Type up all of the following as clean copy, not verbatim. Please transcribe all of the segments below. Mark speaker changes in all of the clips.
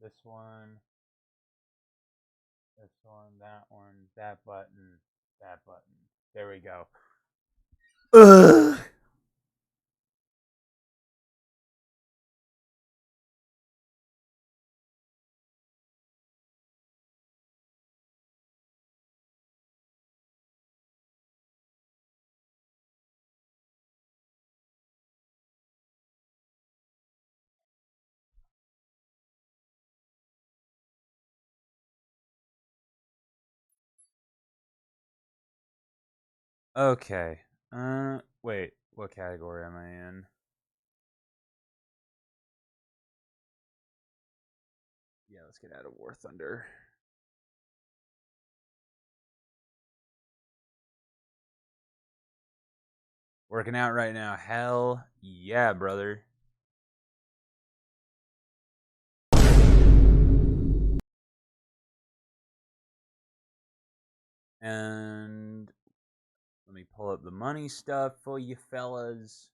Speaker 1: This one, this one, that button, that button. There we go. Ugh. Okay. Wait. What category am I in? Yeah, let's get out of War Thunder. Working out right now. Hell yeah, brother. And let me pull up the money stuff for you fellas.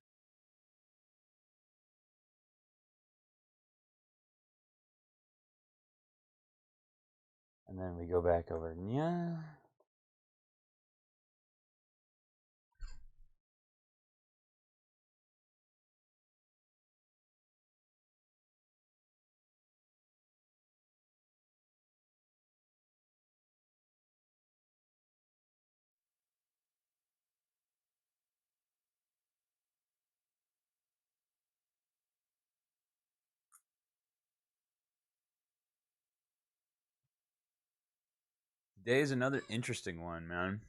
Speaker 1: And then we go back over. Yeah. Today is another interesting one, man.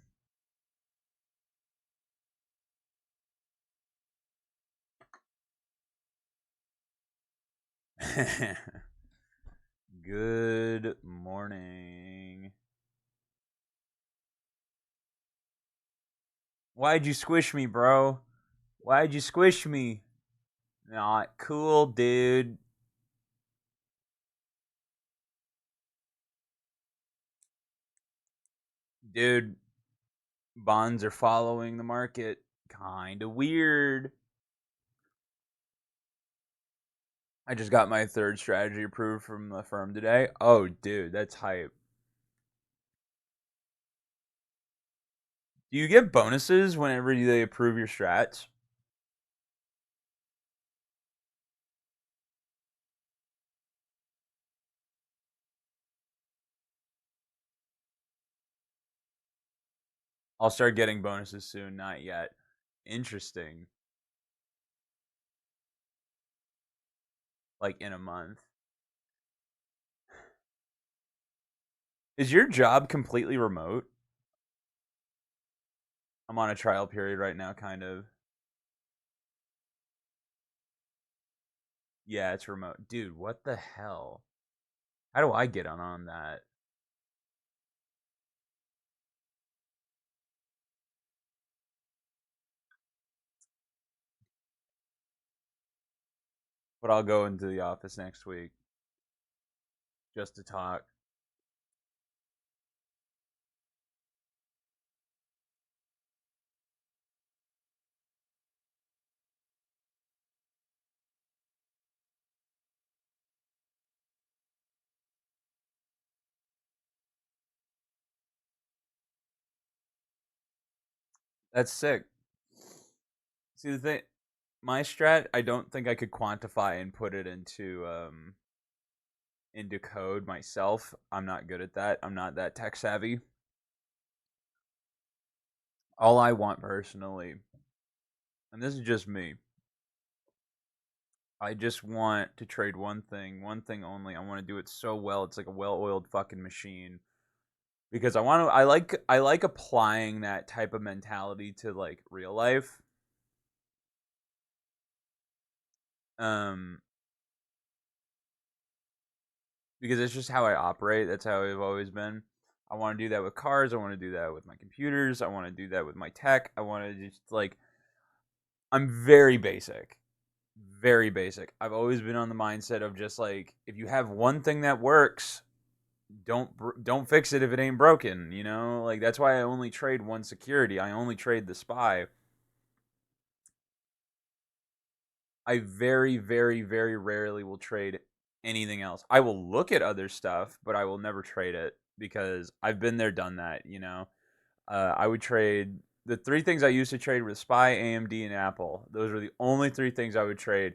Speaker 1: Good morning. Why'd you squish me, bro? Why'd you squish me? Not cool, dude. Dude, bonds are following the market. Kinda weird. I just got my third strategy approved from the firm today. Oh, dude, that's hype. Do you get bonuses whenever they approve your strats? I'll start getting bonuses soon. Not yet. Interesting. Like in a month. Is your job completely remote? I'm on a trial period right now, kind of. Yeah, it's remote. Dude, what the hell? How do I get on that? But I'll go into the office next week just to talk. That's sick. See the thing, my strat, I don't think I could quantify and put it into code myself. I'm not good at that. I'm not that tech savvy. All I want personally, and this is just me, I just want to trade one thing only. I want to do it so well. It's like a well-oiled fucking machine. Because I like applying that type of mentality to like real life. Um because it's just how I operate. That's how I've always been. I want to do that with cars. I want to do that with my computers. I want to do that with my tech. I want to just like I'm very basic. Very basic. I've always been on the mindset of just like if you have one thing that works, don't fix it if it ain't broken, you know? Like that's why I only trade one security. I only trade the SPY. I very very very rarely will trade anything else. I will look at other stuff, but I will never trade it because I've been there, done that. I would trade the three things I used to trade were Spy, AMD, and Apple. Those were the only three things I would trade,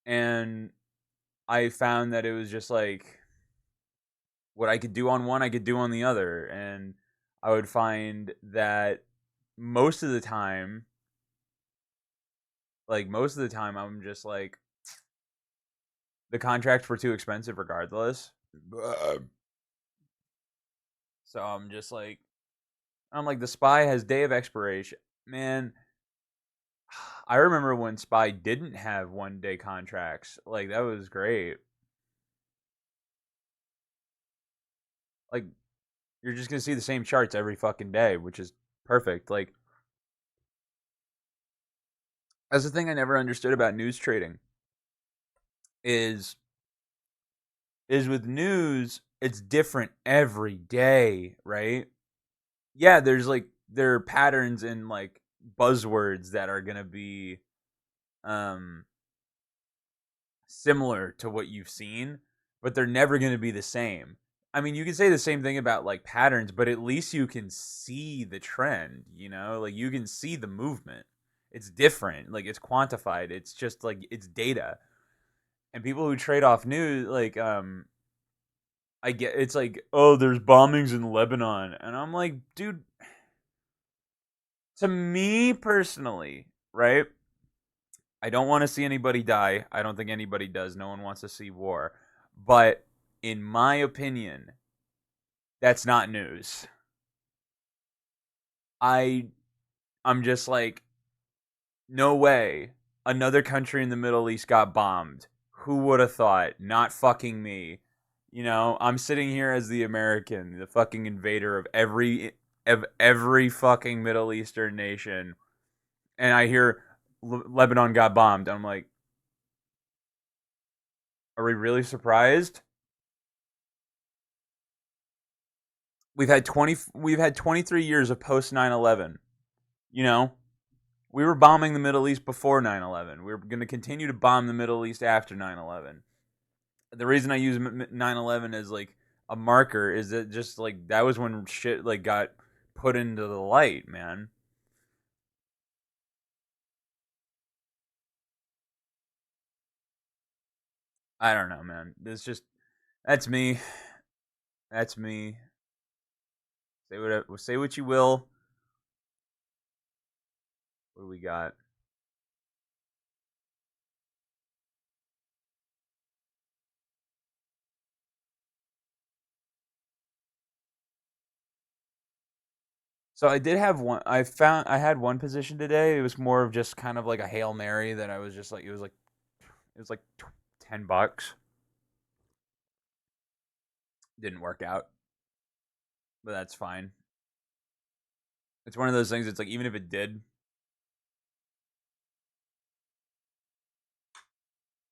Speaker 1: and I found that it was just like what I could do on one, I could do on the other, and I would find that most of the time, I'm just like the contracts were too expensive regardless. So I'm like the Spy has day of expiration. Man, I remember when Spy didn't have 1 day contracts. Like that was great. Like you're just gonna see the same charts every fucking day, which is perfect. Like that's the thing I never understood about news trading is with news, it's different every day, right? Yeah, there are patterns and like buzzwords that are gonna be um similar to what you've seen, but they're never gonna be the same. I mean, you can say the same thing about like patterns, but at least you can see the trend, Like you can see the movement. It's different. Like it's quantified. It's just like it's data. And people who trade off news, like I get it's like, oh, there's bombings in Lebanon, and I'm like, dude, to me personally, right? I don't want to see anybody die. I don't think anybody does. No one wants to see war. But in my opinion, that's not news. I I'm just like, no way. Another country in the Middle East got bombed. Who would have thought? Not fucking me. I'm sitting here as the American, the fucking invader of every fucking Middle Eastern nation, and I hear Lebanon got bombed. I'm like, are we really surprised? We've had 23 years of post 9/11. You know, we were bombing the Middle East before 9/11. We're going to continue to bomb the Middle East after 9/11. The reason I use 9/11 as like a marker is that just like that was when shit like got put into the light, man. I don't know, man. That's me. That's me. Say what you will. What do we got? So I did have one. I had one position today. It was more of just kind of like a hail mary that I was just like it was like $10. Didn't work out, but that's fine. It's one of those things. It's like even if it did,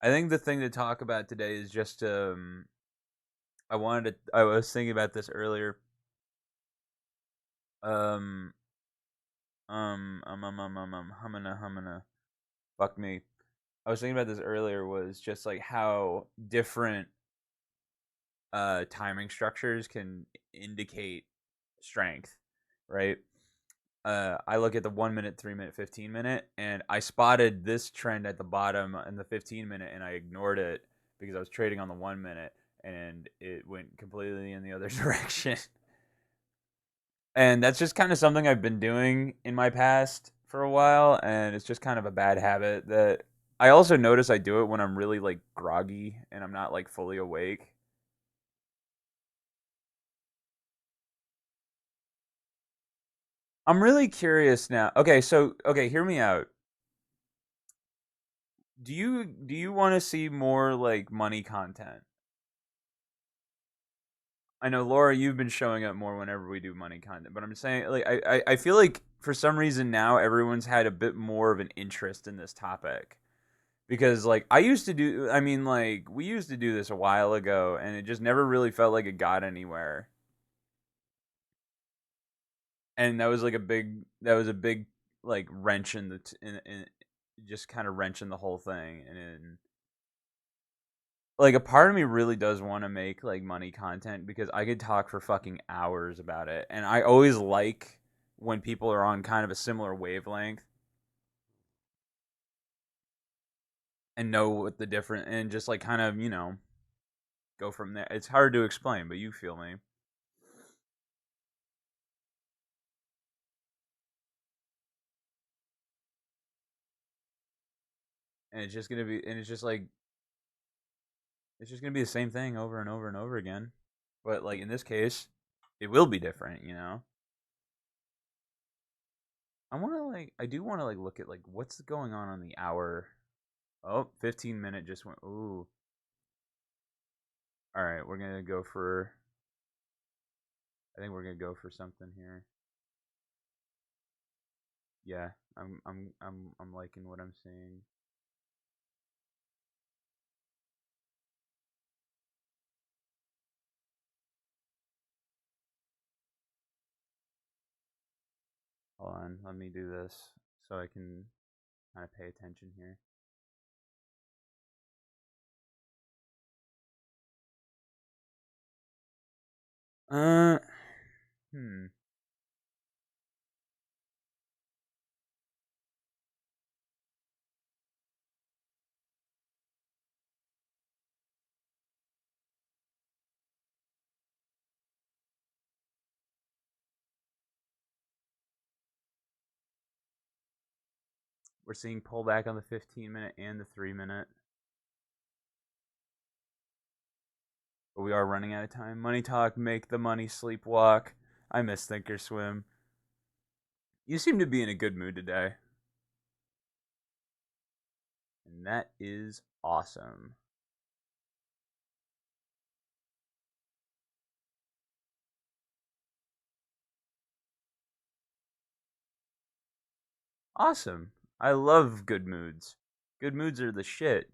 Speaker 1: I think the thing to talk about today is just I was thinking about this earlier. Um humana. Fuck me. I was thinking about this earlier was just like how different timing structures can indicate strength, right? I look at the 1 minute, 3 minute, 15 minute, and I spotted this trend at the bottom in the 15 minute, and I ignored it because I was trading on the 1 minute, and it went completely in the other direction. And that's just kind of something I've been doing in my past for a while, and it's just kind of a bad habit that I also notice I do it when I'm really like groggy and I'm not like fully awake. I'm really curious now. Okay, hear me out. Do you want to see more like money content? I know Laura, you've been showing up more whenever we do money content, but I'm saying like I feel like for some reason now everyone's had a bit more of an interest in this topic. Because like I mean like we used to do this a while ago and it just never really felt like it got anywhere. And that was a big like wrench in just kind of wrench in the whole thing. And like a part of me really does want to make like money content because I could talk for fucking hours about it. And I always like when people are on kind of a similar wavelength and know what the different and just like kind of, go from there. It's hard to explain, but you feel me. And it's just gonna be and it's just gonna be the same thing over and over and over again. But like in this case, it will be different. I do wanna like look at like what's going on the hour. Oh, 15-minute just went. Ooh. All right, we're gonna go for. I think we're gonna go for something here. Yeah, I'm liking what I'm seeing. Hold on, let me do this so I can kind of pay attention here. Uh, hmm. We're seeing pullback on the 15-minute and the 3-minute, but we are running out of time. Money talk, make the money sleepwalk. I miss Thinkorswim. You seem to be in a good mood today, and that is awesome. Awesome. I love good moods. Good moods are the shit.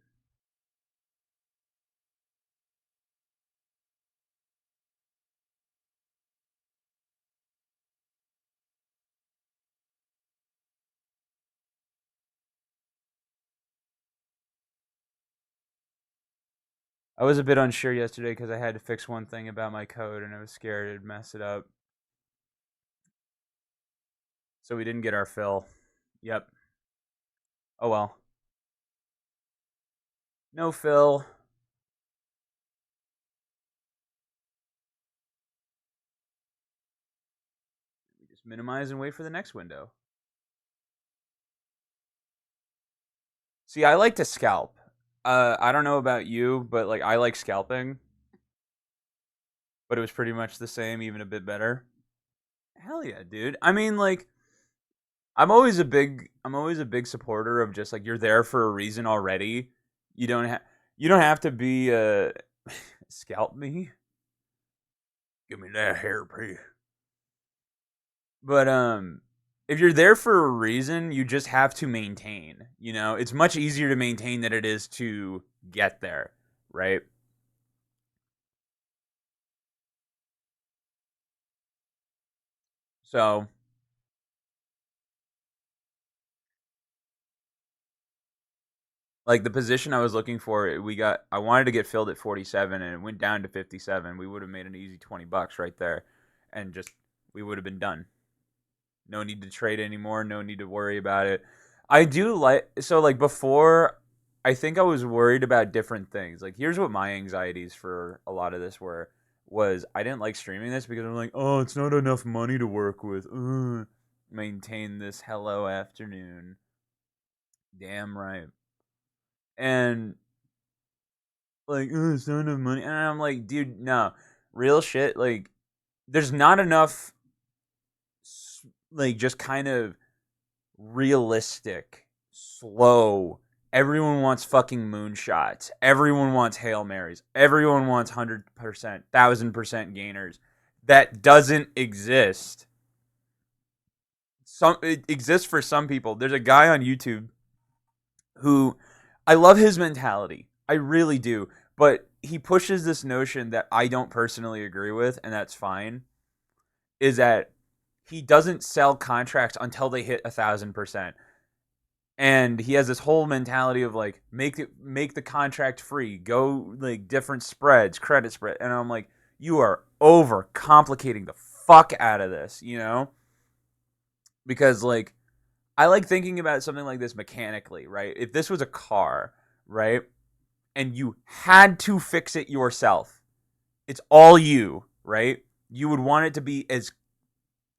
Speaker 1: I was a bit unsure yesterday because I had to fix one thing about my code and I was scared it'd mess it up. So we didn't get our fill. Yep. Oh well. No fill. We just minimize and wait for the next window. See, I like to scalp. I don't know about you, but like I like scalping. But it was pretty much the same, even a bit better. Hell yeah, dude. I mean, like, I'm always a big supporter of just like you're there for a reason already. You don't have you don't have to be scalp me. Give me that hairpiece. But if you're there for a reason, you just have to maintain. It's much easier to maintain than it is to get there, right? So, like the position I was looking for, I wanted to get filled at 47 and it went down to 57. We would have made an easy $20 right there and just we would have been done. No need to trade anymore, no need to worry about it. I do like so like before I think I was worried about different things. Like here's what my anxieties for a lot of this were was I didn't like streaming this because I'm like, "Oh, it's not enough money to work with. Maintain this hello afternoon." Damn right. And like, "Oh, it's not enough money." And I'm like, "Dude, no. Real shit, like there's not enough like just kind of realistic, slow. Everyone wants fucking moonshots. Everyone wants Hail Marys. Everyone wants 100%, 1,000% gainers. That doesn't exist. It exists for some people. There's a guy on YouTube who I love his mentality. I really do. But he pushes this notion that I don't personally agree with, and that's fine. Is that he doesn't sell contracts until they hit 1,000%. and he has this whole mentality of like make the contract free, go like different spreads, credit spread, and I'm like, you are over complicating the fuck out of this, you know? Because like I like thinking about something like this mechanically, right? If this was a car, right, and you had to fix it yourself, it's all you, right? You would want it to be as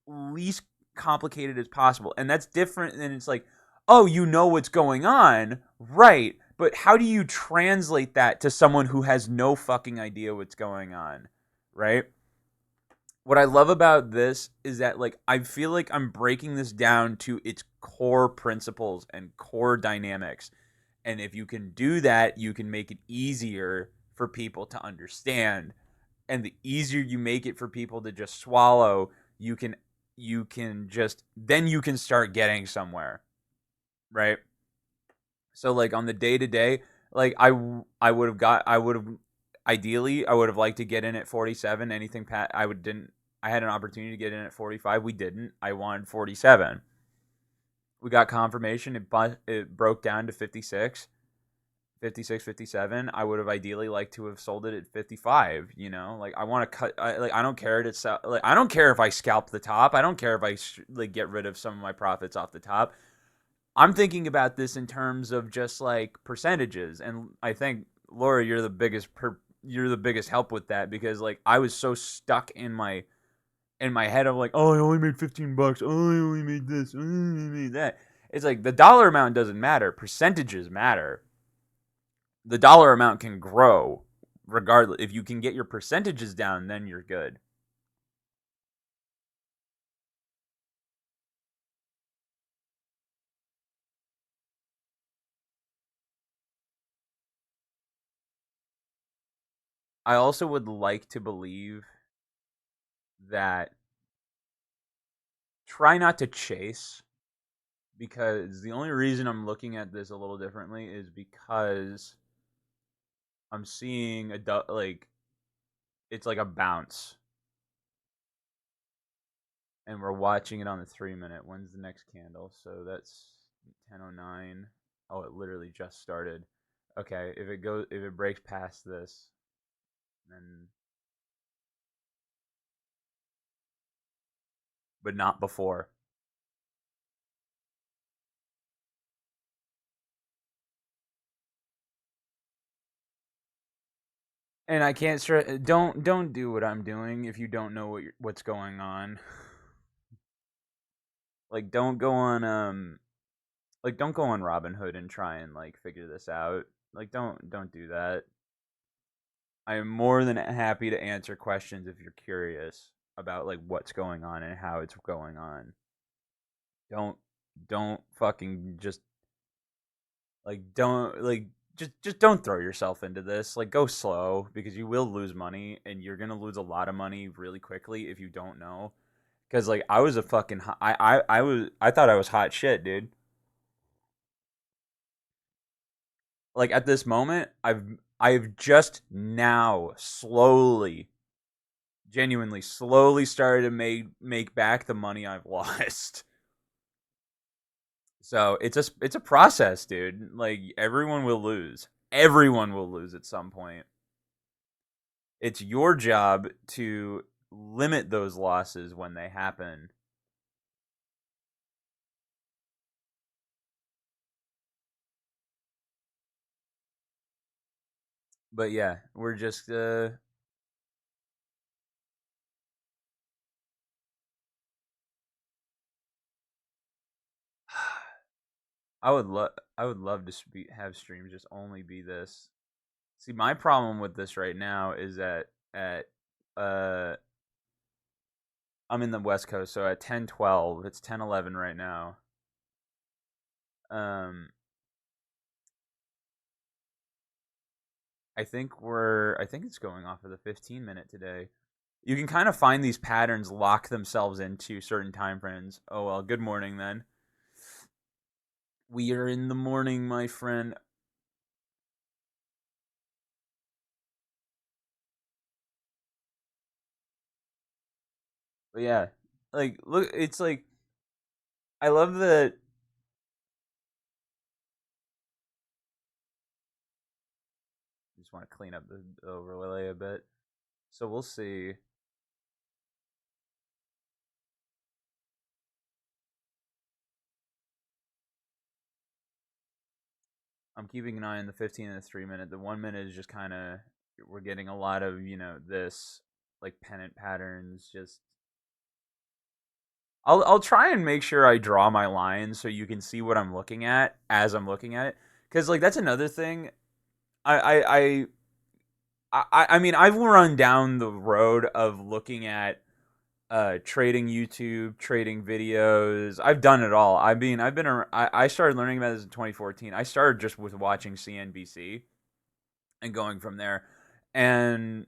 Speaker 1: least complicated as possible. And that's different than it's like, oh, you know what's going on, right? But how do you translate that to someone who has no fucking idea what's going on, right? What I love about this is that like I feel like I'm breaking this down to its core principles and core dynamics. And if you can do that, you can make it easier for people to understand. And the easier you make it for people to just swallow, you can just then you can start getting somewhere, right? So like on the day to day, like I would have ideally I would have liked to get in at 47. Anything pat I would didn't I had an opportunity to get in at 45. We didn't. I wanted 47. We got confirmation. It broke down to 56. 56, 57. I would have ideally liked to have sold it at 55, you know? Like I want to cut like I don't care to sell, like I don't care if I scalp the top. I don't care if I like get rid of some of my profits off the top. I'm thinking about this in terms of just like percentages, and I think Laura, you're the biggest help with that because like I was so stuck in my head of like, oh, I only made $15. Oh, I only made this. Oh, I only made that. It's like the dollar amount doesn't matter. Percentages matter. The dollar amount can grow regardless. If you can get your percentages down, then you're good. I also would like to believe that try not to chase because the only reason I'm looking at this a little differently is because I'm seeing like it's like a bounce and we're watching it on the 3 minute. When's the next candle? So that's 10:09. Oh, it literally just started. Okay, if it breaks past this, then but not before. And I can't stress. Don't do what I'm doing if you don't know what's going on. Like don't go on Robinhood and try and like figure this out. Like don't do that. I am more than happy to answer questions if you're curious about like what's going on and how it's going on. Don't don't fucking just like don't like just don't throw yourself into this. Like go slow because you will lose money and you're going to lose a lot of money really quickly if you don't know. Cuz like I was a fucking I thought I was hot shit, dude. Like at this moment, I've just now slowly genuinely slowly started to make back the money I've lost. So it's a process, dude. Like everyone will lose. Everyone will lose at some point. It's your job to limit those losses when they happen. But yeah, we're just I would love to have streams just only be this. See, my problem with this right now is that at uh I'm in the West Coast, so at 10:12, it's 10:11 right now. Um I think it's going off of the 15-minute today. You can kind of find these patterns lock themselves into certain time frames. Oh well, good morning then. We are in the morning, my friend. But yeah, like look, it's like I love that just want to clean up the overlay a bit. So we'll see. I'm keeping an eye on the 15 and the 3 minute. The 1 minute is just kind of, we're getting a lot of, this like pennant patterns. Just I'll try and make sure I draw my lines so you can see what I'm looking at as I'm looking at it. Because like that's another thing. I I I I mean I've run down the road of looking at trading YouTube, trading videos. I've done it all. I mean, I started learning about this in 2014. I started just with watching CNBC and going from there. And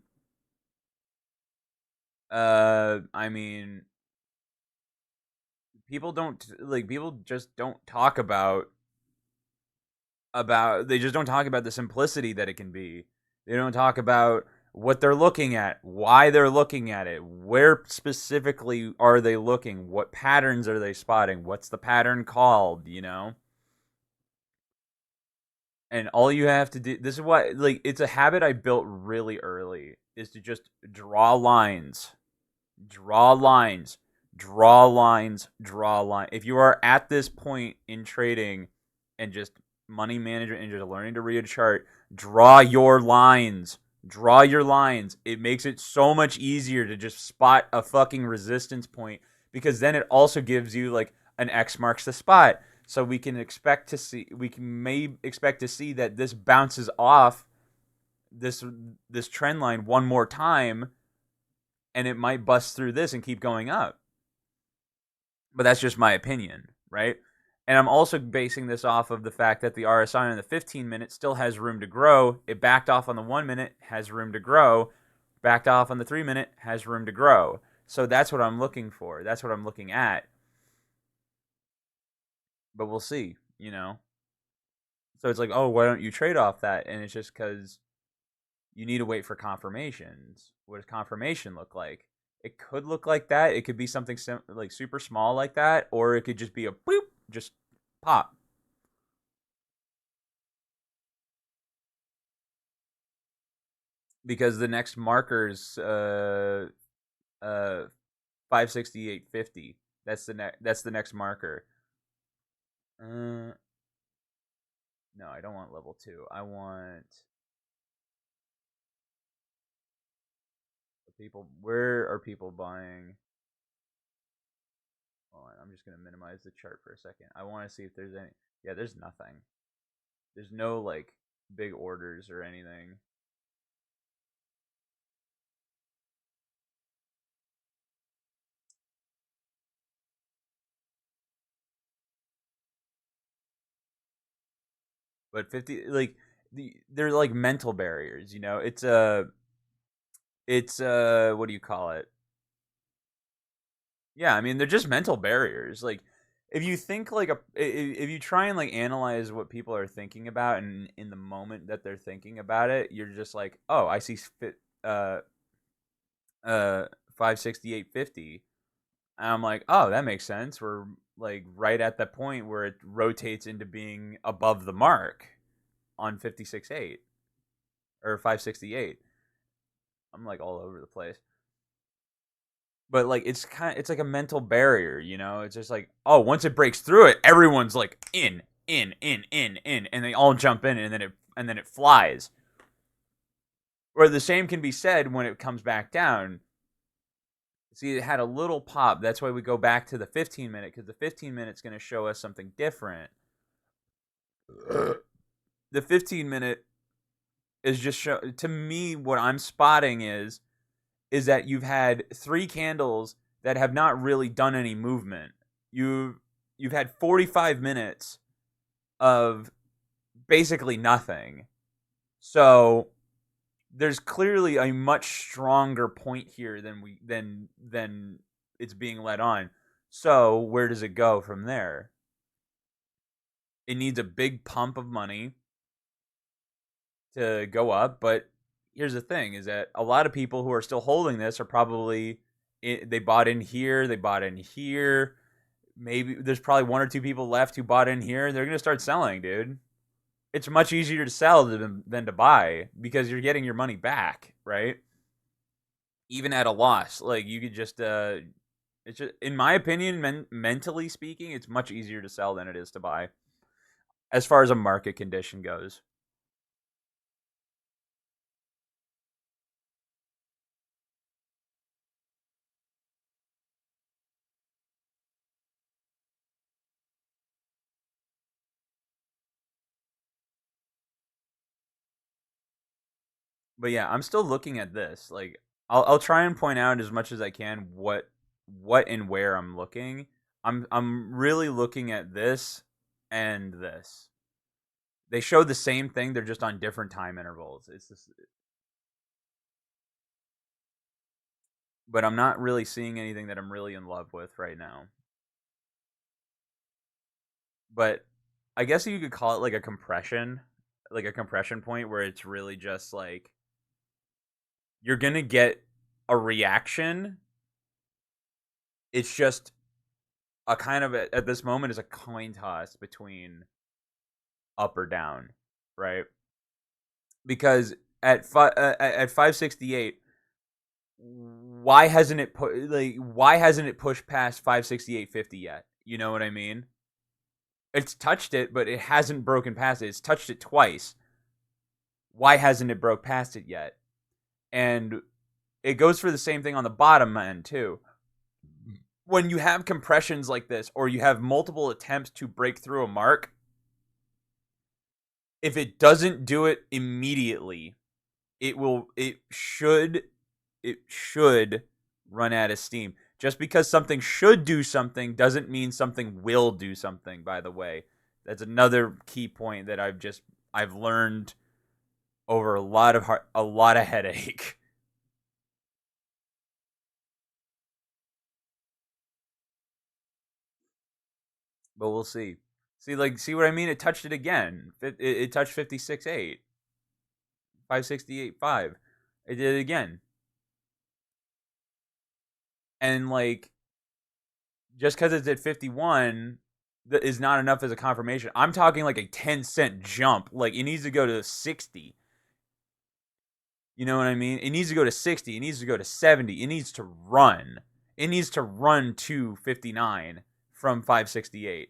Speaker 1: I mean, people just don't talk about they just don't talk about the simplicity that it can be. They don't talk about what they're looking at, why they're looking at it, where specifically are they looking, what patterns are they spotting, what's the pattern called. And all you have to do, this is what, like, it's a habit I built really early, is to just draw lines, draw lines, draw lines, draw lines. If you are at this point in trading and just money management and just learning to read a chart, draw your lines. Draw your lines. It makes it so much easier to just spot a fucking resistance point, because then it also gives you like an X marks the spot. So we may expect to see that this bounces off this this trend line one more time, and it might bust through this and keep going up. But that's just my opinion, right? And I'm also basing this off of the fact that the RSI on the 15 minute still has room to grow. It backed off on the 1 minute, has room to grow. Backed off on the 3 minute, has room to grow. So that's what I'm looking for. That's what I'm looking at. But we'll see. So it's like, oh, why don't you trade off that? And it's just because you need to wait for confirmations. What does confirmation look like? It could look like that. It could be something like super small like that, or it could just be a boop, just pop. Because the next marker's 568.50. That's the next marker. No, I don't want level 2. I want people. Where are people buying? Hold on, I'm just gonna minimize the chart for a second. I want to see if there's any. Yeah, there's nothing. There's no like big orders or anything. But 50, like, they're like mental barriers. It's what do you call it? Yeah, I mean they're just mental barriers. Like, if you think like if you try and like analyze what people are thinking about, and in the moment that they're thinking about it, you're just like, oh, I see fit uh 568.50, and I'm like, oh, that makes sense. We're like right at that point where it rotates into being above the mark on 56.8 or 568. I'm like all over the place. But like it's like a mental barrier. It's just like, oh, once it breaks through it, everyone's like in, and they all jump in, and then it flies. Or the same can be said when it comes back down. See, it had a little pop. That's why we go back to the 15 minute, because the 15 minute's going to show us something different. The 15 minute is just to me, what I'm spotting is that you've had 3 candles that have not really done any movement. You've had 45 minutes of basically nothing. So there's clearly a much stronger point here than it's being led on. So where does it go from there? It needs a big pump of money to go up, but here's the thing: is that a lot of people who are still holding this are probably they bought in here, they bought in here. Maybe there's probably 1 or 2 people left who bought in here. They're gonna start selling, dude. it's much easier to sell than to buy because you're getting your money back, right? Even at a loss, like you could just it's just, in my opinion, mentally speaking, it's much easier to sell than it is to buy as far as a market condition goes. But yeah, I'm still looking at this. Like I'll try and point out as much as I can what and where I'm looking. I'm really looking at this and this. They show the same thing, they're just on different time intervals. It's just, but I'm not really seeing anything that I'm really in love with right now. But I guess you could call it like a compression point where it's really just like you're going to get a reaction. It's just a kind of at this moment is a coin toss between up or down, right? Because at 568, why hasn't it pushed past 568.50 yet? You know what I mean? It's touched it, but it hasn't broken past it. It's touched it twice. Why hasn't it broke past it yet? And it goes for the same thing on the bottom end too. When you have compressions like this, or you have multiple attempts to break through a mark, if it doesn't do it immediately, it should run out of steam. Just because something should do something doesn't mean something will do something, by the way. That's another key point that I've learned over a lot of headache. But we'll see. See what I mean? It touched it again. It touched 56.8, 568.5. It did it again. And like just because it's at 51 is not enough as a confirmation. I'm talking like a 10-cent jump. Like it needs to go to 60. You know what I mean? It needs to go to 60. It needs to go to 70. It needs to run. It needs to run to 59 from 568.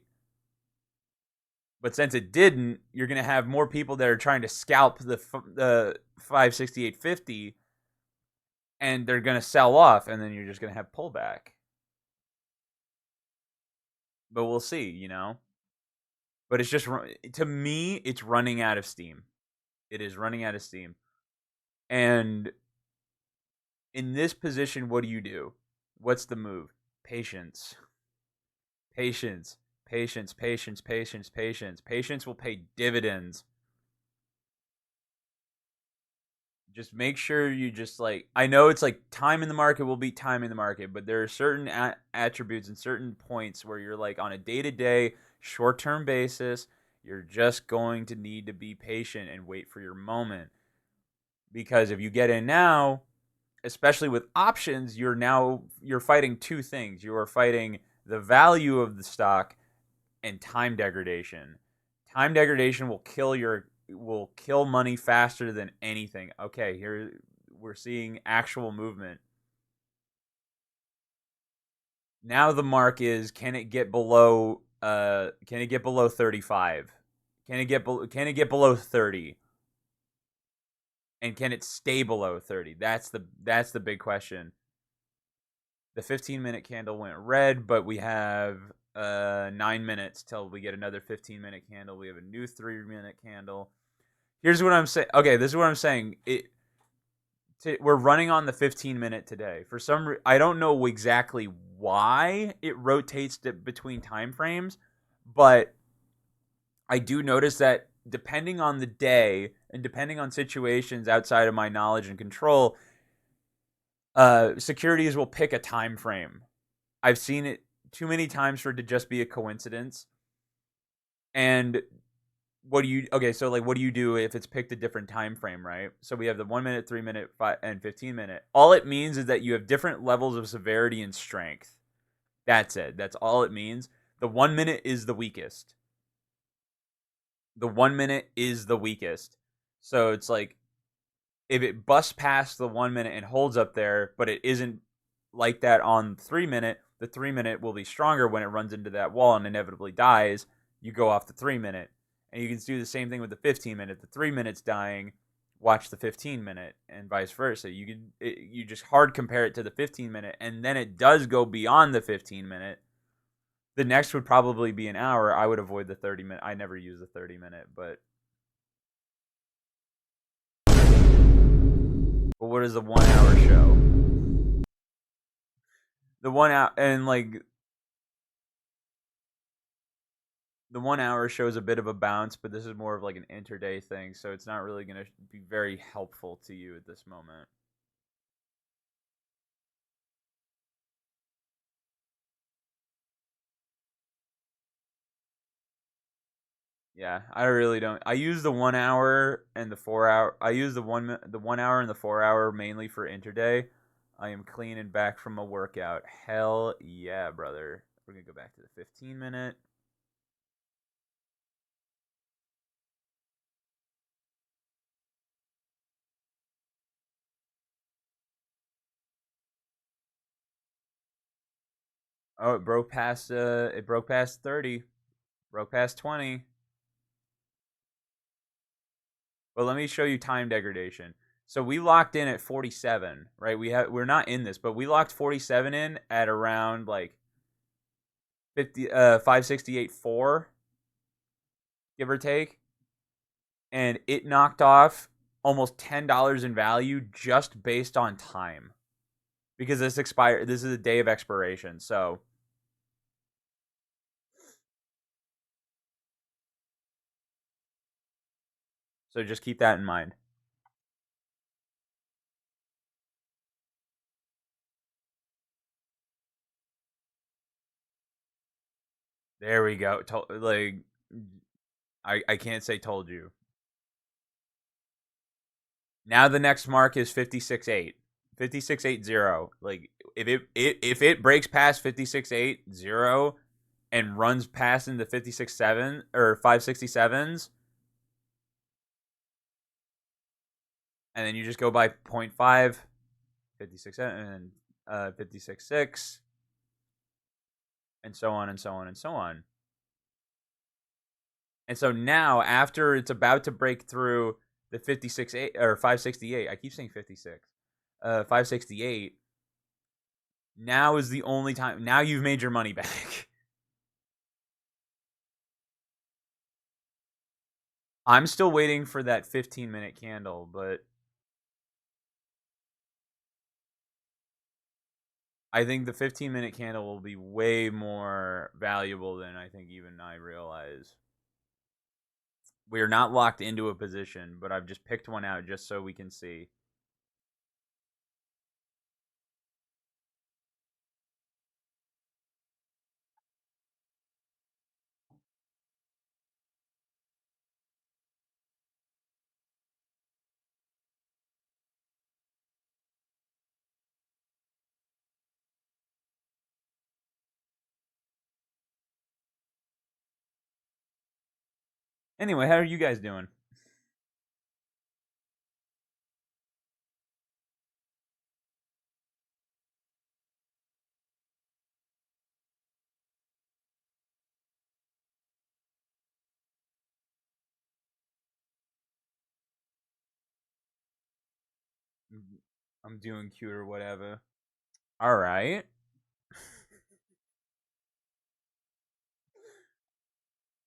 Speaker 1: But since it didn't, you're going to have more people that are trying to scalp the 568.50 and they're going to sell off and then you're just going to have pullback. But we'll see, you know? But it's just, to me, it's running out of steam. It is running out of steam. And in this position, what do you do? What's the move? Patience. Patience. Patience, patience, patience, patience. Patience will pay dividends. Just make sure you just like, I know it's like time in the market will be time in the market, but there are certain attributes and certain points where you're like on a day-to-day short-term basis, you're just going to need to be patient and wait for your moment. Because if you get in now, especially with options, you're fighting two things. You are fighting the value of the stock and time degradation. Time degradation will kill money faster than anything. Okay, here we're seeing actual movement. Now the mark is, can it get below 35? Can it get below 30? And can it stay below 30? That's the big question. The 15-minute candle went red, but we have 9 minutes till we get another 15-minute candle. We have a new 3-minute candle. Here's what I'm saying. Okay, this is what I'm saying. We're running on the 15-minute today. For I don't know exactly why it rotates between time frames, but I do notice that depending on the day and depending on situations outside of my knowledge and control, securities will pick a time frame. I've seen it too many times for it to just be a coincidence. And so like what do you do if it's picked a different time frame, right? So we have the 1 minute, 3 minute, 5 and 15 minute. All it means is that you have different levels of severity and strength. That's it. That's all it means. The 1 minute is the weakest. the 1 minute is the weakest. So it's like if it busts past the 1 minute and holds up there, but it isn't like that on 3 minute, the 3 minute will be stronger when it runs into that wall and inevitably dies. You go off the 3 minute. And you can do the same thing with the 15 minute. The 3 minutes dying, watch the 15 minute, and vice versa. You just hard compare it to the 15 minute, and then it does go beyond the 15 minute. The next would probably be an hour. I would avoid the 30 minute. I never use the 30 minute, but what is the 1 hour show? The 1 hour and like the 1 hour shows a bit of a bounce, but this is more of like an interday thing, so it's not really going to be very helpful to you at this moment. Yeah, I really don't. I use the 1 hour and the 4 hour. I use the 1 hour and the 4 hour mainly for interday. I am clean and back from a workout. Hell yeah, brother. We're gonna go back to the 15 minute. Oh, it broke past. It broke past 30. Broke past 20. But let me show you time degradation. So we locked in at 47, right? We're not in this, but we locked 47 in at around like 50 568.4, give or take. And it knocked off almost $10 in value just based on time. Because this is a day of expiration. So just keep that in mind. There we go. Like I can't say told you. Now the next mark is 56.8. 56.80. Like if it breaks past 56.80 and runs past into 56.7 or 567s, and then you just go by 0.5, 56 and 56.6, and so on and so on and so on. And so now, after it's about to break through the 56.8 or 568, I keep saying 56, 568. Now is the only time. Now you've made your money back. I'm still waiting for that 15-minute candle, but I think the 15-minute candle will be way more valuable than I think even I realize. We are not locked into a position, but I've just picked one out just so we can see. Anyway, how are you guys doing? I'm doing cute or whatever. All right.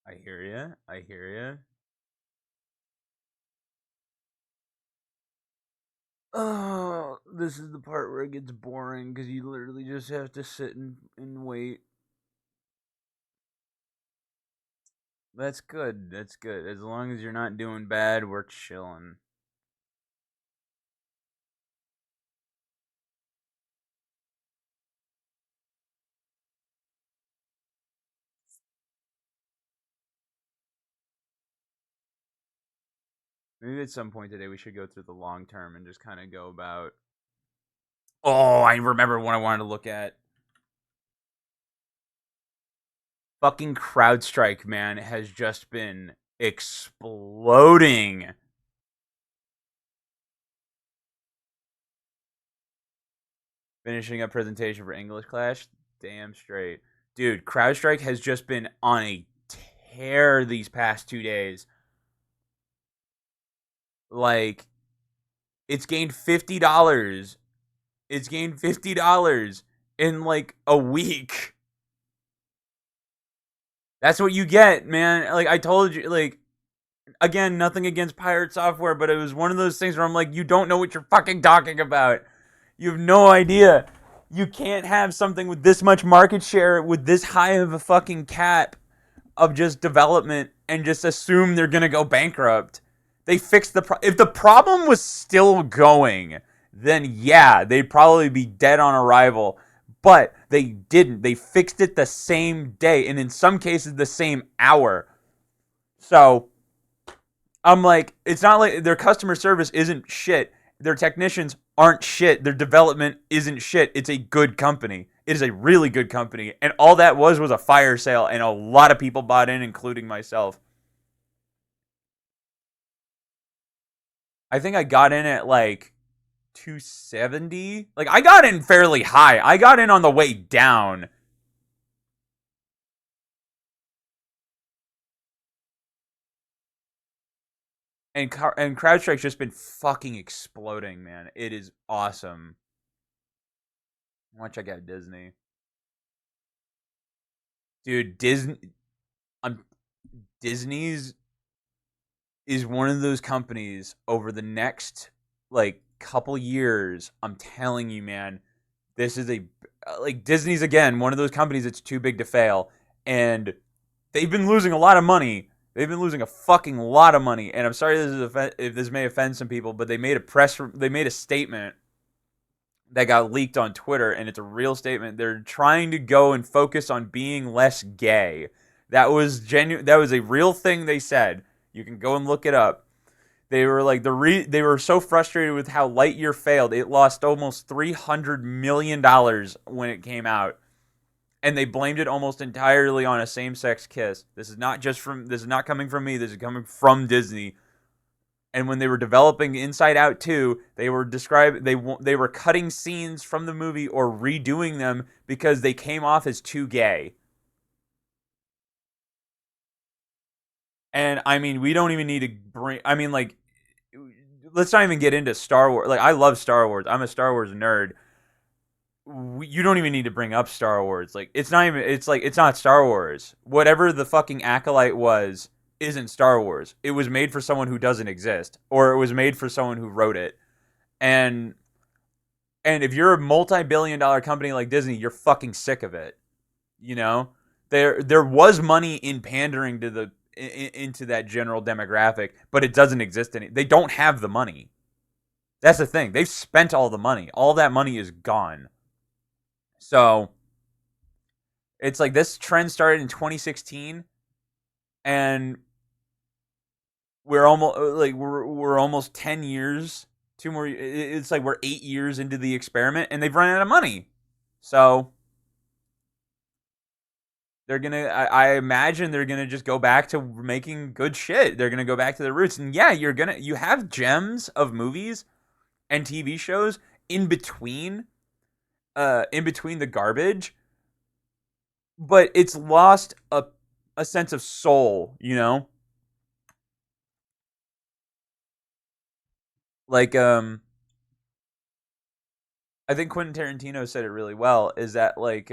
Speaker 1: I hear you. I hear you. Oh, this is the part where it gets boring because you literally just have to sit and wait. That's good. That's good. As long as you're not doing bad, we're chilling. Maybe at some point today we should go through the long term and just kind of go about. Oh, I remember what I wanted to look at. Fucking CrowdStrike, man, has just been exploding. Finishing up presentation for English class. Damn straight. Dude, CrowdStrike has just been on a tear these past 2 days. Like, it's gained $50. It's gained $50 in like a week. That's what you get, man. Like I told you, like again, nothing against pirate software, but it was one of those things where I'm like, you don't know what you're fucking talking about. You have no idea. You can't have something with this much market share with this high of a fucking cap of just development and just assume they're gonna go bankrupt. They fixed if the problem was still going, then yeah, they'd probably be dead on arrival. But they didn't. They fixed it the same day, and in some cases the same hour. So I'm like, it's not like their customer service isn't shit. Their technicians aren't shit. Their development isn't shit. It's a good company. It is a really good company. And all that was a fire sale, and a lot of people bought in, including myself. I think I got in at like 270. Like I got in fairly high. I got in on the way down. And CrowdStrike's just been fucking exploding, man. It is awesome. I want to check out Disney. Dude, Disney's is one of those companies over the next like couple years. I'm telling you, man, this is a like Disney's again one of those companies that's too big to fail, and they've been losing a lot of money. They've been losing a fucking lot of money, and I'm sorry if this may offend some people, but they made a statement that got leaked on Twitter, and it's a real statement. They're trying to go and focus on being less gay. That was genuine. That was a real thing they said. You can go and look it up. They were like they were so frustrated with how Lightyear failed. It lost almost $300 million when it came out, and they blamed it almost entirely on a same-sex kiss. This is not coming from me. This is coming from Disney. And when they were developing Inside Out 2, they were cutting scenes from the movie or redoing them because they came off as too gay. And I mean, we don't even need to bring. I mean, like, let's not even get into Star Wars. Like, I love Star Wars. I'm a Star Wars nerd. You don't even need to bring up Star Wars. Like, it's not even. It's like it's not Star Wars. Whatever the fucking acolyte was isn't Star Wars. It was made for someone who doesn't exist, or it was made for someone who wrote it. And if you're a multi-billion-dollar company like Disney, you're fucking sick of it. You know, there was money in pandering to the into that general demographic, but it doesn't exist they don't have the money. That's the thing. They've spent all the money. All that money is gone. So it's like this trend started in 2016, and we're almost 10 years. Two more. It's like we're 8 years into the experiment, and they've run out of money. So they're gonna. I imagine they're gonna just go back to making good shit. They're gonna go back to their roots, and yeah, you have gems of movies and TV shows in between the garbage, but it's lost a sense of soul, you know? Like I think Quentin Tarantino said it really well, is that like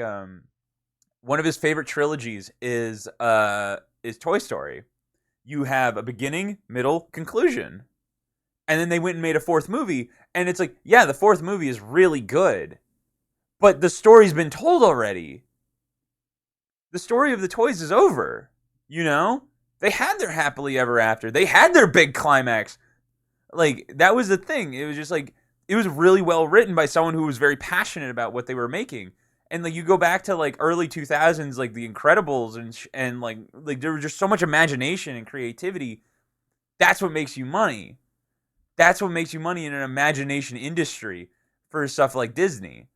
Speaker 1: one of his favorite trilogies is Toy Story. You have a beginning, middle, conclusion. And then they went and made a fourth movie, and it's like, yeah, the fourth movie is really good. But the story's been told already. The story of the toys is over. You know? They had their happily ever after. They had their big climax. Like, that was the thing. It was just like, it was really well written by someone who was very passionate about what they were making. And like, you go back to like early 2000s, like The Incredibles, and like there was just so much imagination and creativity. That's what makes you money. That's what makes you money in an imagination industry for stuff like Disney.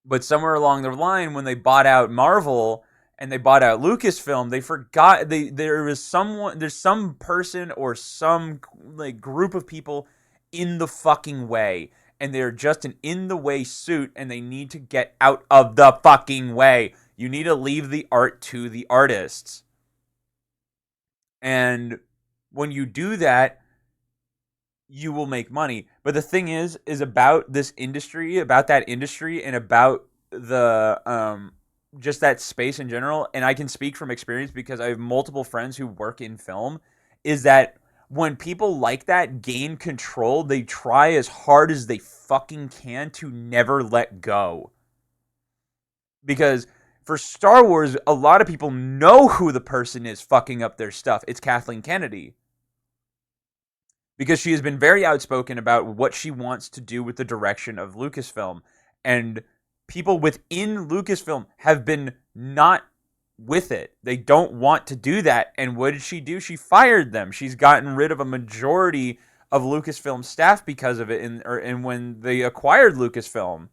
Speaker 1: But somewhere along the line, when they bought out Marvel and they bought out Lucasfilm, they forgot there's some person or some like group of people in the fucking way, and they're just an in the way suit, and they need to get out of the fucking way. You need to leave the art to the artists. And when you do that, you will make money. But the thing is about this industry, about that industry, and about the just that space in general. And I can speak from experience because I have multiple friends who work in film. Is that when people like that gain control, they try as hard as they fucking can to never let go. Because for Star Wars, a lot of people know who the person is fucking up their stuff. It's Kathleen Kennedy, because she has been very outspoken about what she wants to do with the direction of Lucasfilm. And people within Lucasfilm have been not with it. They don't want to do that. And what did she do? She fired them. She's gotten rid of a majority of Lucasfilm staff because of it. And when they acquired Lucasfilm,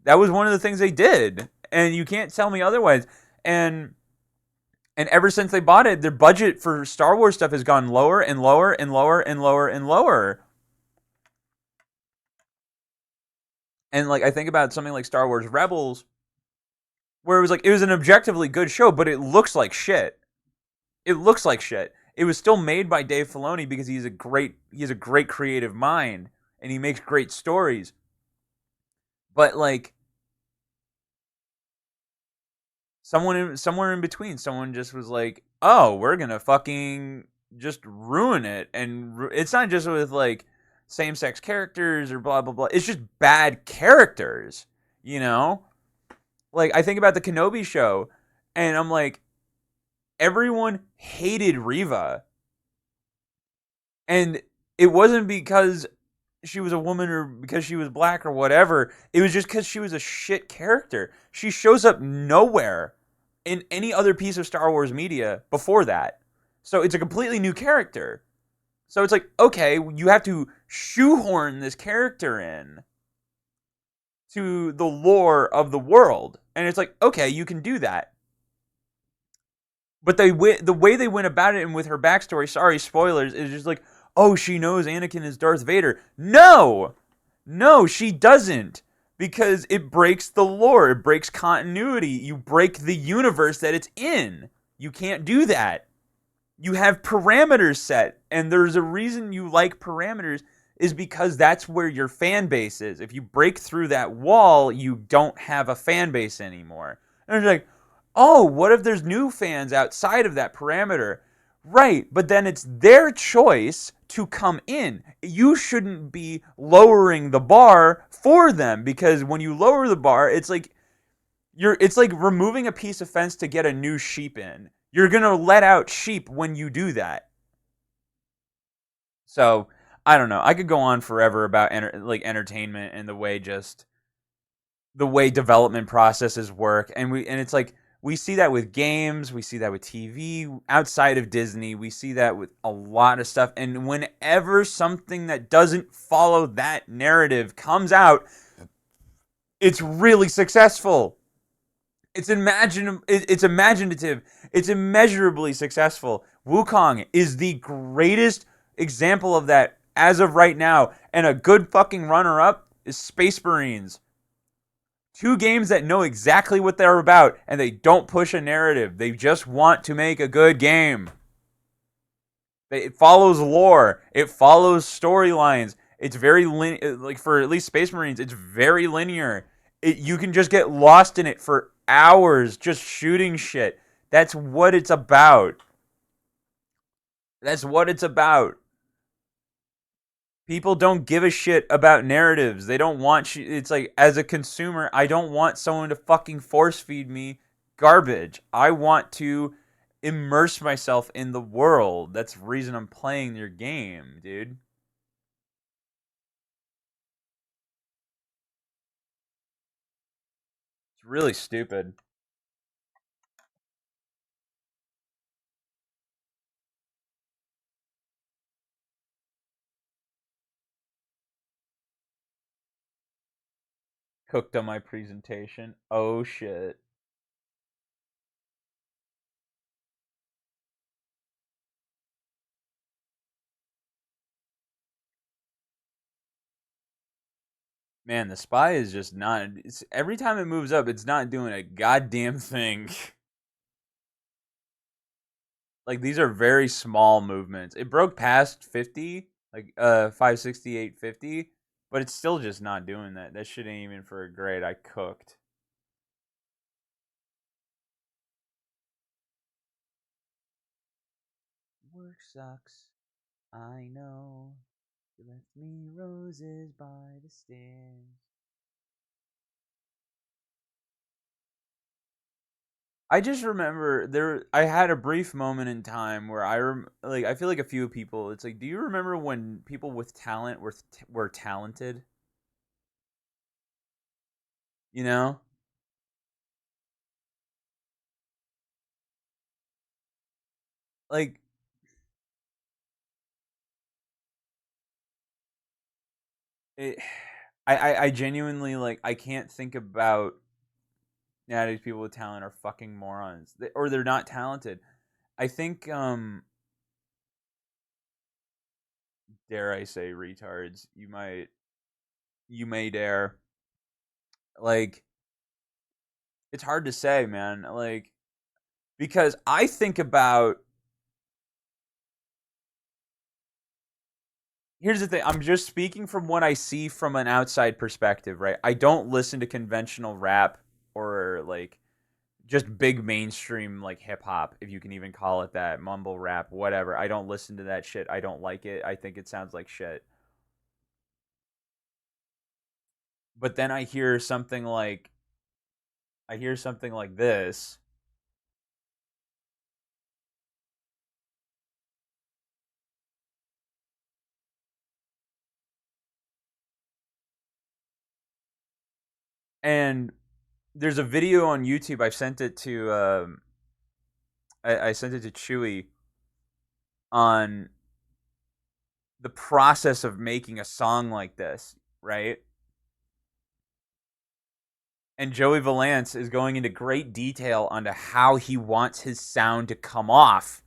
Speaker 1: that was one of the things they did. And you can't tell me otherwise. And ever since they bought it, their budget for Star Wars stuff has gone lower and lower and lower and lower and lower. And like I think about something like Star Wars Rebels, where it was an objectively good show, but it looks like shit. It looks like shit. It was still made by Dave Filoni because he has a great creative mind and he makes great stories. But like somewhere in between, someone just was like, "Oh, we're gonna fucking just ruin it," and it's not just with like same-sex characters or blah blah blah. It's just bad characters, you know. Like I think about the Kenobi show, and I'm like, everyone hated Reva, and it wasn't because she was a woman or because she was black or whatever. It was just because she was a shit character. She shows up nowhere in any other piece of Star Wars media before that. So it's a completely new character. So it's like, okay, you have to shoehorn this character in to the lore of the world. And it's like, okay, you can do that. But the way they went about it and with her backstory, sorry, spoilers, is just like, oh, she knows Anakin is Darth Vader. No! No, she doesn't. Because it breaks the lore, it breaks continuity, you break the universe that it's in. You can't do that. You have parameters set, and there's a reason you like parameters, is because that's where your fan base is. If you break through that wall, you don't have a fan base anymore. And it's like, oh, what if there's new fans outside of that parameter? Right, but then it's their choice to come in. You shouldn't be lowering the bar for them, because when you lower the bar, it's like removing a piece of fence to get a new sheep in. You're going to let out sheep when you do that. So, I don't know. I could go on forever about like entertainment and the way development processes work, and it's like we see that with games, we see that with TV, outside of Disney, we see that with a lot of stuff. And whenever something that doesn't follow that narrative comes out, it's really successful. It's imaginative. It's immeasurably successful. Wukong is the greatest example of that as of right now, and a good fucking runner-up is Space Marines. Two games that know exactly what they're about, and they don't push a narrative. They just want to make a good game. It follows lore. It follows storylines. It's very like for at least Space Marines, it's very linear. You can just get lost in it for hours just shooting shit. That's what it's about. That's what it's about. People don't give a shit about narratives. They don't want it's like, as a consumer, I don't want someone to fucking force feed me garbage. I want to immerse myself in the world. That's the reason I'm playing your game, dude. It's really stupid. Cooked on my presentation. Oh shit. Man, the spy is just not. Every time it moves up, it's not doing a goddamn thing. Like these are very small movements. It broke past 50, like 568 50, but it's still just not doing that. That shit ain't even for a grade. I cooked. Work sucks. I know. You left me roses by the stairs. I just remember there. I had a brief moment in time where like. I feel like a few people. It's like, do you remember when people with talent were talented? You know, like it. I genuinely like. I can't think about nowadays people with talent are fucking morons, or they're not talented. I think dare I say retards. You may dare. Like it's hard to say, man. Like because I think about here's the thing. I'm just speaking from what I see from an outside perspective, right? I don't listen to conventional rap or like just big mainstream like hip hop, if you can even call it that, mumble rap, whatever. I don't listen to that shit. I don't like it. I think it sounds like shit. But then I hear something like this, and there's a video on YouTube. I sent it to Chewy on the process of making a song like this, right? And Joey Valance is going into great detail onto how he wants his sound to come off.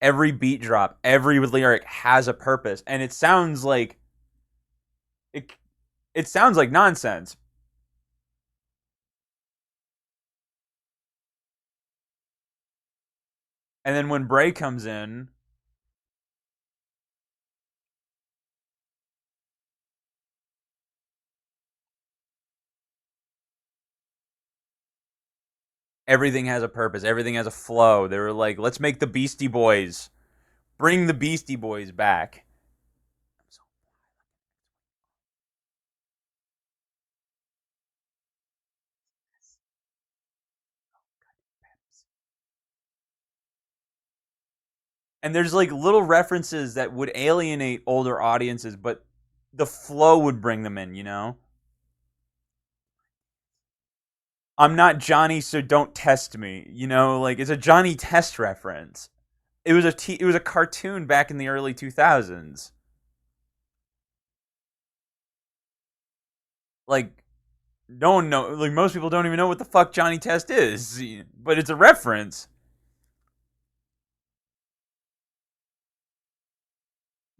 Speaker 1: Every beat drop, every lyric has a purpose, and it it sounds like nonsense. And then when Bray comes in, everything has a purpose, everything has a flow. They were like, let's make the Beastie Boys, bring the Beastie Boys back. And there's like little references that would alienate older audiences, but the flow would bring them in, you know? I'm not Johnny, so don't test me. You know, like it's a Johnny Test reference. It was a cartoon back in the early 2000s. Like no one know like most people don't even know what the fuck Johnny Test is, but it's a reference.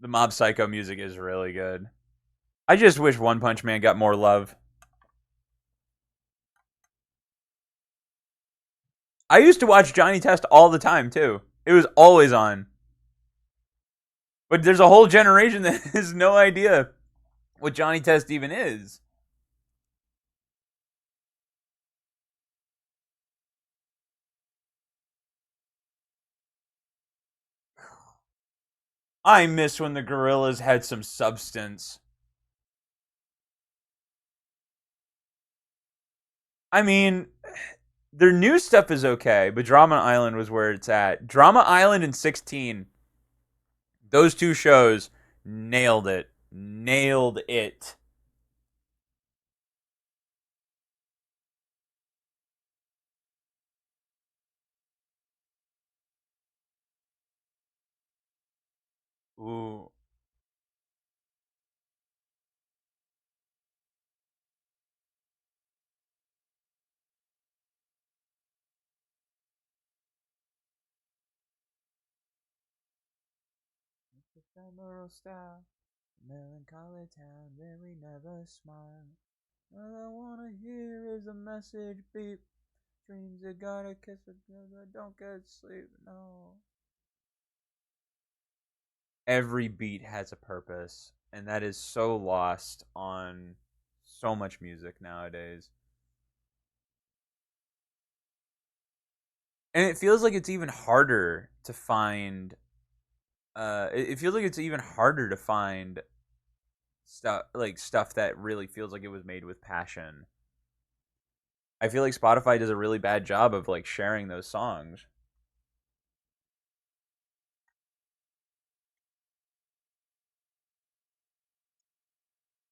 Speaker 1: The Mob Psycho music is really good. I just wish One Punch Man got more love. I used to watch Johnny Test all the time too. It was always on. But there's a whole generation that has no idea what Johnny Test even is. I miss when the Gorillas had some substance. I mean, their new stuff is okay, but Drama Island was where it's at. Drama Island and 16, those two shows nailed it. Nailed it. Ooh. Ephemeral style. Melancholy town where we never smile. All I wanna hear is a message beep. Dreams you gotta kiss a girl that don't get sleep. No. Every beat has a purpose, and that is so lost on so much music nowadays. And it feels like it's even harder to find. It feels like it's even harder to find stuff that really feels like it was made with passion. I feel like Spotify does a really bad job of like sharing those songs.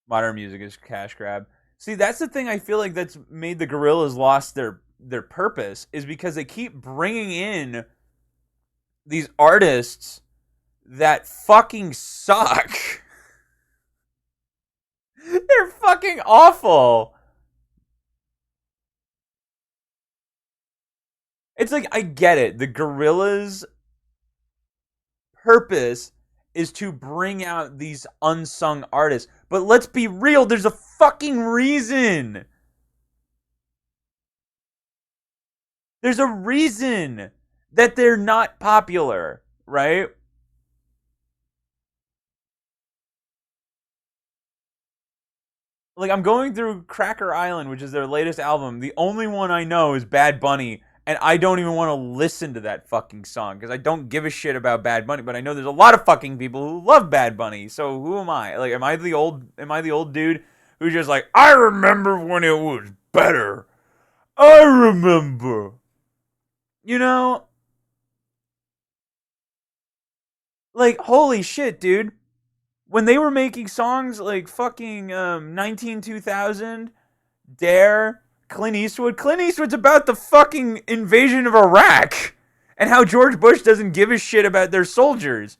Speaker 1: Modern music is cash grab. See, that's the thing I feel like that's made the Gorillas lost their purpose is because they keep bringing in these artists that fucking suck. They're fucking awful. It's like I get it. The Gorillas' purpose is to bring out these unsung artists. But let's be real, there's a fucking reason. There's a reason that they're not popular, right? Like I'm going through Cracker Island, which is their latest album. The only one I know is Bad Bunny, and I don't even want to listen to that fucking song because I don't give a shit about Bad Bunny. But I know there's a lot of fucking people who love Bad Bunny. So who am I? Like, am I the old dude who's just like, I remember when it was better. I remember. You know, like holy shit, dude. When they were making songs like fucking 19 2000 Dare, Clint Eastwood. Clint Eastwood's about the fucking invasion of Iraq and how George Bush doesn't give a shit about their soldiers.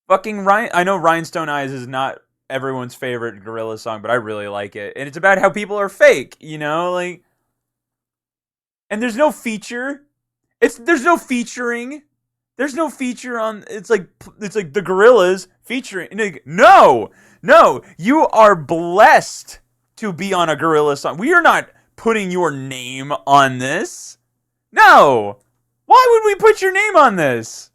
Speaker 1: Fucking Ryan. I know Rhinestone Eyes is not everyone's favorite Gorilla song, but I really like it. And it's about how people are fake, like, and there's no feature. There's no featuring. There's no feature on. It's like the Gorillas featuring. Like, no, no, you are blessed to be on a Gorilla song. We are not putting your name on this. No, why would we put your name on this?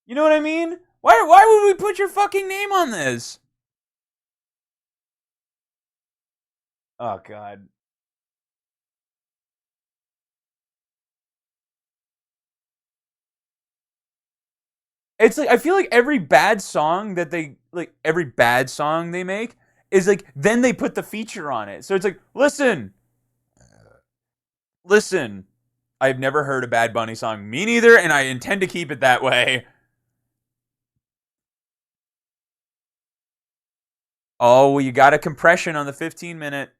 Speaker 1: You know what I mean? Why would we put your fucking name on this? Oh God. It's like I feel like every bad song they make is like then they put the feature on it. So it's like, listen. I've never heard a Bad Bunny song. Me neither, and I intend to keep it that way. Oh, well, you got a compression on the 15-minute.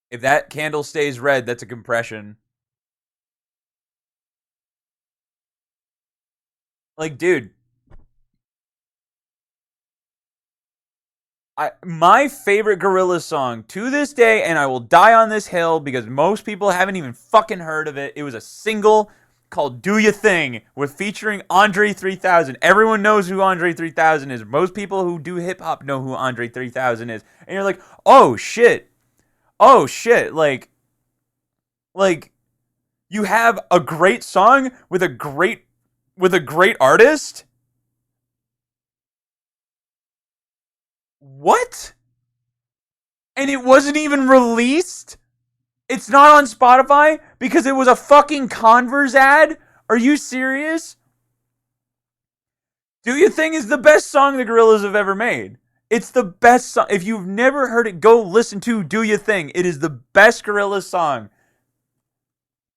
Speaker 1: If that candle stays red, that's a compression. Like, dude, my favorite Gorillaz song to this day, and I will die on this hill because most people haven't even fucking heard of it. It was a single called "Do Ya Thing" with featuring Andre 3000. Everyone knows who Andre 3000 is. Most people who do hip hop know who Andre 3000 is, and you're like, oh shit, like you have a great song with a great artist. What? And it wasn't even released? It's not on Spotify because it was a fucking Converse ad? Are you serious? Do You Think is the best song the Gorillaz have ever made. It's the best song. If you've never heard it, go listen to Do You Think. It is the best Gorillaz song.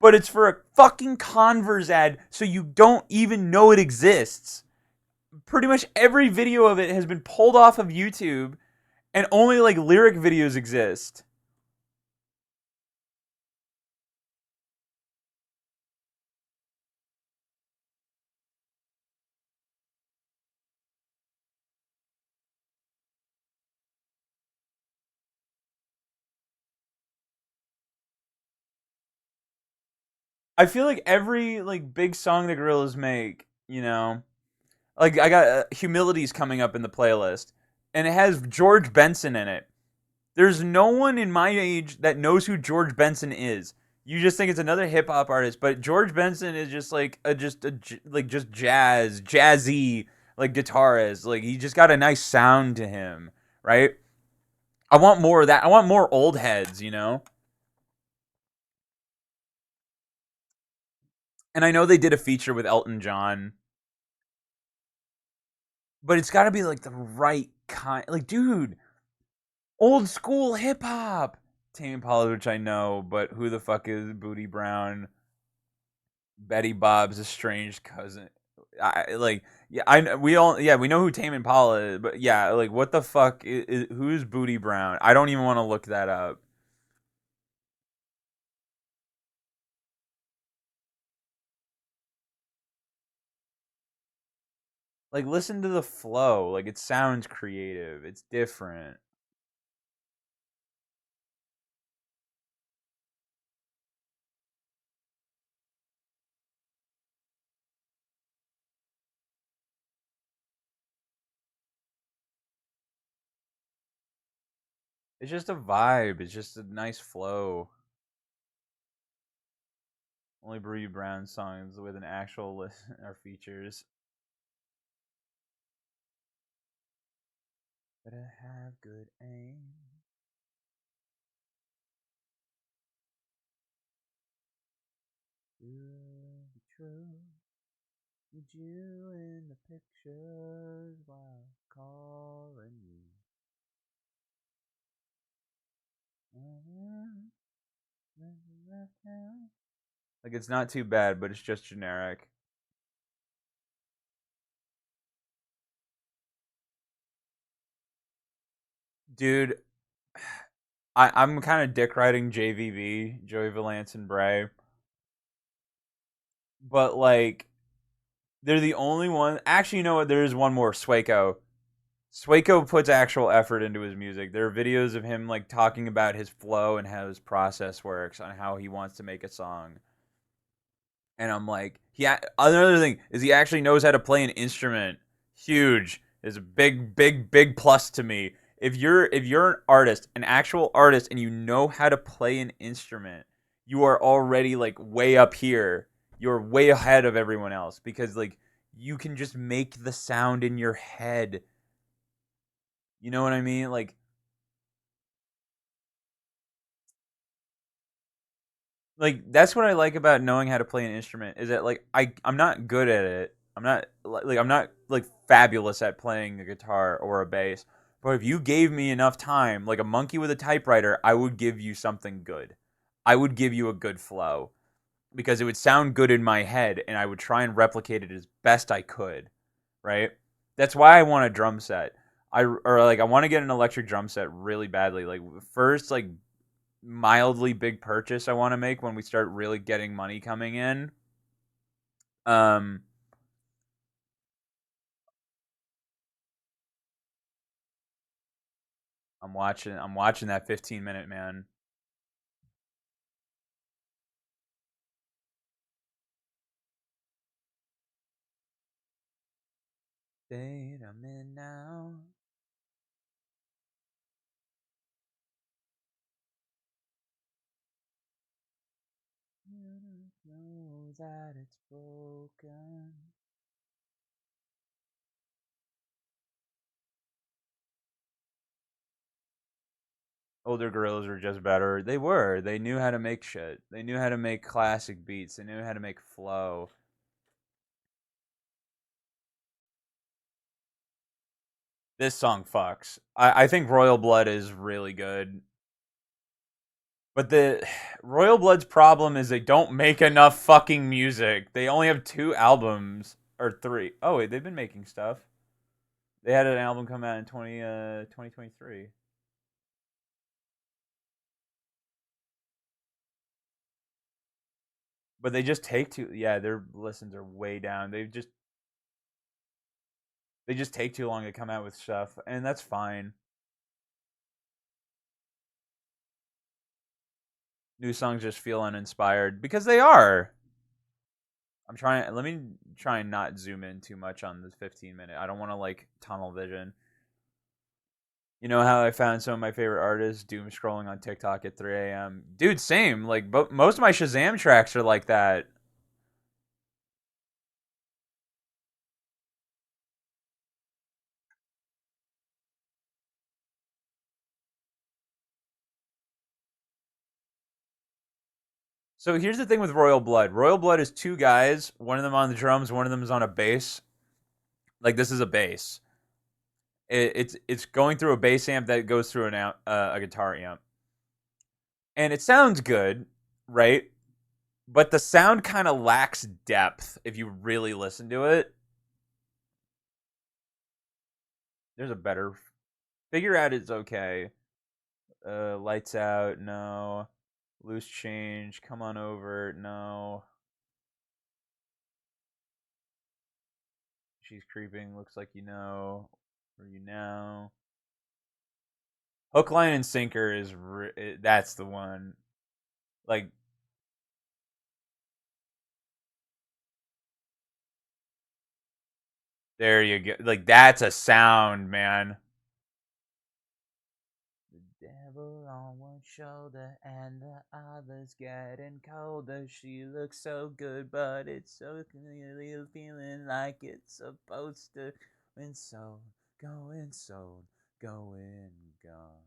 Speaker 1: But it's for a fucking Converse ad, so you don't even know it exists. Pretty much every video of it has been pulled off of YouTube, and only like lyric videos exist. I feel like every like big song the Gorillaz make, like I got Humility's coming up in the playlist, and it has George Benson in it. There's no one in my age that knows who George Benson is. You just think it's another hip hop artist, but George Benson is just like like just jazzy like guitarist. Like he just got a nice sound to him, right? I want more of that. I want more old heads. And I know they did a feature with Elton John, but it's got to be like the right kind. Like, dude, old school hip hop. Tame Impala, which I know, but who the fuck is Booty Brown? Betty Bob's estranged cousin. We know who Tame Impala is, but yeah, like what the fuck who's Booty Brown? I don't even want to look that up. Like listen to the flow, like it sounds creative, it's different. It's just a vibe. It's just a nice flow. Only Booty Brown songs with an actual listen or features. Better have good aim. Be true. Need you in the pictures while calling you. Like it's not too bad, but it's just generic. Dude, I'm kind of dick riding JVV, Joey Valance and Bray, but like they're the only one. Actually, you know what? There is one more, Swaco. Swaco puts actual effort into his music. There are videos of him like talking about his flow and how his process works on how he wants to make a song. And I'm like, yeah. Another thing is he actually knows how to play an instrument. Huge is a big, big, big plus to me. If you're an artist, an actual artist, and you know how to play an instrument, you are already like way up here. You're way ahead of everyone else because like you can just make the sound in your head. You know what I mean? Like that's what I like about knowing how to play an instrument is that like I'm not good at it. I'm not like fabulous at playing a guitar or a bass. But if you gave me enough time, like a monkey with a typewriter, I would give you something good. I would give you a good flow because it would sound good in my head and I would try and replicate it as best I could, right? That's why I want a drum set. I want to get an electric drum set really badly. Like first like mildly big purchase I want to make when we start really getting money coming in. Um, I'm watching that 15-minute man. State I'm in now. Know that it's broken. Older gorillas were just better. They were. They knew how to make shit. They knew how to make classic beats. They knew how to make flow. This song fucks. I think Royal Blood is really good. But the Royal Blood's problem is they don't make enough fucking music. They only have 2 albums or 3. Oh wait, they've been making stuff. They had an album come out in 2023. But they just take too yeah, their listens are way down. They just take too long to come out with stuff, and that's fine. New songs just feel uninspired because they are. I'm trying. Let me try and not zoom in too much on this 15-minute. I don't want to like tunnel vision. You know how I found some of my favorite artists doom scrolling on TikTok at 3 a.m. Dude, same. Like, but most of my Shazam tracks are like that. So here's the thing with Royal Blood. Royal Blood is two guys. One of them on the drums. One of them is on a bass. Like this is a bass. It's going through a bass amp that goes through a guitar amp, and it sounds good, right? But the sound kind of lacks depth if you really listen to it. There's a better figure out. It's okay. Lights out. No. Loose change. Come on over. No. She's creeping. Looks like you know. Or you now. Hook, line, and sinker is that's the one. Like there you go. Like that's a sound, man. The devil on one shoulder and the other's getting colder. She looks so good, but it's so clearly feeling like it's supposed to. And so, going so, going gone.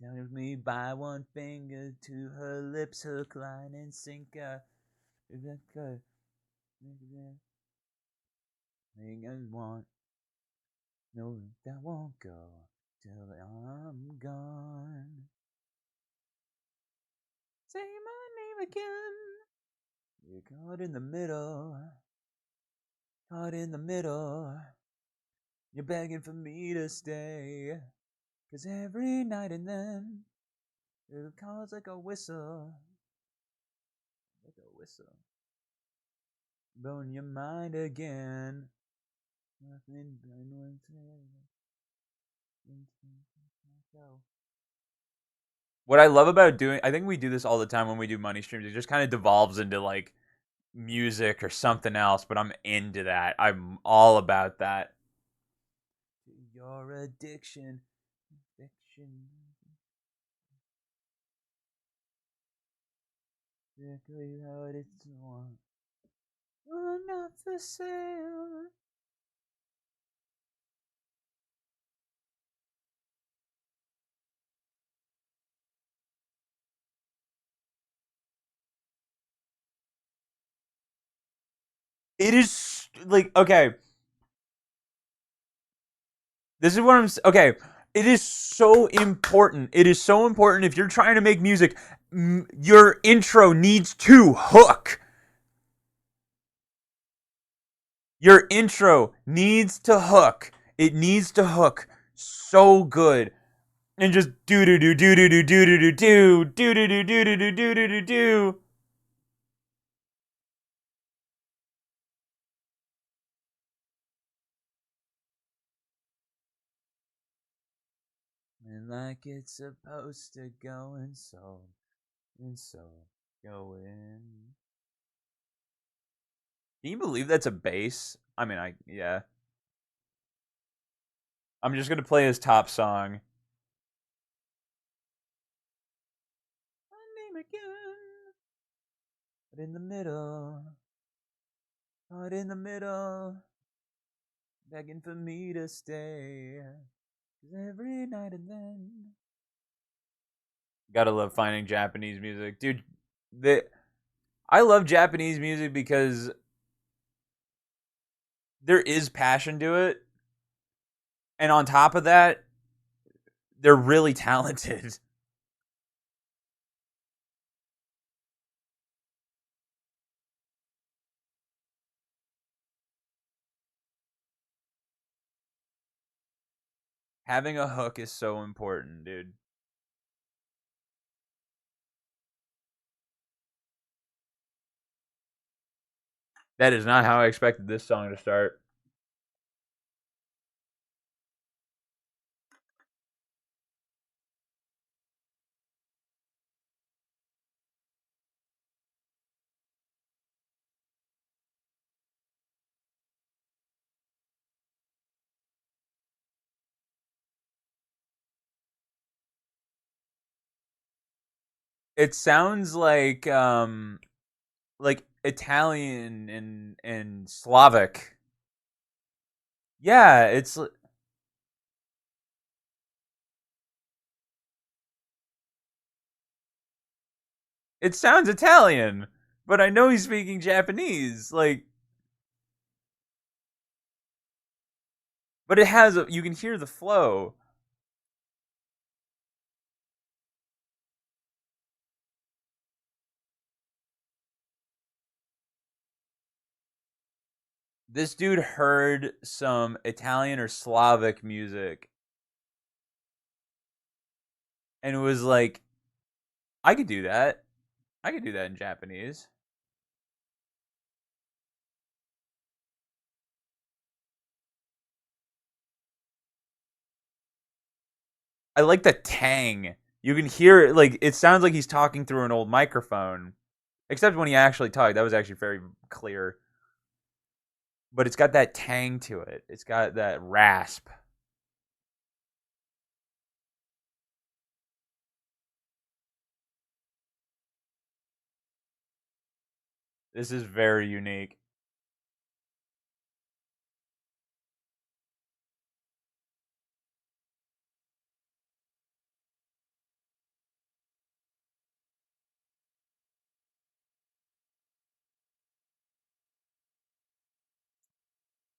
Speaker 1: Tells me by one finger to her lips, hook, line, and sinker. Thing I want, no, that won't go till I'm gone. Say my name again. You're caught in the middle, caught in the middle. You're begging for me to stay. 'Cause every night and then it calls like a whistle, like a whistle. Blowing your mind again. Nothing but one What I love about doing, I think we do this all the time when we do money streams. It just kind of devolves into like music or something else, but I'm into that. I'm all about that. Your addiction, addiction, exactly how it's want. Not for sale. It is like okay. This is what okay. It is so important. It is so important if you're trying to make music. Your intro needs to hook. Your intro needs to hook. It needs to hook so good. And just do do do do do do do do do do do do do do do do do do do. And like it's supposed to go and so go in. Can you believe that's a bass? I mean, yeah. I'm just gonna play his top song. My name again. But in the middle, caught in the middle, begging for me to stay. 'Cause every night and then. Gotta love finding Japanese music, dude. I love Japanese music because there is passion to it, and on top of that, they're really talented. Having a hook is so important, dude. That is not how I expected this song to start. It sounds like Italian and Slavic. Yeah, it sounds Italian, but I know he's speaking Japanese. Like, but it has you can hear the flow. This dude heard some Italian or Slavic music and was like, I could do that. I could do that in Japanese. I like the tang. You can hear it, like it sounds like he's talking through an old microphone. Except when he actually talked, that was actually very clear. But it's got that tang to it. It's got that rasp. This is very unique.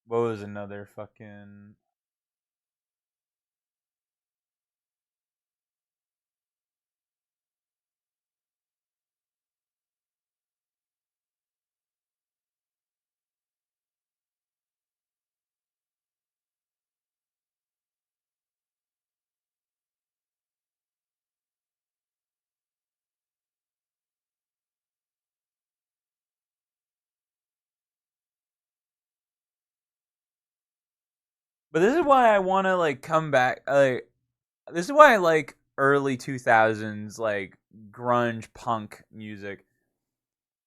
Speaker 1: What was another fucking? But this is why I want to like come back. Like this is why I like early 2000s like grunge punk music.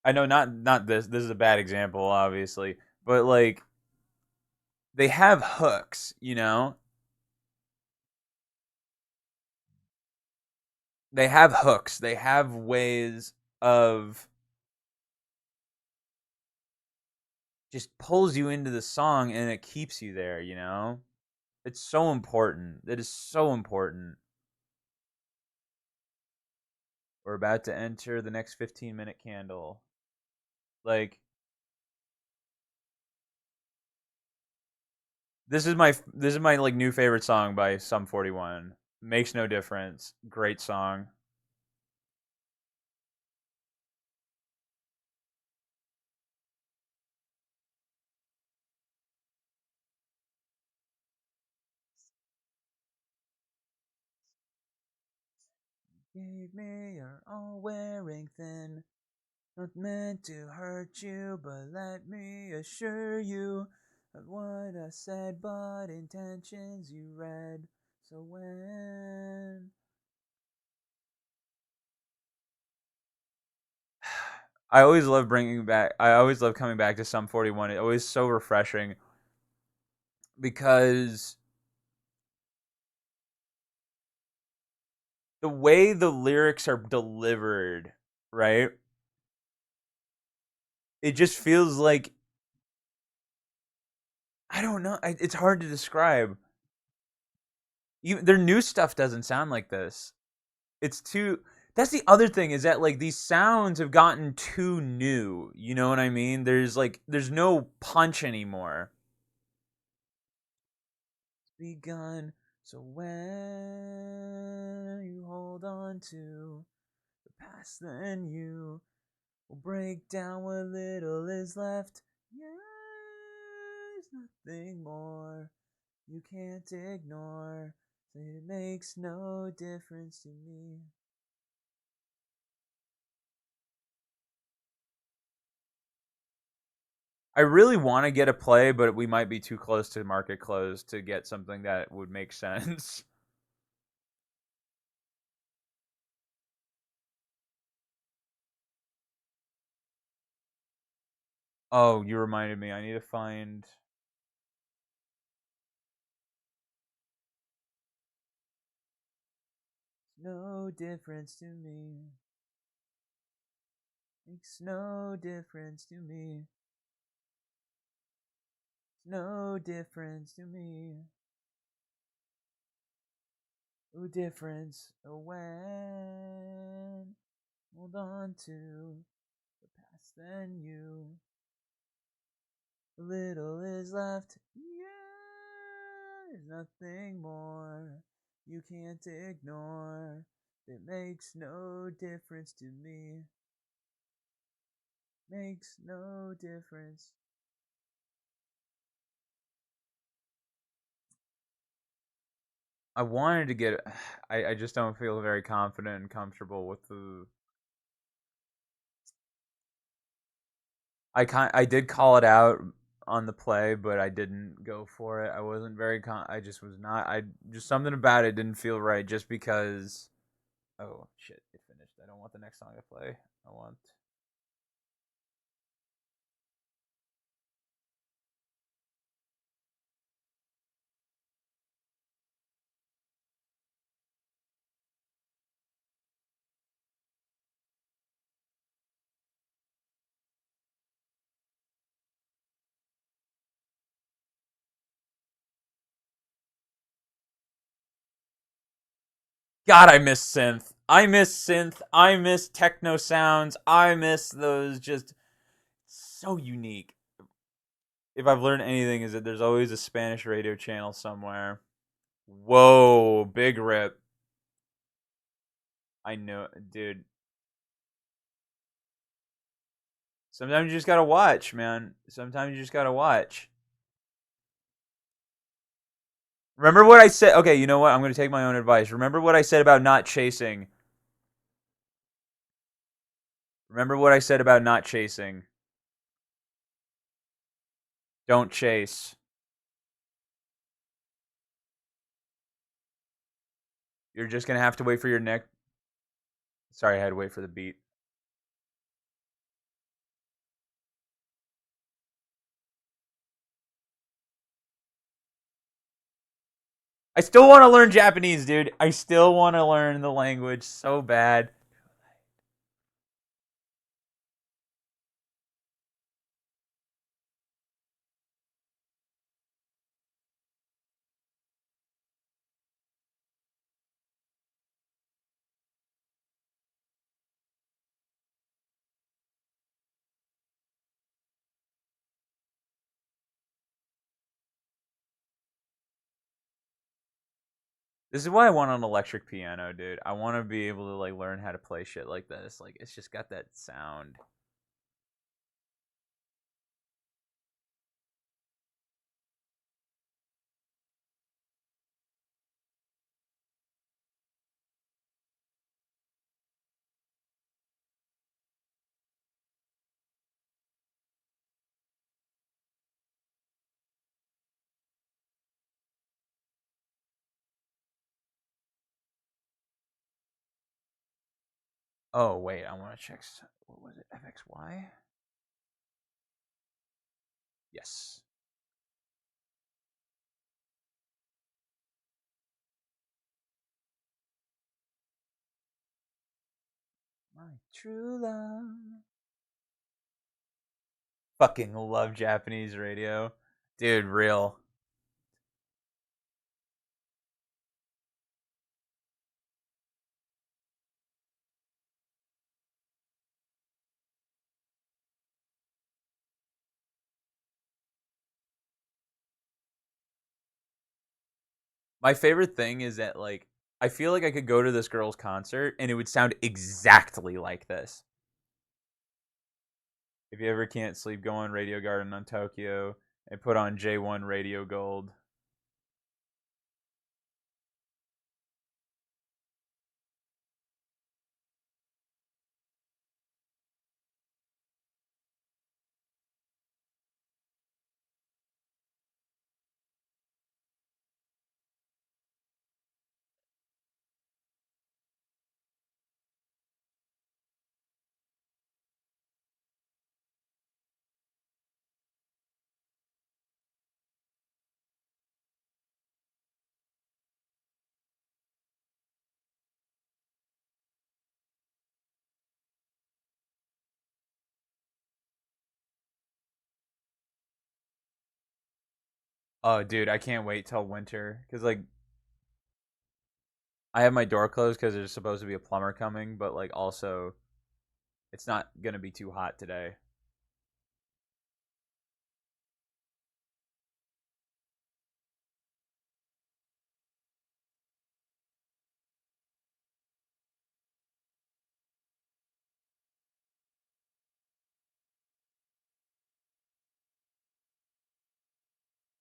Speaker 1: I know not this. This is a bad example, obviously, but like they have hooks. They have hooks. They have ways of just pulls you into the song and it keeps you there. It's so important. It is so important. We're about to enter the next 15-minute candle. Like this is my like new favorite song by Sum 41. Makes no difference. Great song. Gave me your all wearing thin. Not meant to hurt you, but let me assure you of what I said, but intentions you read. So when I always love coming back to Sum 41. It's always so refreshing because the way the lyrics are delivered, right? It just feels like I don't know. It's hard to describe. Even their new stuff doesn't sound like this. It's too. That's the other thing is that like these sounds have gotten too new. You know what I mean? There's no punch anymore. It's begun. So when you hold on to the past, then you will break down what little is left. Yeah, there's nothing more you can't ignore. It makes no difference to me. I really want to get a play, but we might be too close to market close to get something that would make sense. Oh, you reminded me. I need to find. No difference to me. Makes no difference to me. No difference to me. No difference when. Hold on to the past than you. A little is left. Yeah, there's nothing more you can't ignore. It makes no difference to me. Makes no difference. I wanted to get. I just don't feel very confident and comfortable with the. I did call it out on the play, but I didn't go for it. I wasn't very I just was not. I just something about it didn't feel right. Just because. Oh shit! It finished. I don't want the next song to play. I want. God, I miss synth. I miss synth. I miss techno sounds. I miss those just so unique. If I've learned anything, is that there's always a Spanish radio channel somewhere. Whoa, big rip. I know, dude. Sometimes you just gotta watch, man. Sometimes you just gotta watch. Remember what I said? Okay, you know what? I'm gonna take my own advice. Remember what I said about not chasing. Remember what I said about not chasing. Don't chase. You're just gonna have to wait for your neck. Sorry, I had to wait for the beat. I still want to learn Japanese, dude. I still want to learn the language so bad. This is why I want an electric piano, dude. I want to be able to like learn how to play shit like this. Like it's just got that sound. Oh wait, I want to check. What was it? FXY? Yes. My true love. Fucking love Japanese radio, dude. Real. My favorite thing is that like I feel like I could go to this girl's concert and it would sound exactly like this. If you ever can't sleep, go on Radio Garden on Tokyo and put on J1 Radio Gold. Oh, dude, I can't wait till winter because like I have my door closed because there's supposed to be a plumber coming, but like also it's not gonna be too hot today.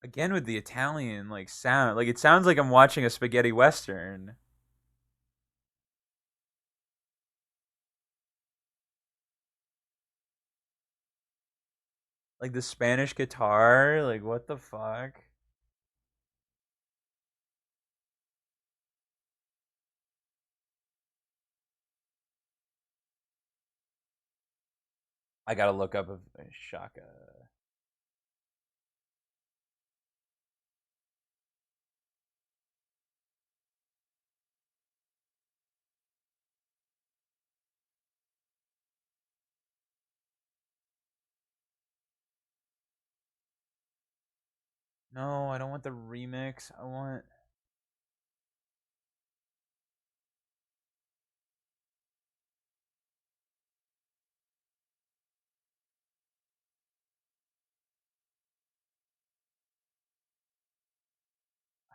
Speaker 1: Again with the Italian like sound, like it sounds like I'm watching a spaghetti western, like the Spanish guitar. Like what the fuck? I gotta look up a Shaka. No, I don't want the remix. I want.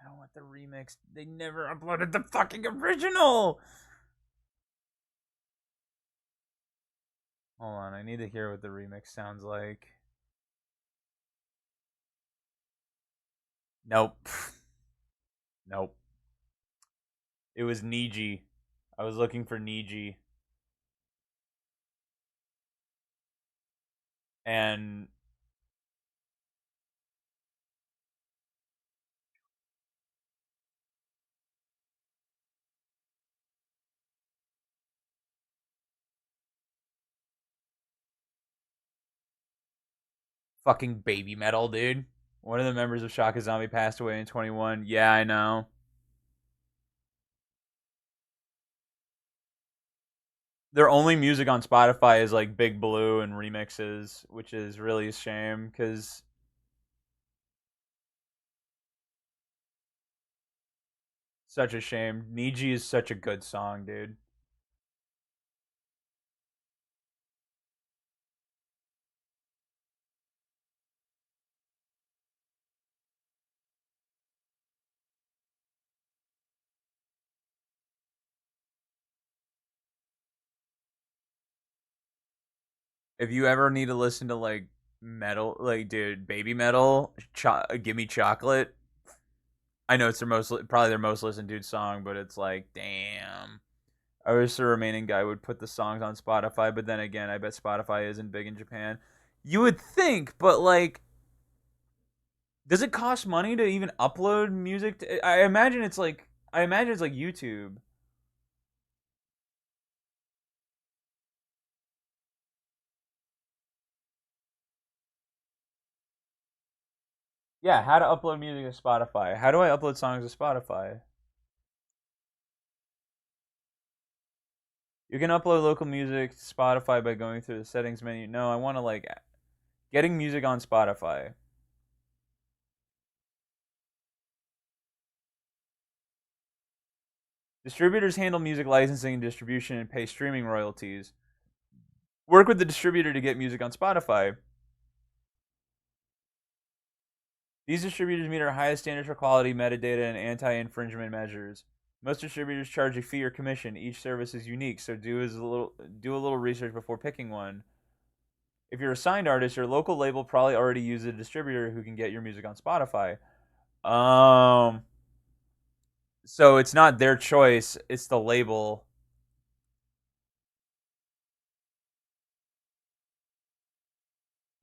Speaker 1: I don't want the remix. They never uploaded the fucking original. Hold on, I need to hear what the remix sounds like. Nope. Nope. It was Niji. I was looking for Niji. And fucking baby metal, dude. One of the members of Shaka Zombie passed away in 21. Yeah, I know. Their only music on Spotify is like Big Blue and remixes, which is really a shame because such a shame. Niji is such a good song, dude. If you ever need to listen to like metal, like dude, baby metal, give me chocolate. I know it's their most probably their most listened to song, but it's like damn. I wish the remaining guy would put the songs on Spotify, but then again, I bet Spotify isn't big in Japan. You would think, but like, does it cost money to even upload music? I imagine it's like YouTube. Yeah, how to upload music to Spotify? How do I upload songs to Spotify? You can upload local music to Spotify by going through the settings menu. No, I want to like getting music on Spotify. Distributors handle music licensing and distribution and pay streaming royalties. Work with the distributor to get music on Spotify. These distributors meet our highest standards for quality, metadata, and anti-infringement measures. Most distributors charge a fee or commission. Each service is unique, so do a little research before picking one. If you're a signed artist, your local label probably already uses a distributor who can get your music on Spotify. Um, so it's not their choice; it's the label.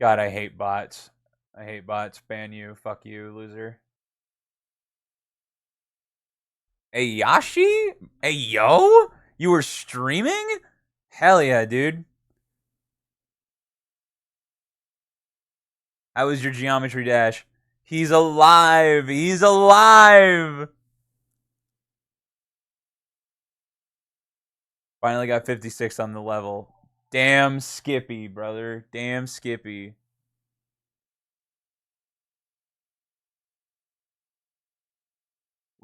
Speaker 1: God, I hate bots. I hate bots. Ban you. Fuck you, loser. Hey Yashi? Hey yo? You were streaming? Hell yeah, dude. How was your geometry dash? He's alive. He's alive. Finally got 56 on the level. Damn Skippy, brother. Damn Skippy.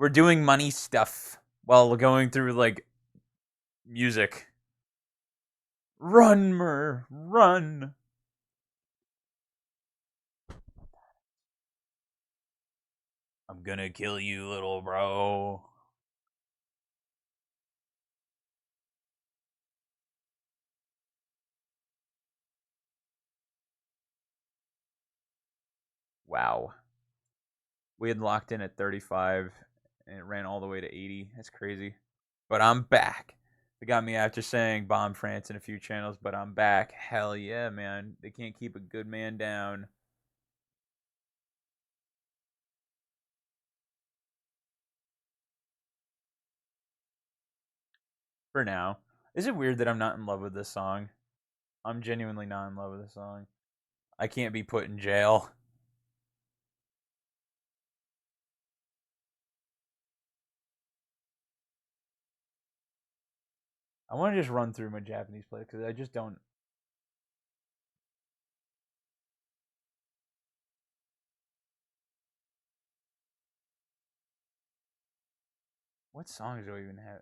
Speaker 1: We're doing money stuff while going through like music. Run, Mer, run. I'm gonna kill you, little bro. Wow. We had locked in at 35 and it ran all the way to 80. That's crazy. But I'm back. They got me after saying bomb France in a few channels, but I'm back. Hell yeah, man. They can't keep a good man down. For now. Is it weird that I'm not in love with this song? I'm genuinely not in love with this song. I can't be put in jail. I want to just run through my Japanese plays because I just don't. What songs do I even have?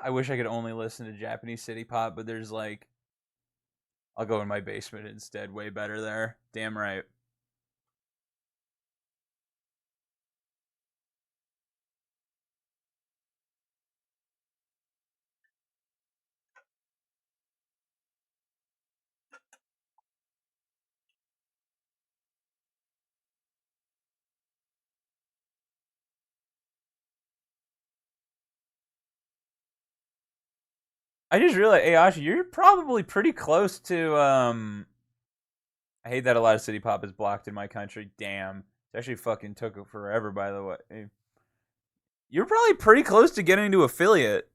Speaker 1: I wish I could only listen to Japanese city pop, but there's like. I'll go in my basement instead. Way better there. Damn right. I just realized, hey Ashi, you're probably pretty close to. I hate that a lot of city pop is blocked in my country. Damn, it actually fucking took it forever. By the way, you're probably pretty close to getting to affiliate.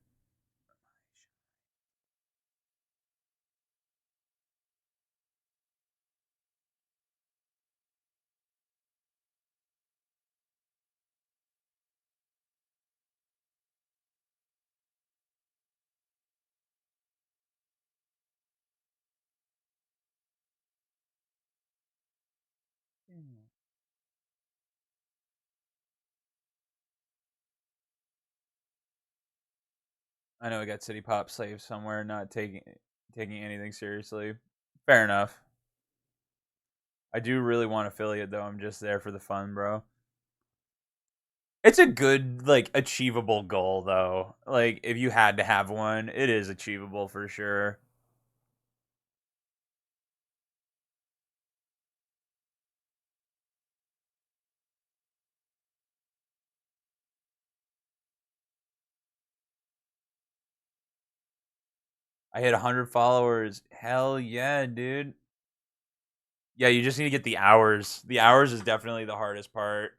Speaker 1: I know I got city pop saved somewhere, not taking anything seriously. Fair enough. I do really want affiliate though. I'm just there for the fun, bro. It's a good like achievable goal though. Like if you had to have one, it is achievable for sure. I hit 100 followers. Hell yeah, dude. Yeah, you just need to get the hours. The hours is definitely the hardest part.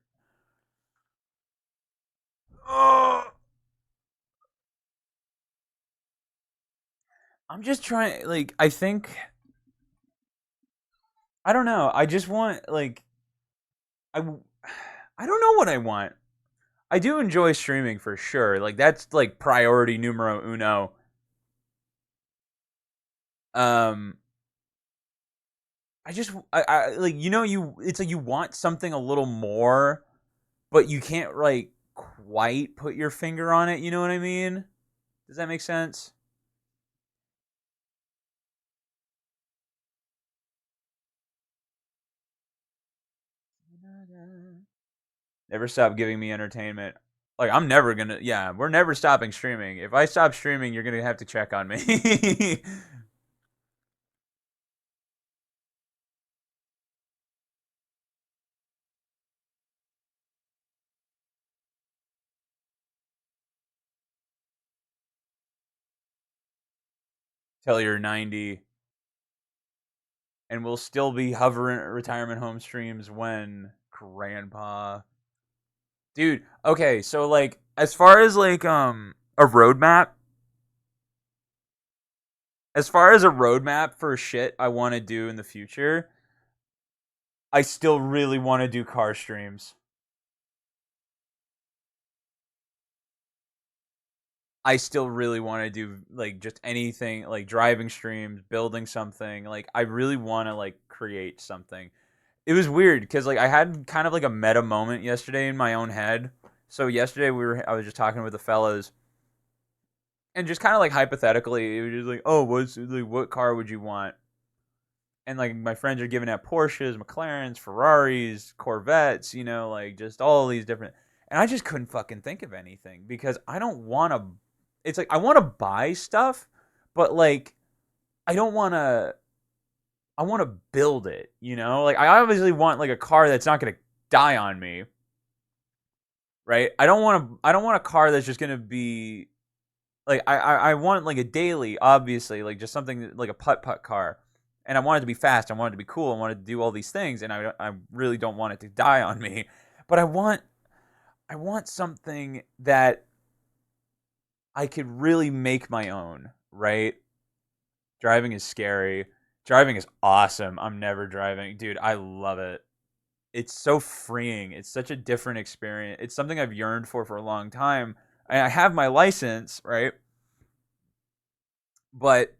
Speaker 1: Oh, I'm just trying like I think I don't know. I just want like I I don't know what I want. I do enjoy streaming for sure. Like that's like priority numero uno. Um I like you it's like you want something a little more, but you can't like quite put your finger on it, you know what I mean? Does that make sense? Never stop giving me entertainment. Like I'm never gonna yeah, we're never stopping streaming. If I stop streaming, you're gonna have to check on me. Till you're 90. And we'll still be hovering retirement home streams when grandpa. Dude, okay, so like as far as like a roadmap, as far as a roadmap for shit I want to do in the future, I still really want to do car streams. I still really want to do like just anything like driving streams, building something. Like I really want to like create something. It was weird because like I had kind of like a meta moment yesterday in my own head. So yesterday I was just talking with the fellas and just kind of like hypothetically, it was just like, oh, what car would you want? And like my friends are giving out Porsches, McLarens, Ferraris, Corvettes, like just all these different. And I just couldn't fucking think of anything because I don't want to. It's like I want to buy stuff, but like I don't want to. I want to build it, Like I obviously want like a car that's not gonna die on me, right? I don't want to. I don't want a car that's just gonna be like I want like a daily, obviously, like just something like a putt car, and I want it to be fast. I want it to be cool. I want it to do all these things, and I really don't want it to die on me. But I want something that I could really make my own, right? Driving is scary. Driving is awesome. I'm never driving, dude. I love it. It's so freeing. It's such a different experience. It's something I've yearned for a long time. I have my license, right? But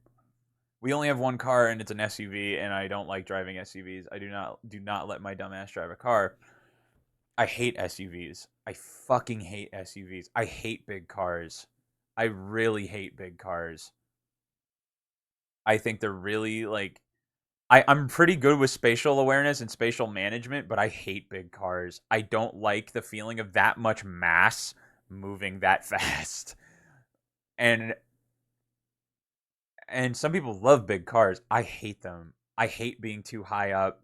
Speaker 1: we only have one car and it's an SUV, and I don't like driving SUVs. I do not let my dumbass drive a car. I hate SUVs. I fucking hate SUVs. I hate big cars. I really hate big cars. I think they're really like I'm pretty good with spatial awareness and spatial management, but I hate big cars. I don't like the feeling of that much mass moving that fast. And and some people love big cars. I hate them. I hate being too high up.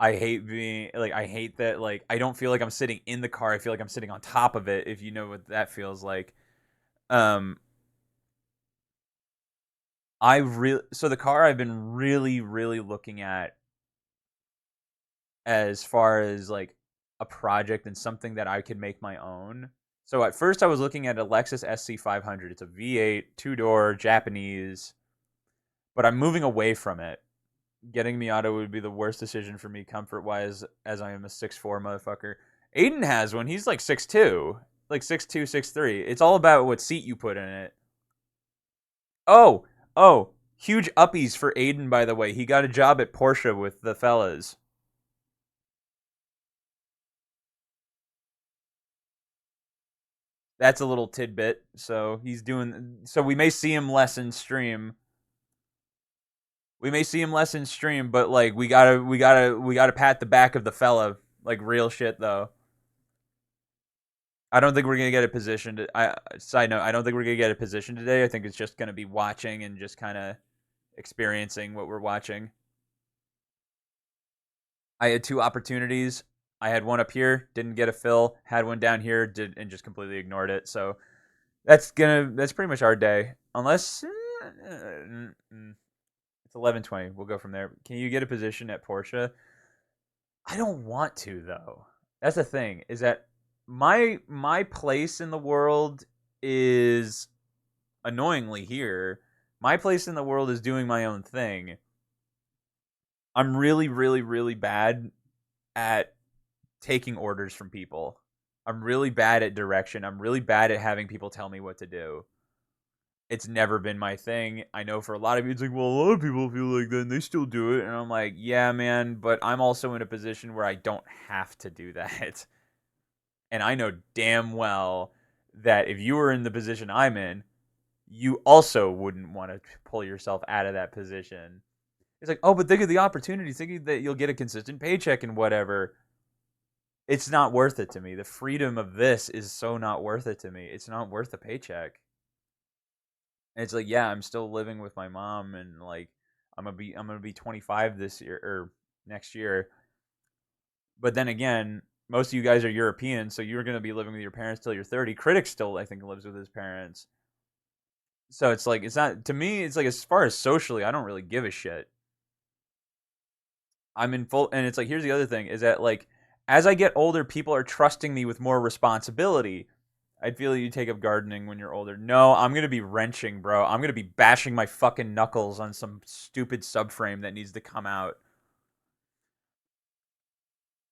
Speaker 1: I hate being like I hate that like I don't feel like I'm sitting in the car. I feel like I'm sitting on top of it, if you know what that feels like. Um so the car I've been really looking at as far as like a project and something that I could make my own. So at first I was looking at a Lexus SC500. It's a V8, two-door, Japanese, but I'm moving away from it. Getting Miata would be the worst decision for me comfort wise, as I am a 6'4" motherfucker. Aiden has one. He's like 6'2", like 6'2", 6'3". It's all about what seat you put in it. Oh, oh, huge uppies for Aiden, by the way. He got a job at Porsche with the fellas. That's a little tidbit. So he's doing. So we may see him less in stream. We may see him less in stream, but like we gotta pat the back of the fella, like real shit though. I don't think we're gonna get a position. Side note, I don't think we're gonna get a position today. I think it's just gonna be watching and just kind of experiencing what we're watching. I had two opportunities. I had one up here, didn't get a fill. Had one down here, did and just completely ignored it. So that's pretty much our day. Unless it's 11:20, we'll go from there. Can you get a position at Porsche? I don't want to though. That's the thing is that my place in the world is annoyingly here. My place in the world is doing my own thing. I'm really bad at taking orders from people. I'm really bad at direction. I'm really bad at having people tell me what to do. It's never been my thing. I know for a lot of you, it's like, well, a lot of people feel like that and they still do it. And I'm like, yeah, man, but I'm also in a position where I don't have to do that. And I know damn well that if you were in the position I'm in, you also wouldn't want to pull yourself out of that position. It's like, oh, but think of the opportunity, thinking that you'll get a consistent paycheck and whatever. It's not worth it to me. The freedom of this is so not worth it to me. It's not worth the paycheck. And it's like, yeah, I'm still living with my mom, and like, I'm gonna be 25 this year or next year. But then again, most of you guys are European, so you're gonna be living with your parents till you're 30. Critic still, I think, lives with his parents. So it's like it's not to me. It's like as far as socially, I don't really give a shit. I'm in full, and it's like here's the other thing: is that like as I get older, people are trusting me with more responsibility. I'd feel you take up gardening when you're older. No, I'm gonna be wrenching, bro. I'm gonna be bashing my fucking knuckles on some stupid subframe that needs to come out.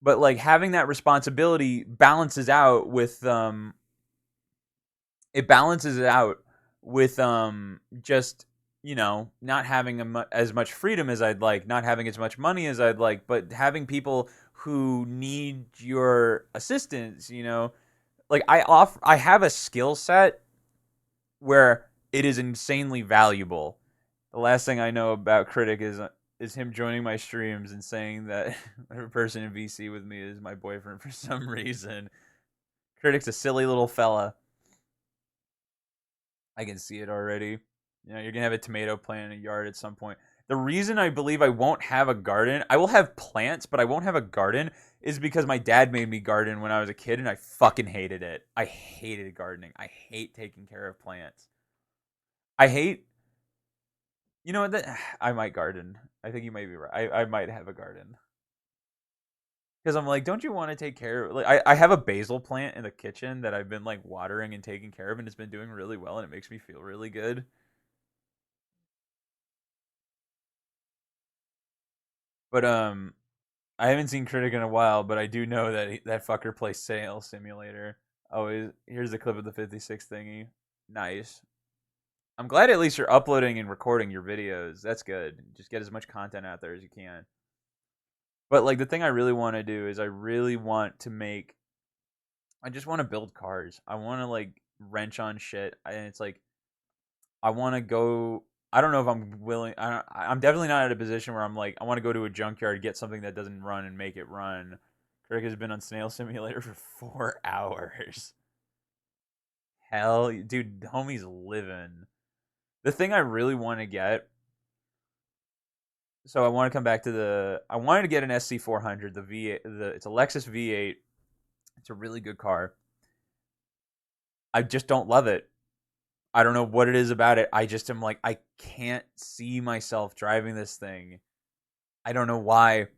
Speaker 1: But like having that responsibility balances out with it balances it out with just not having as much freedom as I'd like, not having as much money as I'd like, but having people who need your assistance. Like I have a skill set where it is insanely valuable. The last thing I know about Critic is him joining my streams and saying that every person in VC with me is my boyfriend for some reason. Critic's a silly little fella. I can see it already. You're gonna have a tomato plant in a yard at some point. The reason I believe I won't have a garden, I will have plants, but I won't have a garden, is because my dad made me garden when I was a kid, and I fucking hated it. I hated gardening. I hate taking care of plants. I hate. You know what? I might garden. I think you might be right. I might have a garden. Because I'm like, don't you want to take care of? Like, I have a basil plant in the kitchen that I've been like watering and taking care of, and it's been doing really well, and it makes me feel really good. But I haven't seen Critic in a while, but I do know that that fucker plays Sail Simulator. Oh, here's the clip of the 56 thingy. Nice. I'm glad at least you're uploading and recording your videos. That's good. Just get as much content out there as you can. But like the thing I really want to do is I really want to make. I just want to build cars. I want to like wrench on shit, and it's like I want to go. I don't know if I'm willing. I'm definitely not at a position where I'm like I want to go to a junkyard, get something that doesn't run, and make it run. Crick has been on Snail Simulator for 4 hours. Hell, dude, homie's living. The thing I really want to get. So I want to come back to the. I wanted to get an SC400, the V8. It's a Lexus V8. It's a really good car. I just don't love it. I don't know what it is about it. I just am like, I can't see myself driving this thing. I don't know why.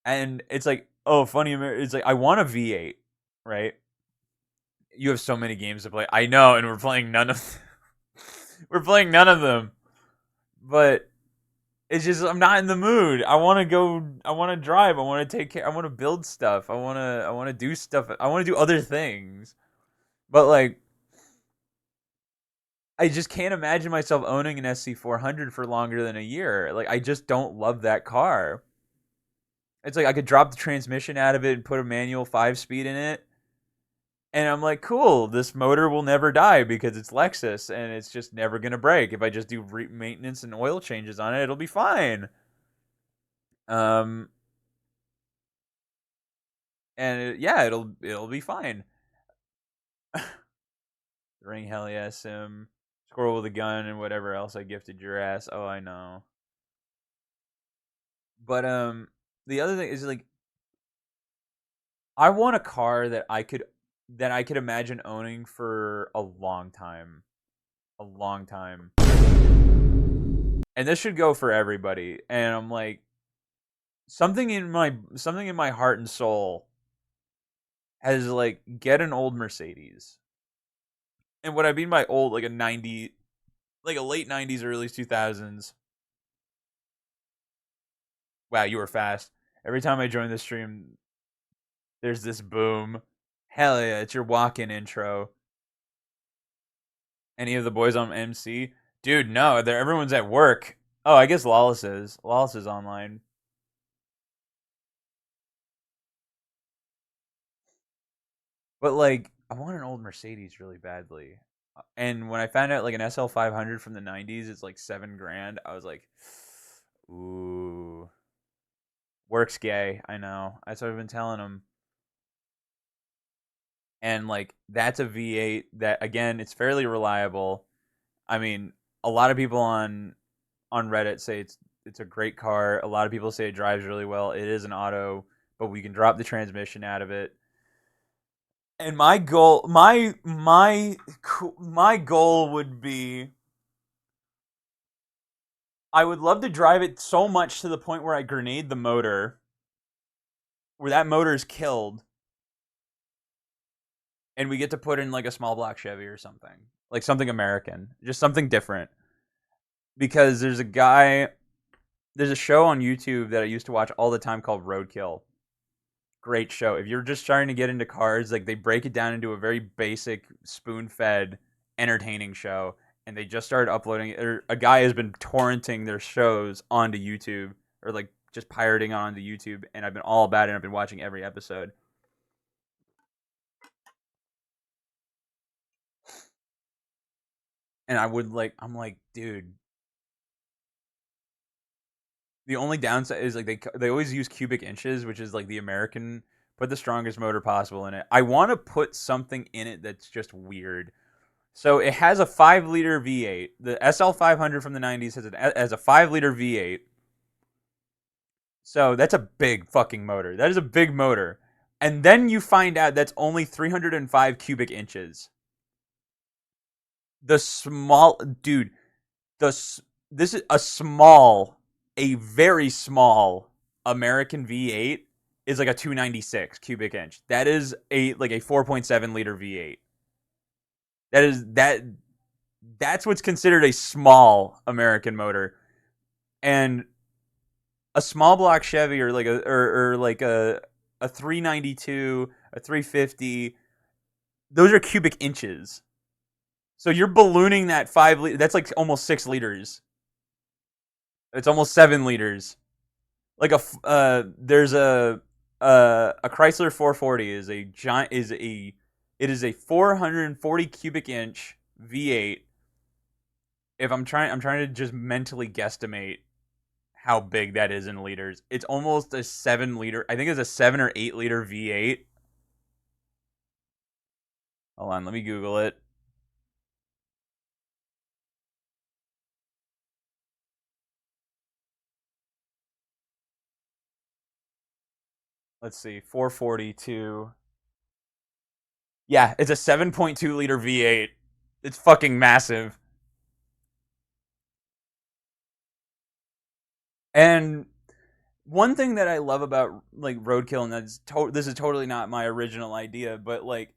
Speaker 1: And it's like, oh, funny. It's like, I want a V8, right? You have so many games to play. I know, and we're playing none of them. We're playing none of them. But it's just, I'm not in the mood. I want to go, I want to drive. I want to take care. I want to build stuff. I want to do stuff. I want to do other things. But like, I just can't imagine myself owning an SC400 for longer than a year. Like, I just don't love that car. It's like I could drop the transmission out of it and put a manual 5-speed in it. And I'm like, cool, this motor will never die because it's Lexus and it's just never going to break. If I just do maintenance and oil changes on it, it'll be fine. Um, yeah, it'll be fine. Ring hell yeah sim. Squirrel with a gun and whatever else I gifted your ass. Oh, I know. But the other thing is like I want a car that I could imagine owning for a long time. A long time. And this should go for everybody. And I'm like something in my heart and soul has like get an old Mercedes. And what I mean by old, like a late 90s, early 2000s. Wow, you were fast. Every time I join the stream, there's this boom. Hell yeah, it's your walk-in intro. Any of the boys on MC? Dude, no, everyone's at work. Oh, I guess Lawless is. Lawless is online. But like, I want an old Mercedes really badly. And when I found out like an SL 500 from the 90s is like 7 grand, I was like, ooh, works gay. I know. That's what I've been telling him. And like, that's a V8 that again, it's fairly reliable. I mean, a lot of people on Reddit say it's a great car. A lot of people say it drives really well. It is an auto, but we can drop the transmission out of it. And my goal would be I would love to drive it so much to the point where I grenade the motor, where that motor is killed, and we get to put in like a small block Chevy or something, like something American, just something different. Because there's a show on YouTube that I used to watch all the time called Roadkill. Great show. If you're just trying to get into cars, like they break it down into a very basic spoon-fed entertaining show, and they just started uploading it. Or a guy has been torrenting their shows onto YouTube, or like just pirating onto YouTube, and I've been all about it. And I've been watching every episode. And I'm like, dude, the only downside is like they always use cubic inches, which is like the American put the strongest motor possible in it. I want to put something in it that's just weird. So it has a 5-liter V8. The SL500 from the 90s has a 5-liter V8. So that's a big fucking motor. That is a big motor. And then you find out that's only 305 cubic inches. The small dude, the this is a very small American V8 is like a 296 cubic inch. That is a 4.7 liter V8. That is that's what's considered a small American motor. And a small block Chevy or like a 392, a 350, those are cubic inches. So you're ballooning that 5 liter. That's like almost 6 liters. It's almost 7 liters. Like there's a Chrysler 440 is a giant is a it is a 440 cubic inch V8. If I'm trying to just mentally guesstimate how big that is in liters. It's almost a 7 liter. I think it's a 7 or 8 liter V8. Hold on, let me Google it. Let's see, 442. Yeah, it's a 7.2 liter V8. It's fucking massive. And one thing that I love about like roadkill, and this is totally not my original idea, but like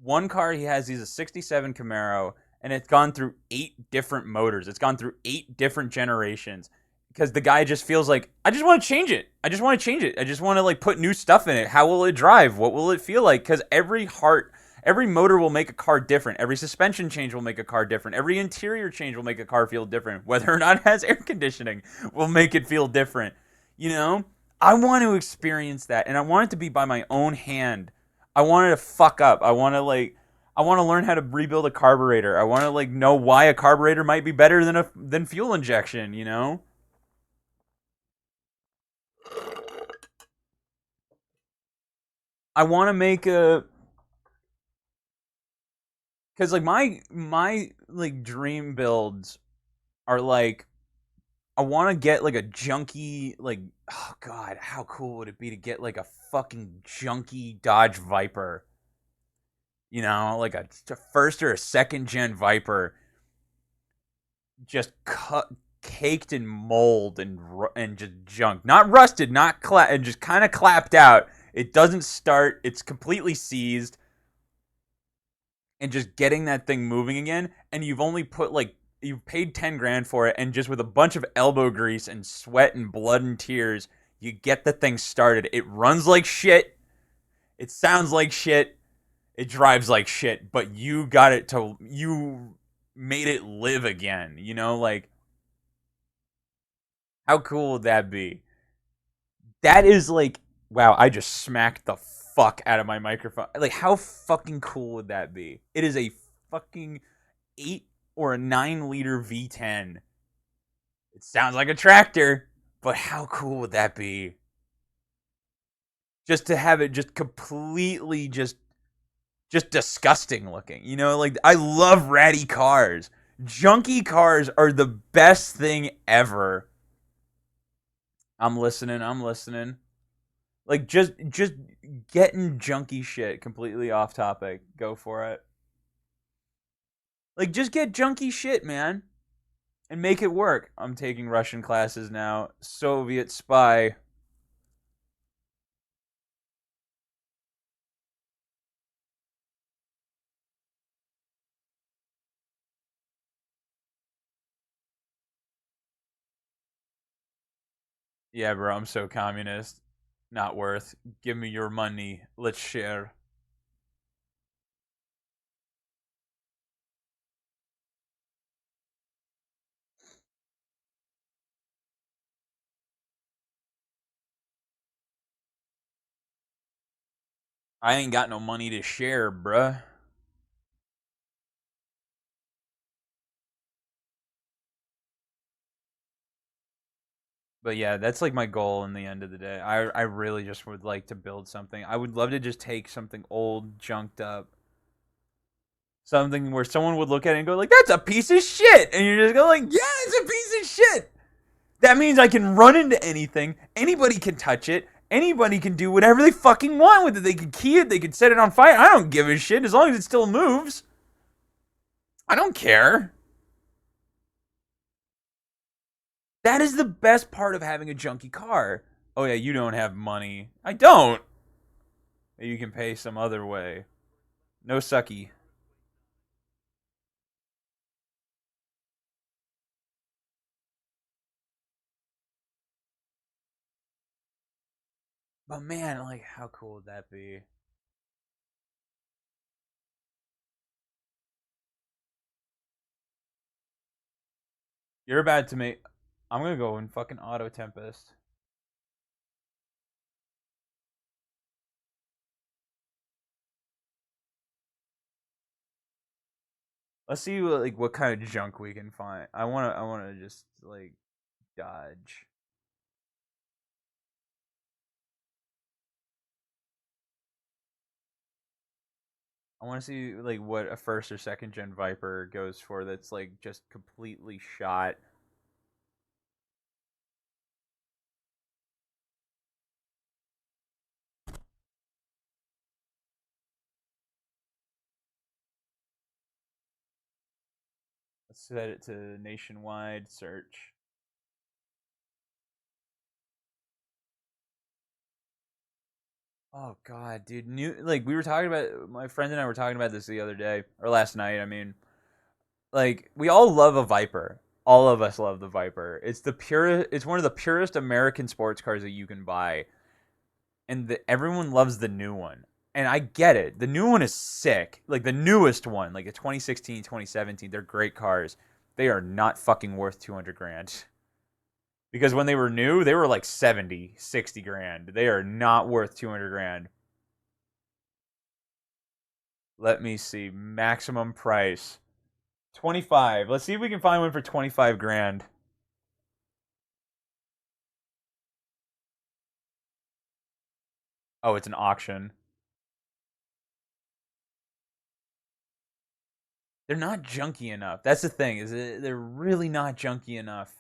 Speaker 1: one car he has, he's a '67 Camaro, and it's gone through 8 different motors. It's gone through 8 different generations because the guy just feels like I just want to change it. I just want to change it. I just want to like put new stuff in it. How will it drive? What will it feel like? Because every motor will make a car different. Every suspension change will make a car different. Every interior change will make a car feel different. Whether or not it has air conditioning will make it feel different. You know, I want to experience that, and I want it to be by my own hand. I want to fuck up. I want to learn how to rebuild a carburetor. I want to like know why a carburetor might be better than fuel injection. You know, I want to make a because like my like dream builds are like I want to get like a junky like oh god how cool would it be to get like a fucking junky Dodge Viper, you know, like a first or a second gen Viper, just cut caked in mold and just junk, not rusted, not and just kind of clapped out. It doesn't start. It's completely seized, and just getting that thing moving again. And you've only put like you've paid 10 grand for it, and just with a bunch of elbow grease and sweat and blood and tears, you get the thing started. It runs like shit. It sounds like shit. It drives like shit. But you made it live again. You know, like how cool would that be? That is like, wow, I just smacked the fuck out of my microphone. Like, how fucking cool would that be? It is a fucking 8 or a 9 liter V10. It sounds like a tractor, but how cool would that be? Just to have it just completely just disgusting looking. You know, like I love ratty cars. Junky cars are the best thing ever. I'm listening. I'm listening. Like just getting junky shit completely off topic. Go for it. Like just get junky shit, man, and make it work. I'm taking Russian classes now. Soviet spy. Yeah, bro, I'm so communist. Not worth. Give me your money. Let's share. I ain't got no money to share, bruh. But yeah, that's like my goal in the end of the day. I really just would like to build something. I would love to just take something old, junked up, something where someone would look at it and go like, "That's a piece of shit," and you're just go like, "Yeah, it's a piece of shit." That means I can run into anything. Anybody can touch it. Anybody can do whatever they fucking want with it. They can key it. They can set it on fire. I don't give a shit as long as it still moves. I don't care. That is the best part of having a junky car. Oh yeah, you don't have money. I don't. You can pay some other way. No sucky. But man, like, how cool would that be? You're about to make. I'm gonna go in fucking Auto Tempest. Let's see what kind of junk we can find. I wanna just like dodge. I want to see like what a first or second gen Viper goes for. That's like just completely shot. Let's set it to nationwide search. Oh god, dude, new like we were talking about. My friend and I were talking about this the other day or last night. I mean, like we all love a Viper. All of us love the Viper. It's the purest. It's one of the purest American sports cars that you can buy, and everyone loves the new one. And I get it. The new one is sick. Like the newest one, like the 2016, 2017, they're great cars. They are not fucking worth 200 grand. Because when they were new, they were like 70, 60 grand. They are not worth 200 grand. Let me see. Maximum price 25. Let's see if we can find one for 25 grand. Oh, it's an auction. They're not junky enough. That's the thing. They're really not junky enough.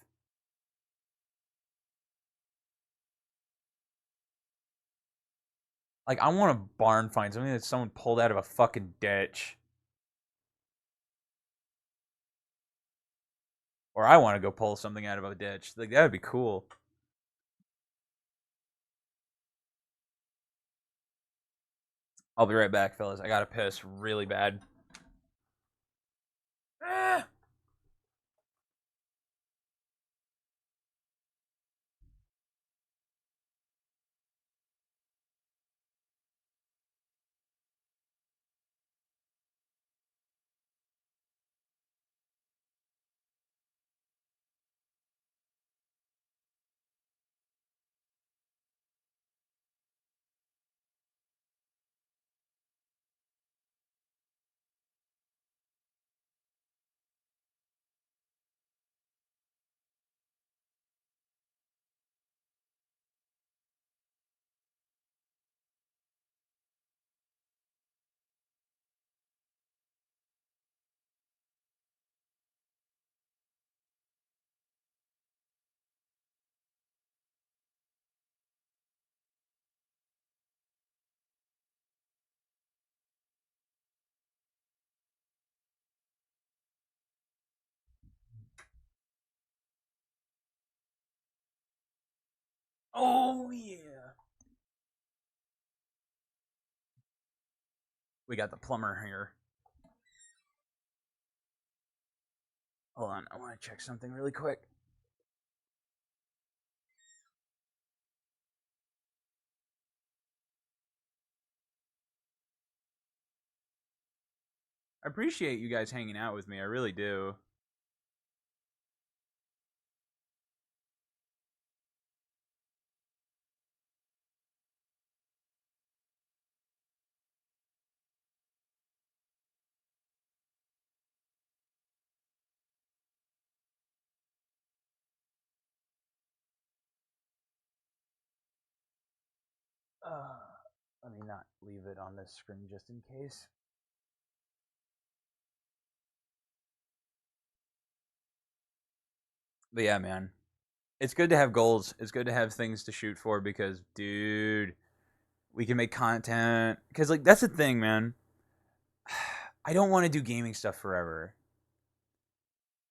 Speaker 1: Like I want a barn find something that someone pulled out of a fucking ditch. Or I want to go pull something out of a ditch. Like that would be cool. I'll be right back, fellas. I gotta piss really bad. Ah! Oh yeah. We got the plumber here. Hold on, I want to check something really quick. I appreciate you guys hanging out with me. I really do. Uh, Let me not leave it on this screen just in case. But yeah, man, it's good to have goals. It's good to have things to shoot for because, dude, we can make content. Because like that's the thing, man. I don't want to do gaming stuff forever.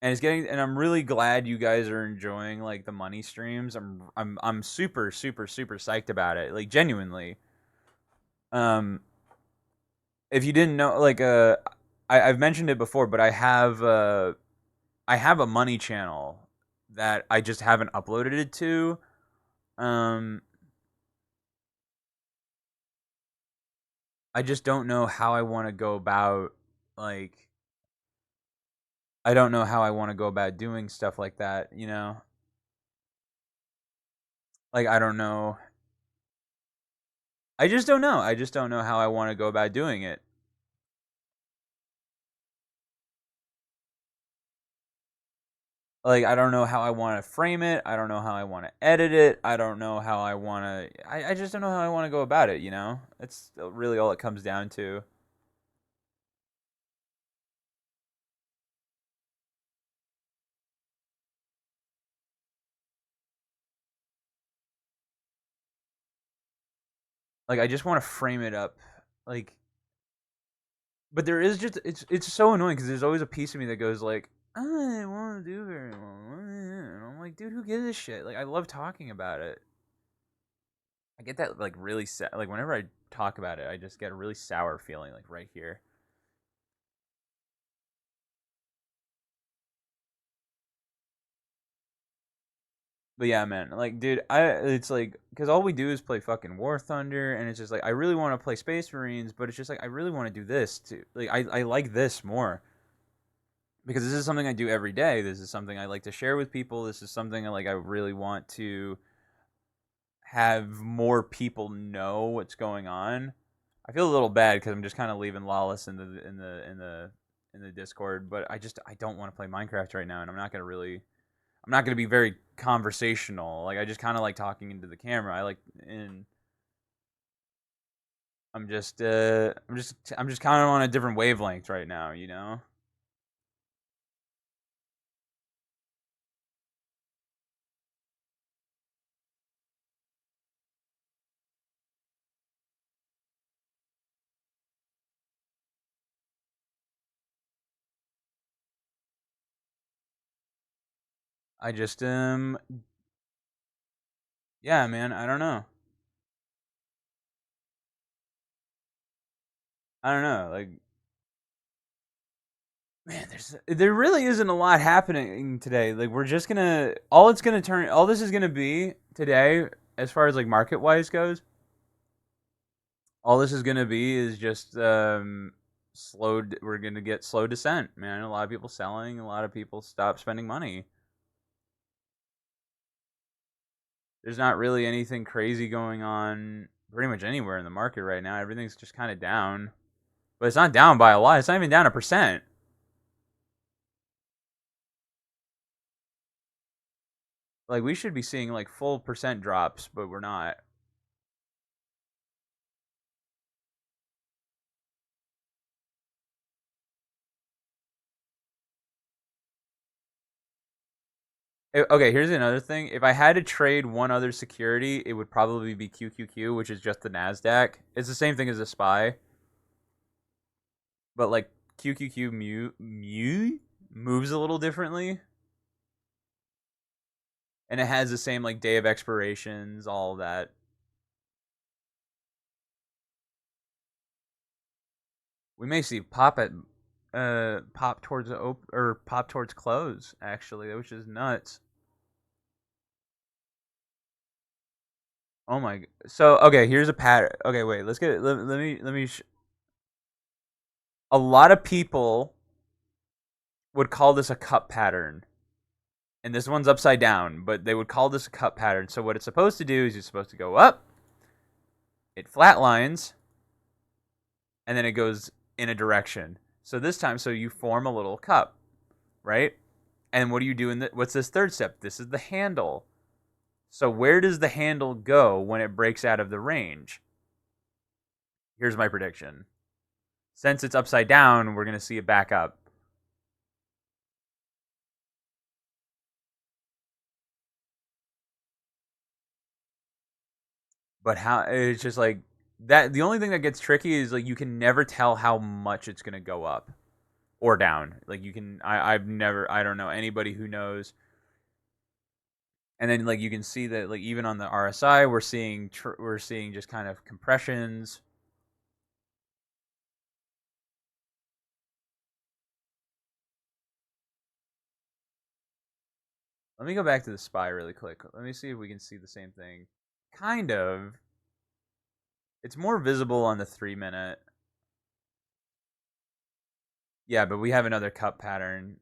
Speaker 1: And it's getting, and I'm really glad you guys are enjoying like the money streams. I'm super super psyched about it. Like genuinely. Um, if you didn't know, like I've mentioned it before, but I have a money channel that I just haven't uploaded it to. Um, I just don't know how I want to go about like I don't know how I want to go about doing stuff like that, you know? Like I don't know. I just don't know. I just don't know how I want to go about doing it. Like I don't know how I want to frame it. I don't know how I want to edit it. I don't know how I want to I just don't know how I want to go about it, you know? That's really all it comes down to. Like I just want to frame it up like but there is just it's so annoying because there's always a piece of me that goes like I don't want to do very well. And I'm like, dude, who gives a shit? Like, I love talking about it. I get that like really like whenever I talk about it, I just get a really sour feeling like right here. But yeah, man, like, dude, it's like because all we do is play fucking War Thunder, and it's just like I really want to play Space Marines, but it's just like I really want to do this too. Like, I like this more because this is something I do every day. This is something I like to share with people. This is something I really want to have more people know what's going on. I feel a little bad because I'm just kind of leaving Lawless in the Discord, but I don't want to play Minecraft right now, and I'm not gonna be very conversational. Like I just kind of like talking into the camera. I like and I'm just kind of on a different wavelength right now, you know. I just yeah, man. I don't know. I don't know. Like man, there really isn't a lot happening today. Like we're just gonna all this is gonna be today as far as like market wise goes. All this is gonna be is just slowed. We're gonna get slow descent, man. A lot of people selling. A lot of people stop spending money. There's not really anything crazy going on pretty much anywhere in the market right now. Everything's just kind of down, but it's not down by a lot. It's not even down 1%. Like we should be seeing like full percent drops, but we're not. Okay, here's another thing. If I had to trade one other security, it would probably be QQQ, which is just the Nasdaq. It's the same thing as a SPY, but like QQQ moves a little differently, and it has the same like day of expirations, all of that. We may see pop towards or pop towards close actually, which is nuts. Oh my! So okay, here's a pattern. Okay, wait. Let's get. Let me. A lot of people would call this a cup pattern, and this one's upside down, but they would call this a cup pattern. So what it's supposed to do is you're supposed to go up, it flatlines, and then it goes in a direction. So this time, so you form a little cup, right? And what do you do in the? What's this third step? This is the handle. So where does the handle go when it breaks out of the range? Here's my prediction. Since it's upside down, we're going to see it back up. But how it's just like that the only thing that gets tricky is like you can never tell how much it's going to go up or down. Like you can I've never I don't know anybody who knows. And then like you can see that like even on the RSI we're seeing just kind of compressions. Let me go back to the SPY really quick. Let me see if we can see the same thing. Kind of. It's more visible on the 3 minute. Yeah, but we have another cup pattern.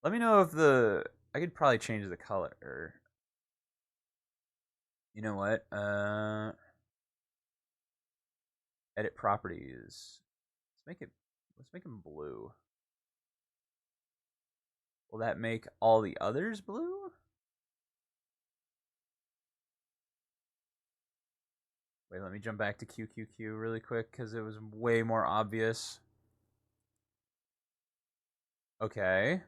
Speaker 1: Let me know if I could probably change the color. You know what? Edit properties. Let's make them blue. Will that make all the others blue? Wait, let me jump back to QQQ really quick because it was way more obvious. Okay.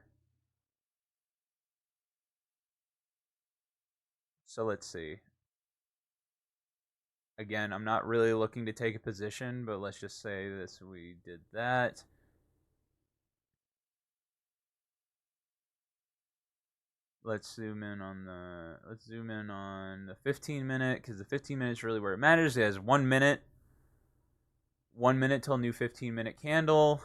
Speaker 1: So let's see. Again, I'm not really looking to take a position, but let's just say this we did that. Let's zoom in on the 15 minute because the 15 minute is really where it matters. It has 1 minute. 1 minute till new 15-minute candle.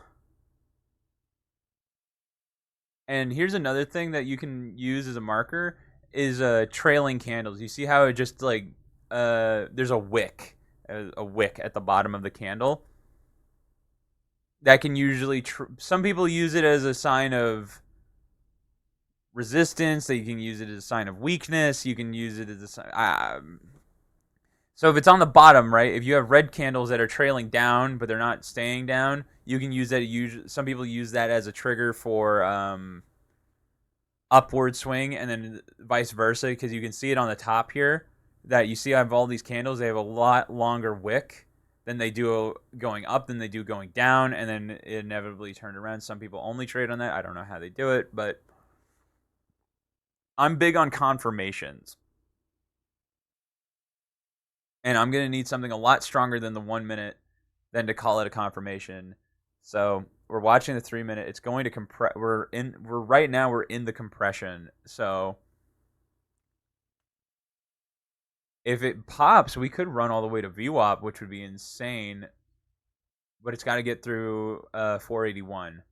Speaker 1: And here's another thing that you can use as a marker is trailing candles. You see how it just like there's a wick at the bottom of the candle. That can usually some people use it as a sign of resistance. That you can use it as a sign of weakness. You can use it as a sign. So if it's on the bottom, right? If you have red candles that are trailing down but they're not staying down, you can use that. Some people use that as a trigger for upward swing, and then vice versa, because you can see it on the top here. That you see, I have all these candles. They have a lot longer wick than they do going up than they do going down, and then it inevitably turned around. Some people only trade on that. I don't know how they do it, but I'm big on confirmations. And I'm going to need something a lot stronger than the 1 minute than to call it a confirmation. So we're watching the 3 minute. It's going to compress. We're right now we're in the compression. So if it pops, we could run all the way to VWAP, which would be insane. But it's got to get through 481.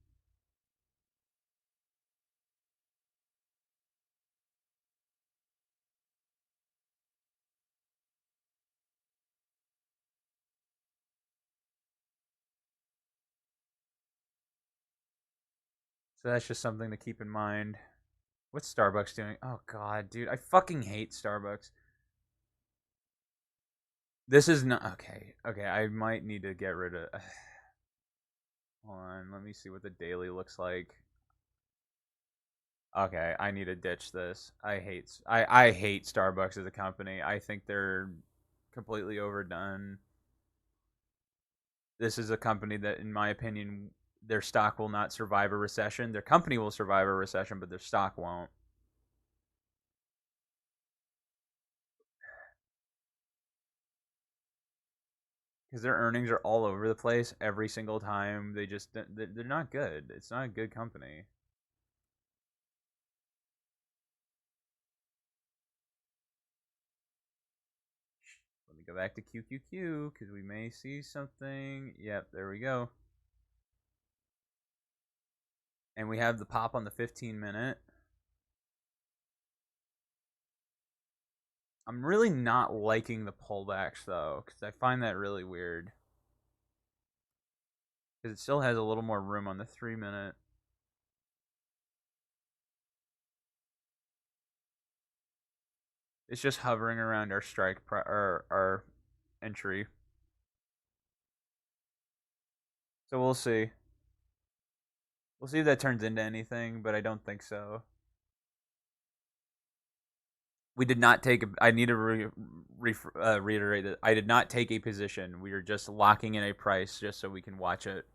Speaker 1: So that's just something to keep in mind. What's Starbucks doing? Oh god, dude, I fucking hate Starbucks. This is not okay. Okay, I might need to get rid of. Hold on, let me see what the daily looks like. Okay, I need to ditch this. I hate Starbucks as a company. I think they're completely overdone. This is a company that, in my opinion, their stock will not survive a recession. Their company will survive a recession, but their stock won't. Because their earnings are all over the place every single time. They're not good. It's not a good company. Let me go back to QQQ because we may see something. Yep, there we go. And we have the pop on the 15 minute. I'm really not liking the pullbacks though, because I find that really weird. Because it still has a little more room on the 3 minute. It's just hovering around our our entry. So we'll see. We'll see if that turns into anything, but I don't think so. We did not take. I need to reiterate that I did not take a position. We are just locking in a price just so we can watch it.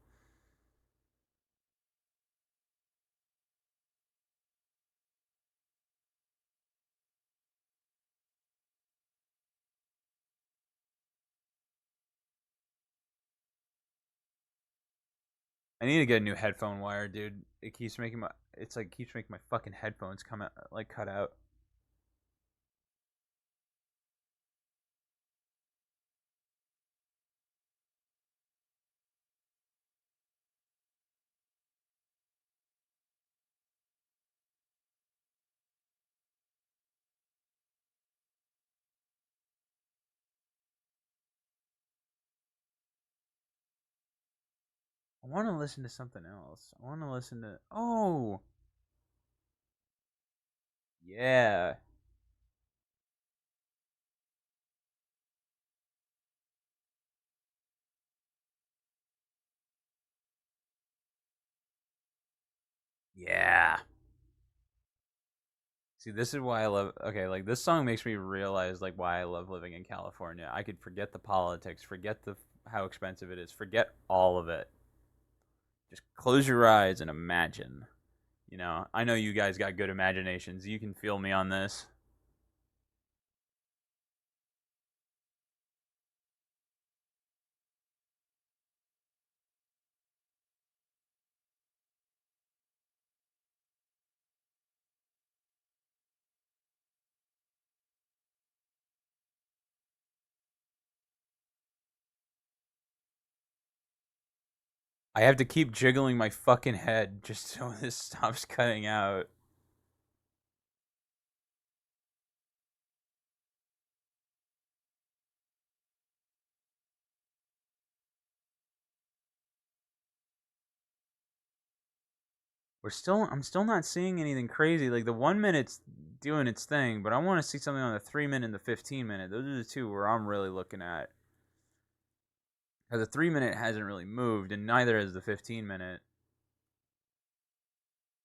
Speaker 1: I need to get a new headphone wire, dude. It keeps making my. It's like keeps making my fucking headphones come out like cut out. I want to listen to something else. I want to listen to. Oh, yeah. Yeah. See, this is why I love. Okay, like this song makes me realize like why I love living in California. I could forget the politics, forget the how expensive it is, forget all of it. Just close your eyes and imagine. You know, I know you guys got good imaginations. You can feel me on this. I have to keep jiggling my fucking head just so this stops cutting out. I'm still not seeing anything crazy. Like the 1 minute's doing its thing, but I want to see something on the 3 minute and the 15 minute. Those are the two where I'm really looking at. Because the 3 minute hasn't really moved, and neither has the 15 minute.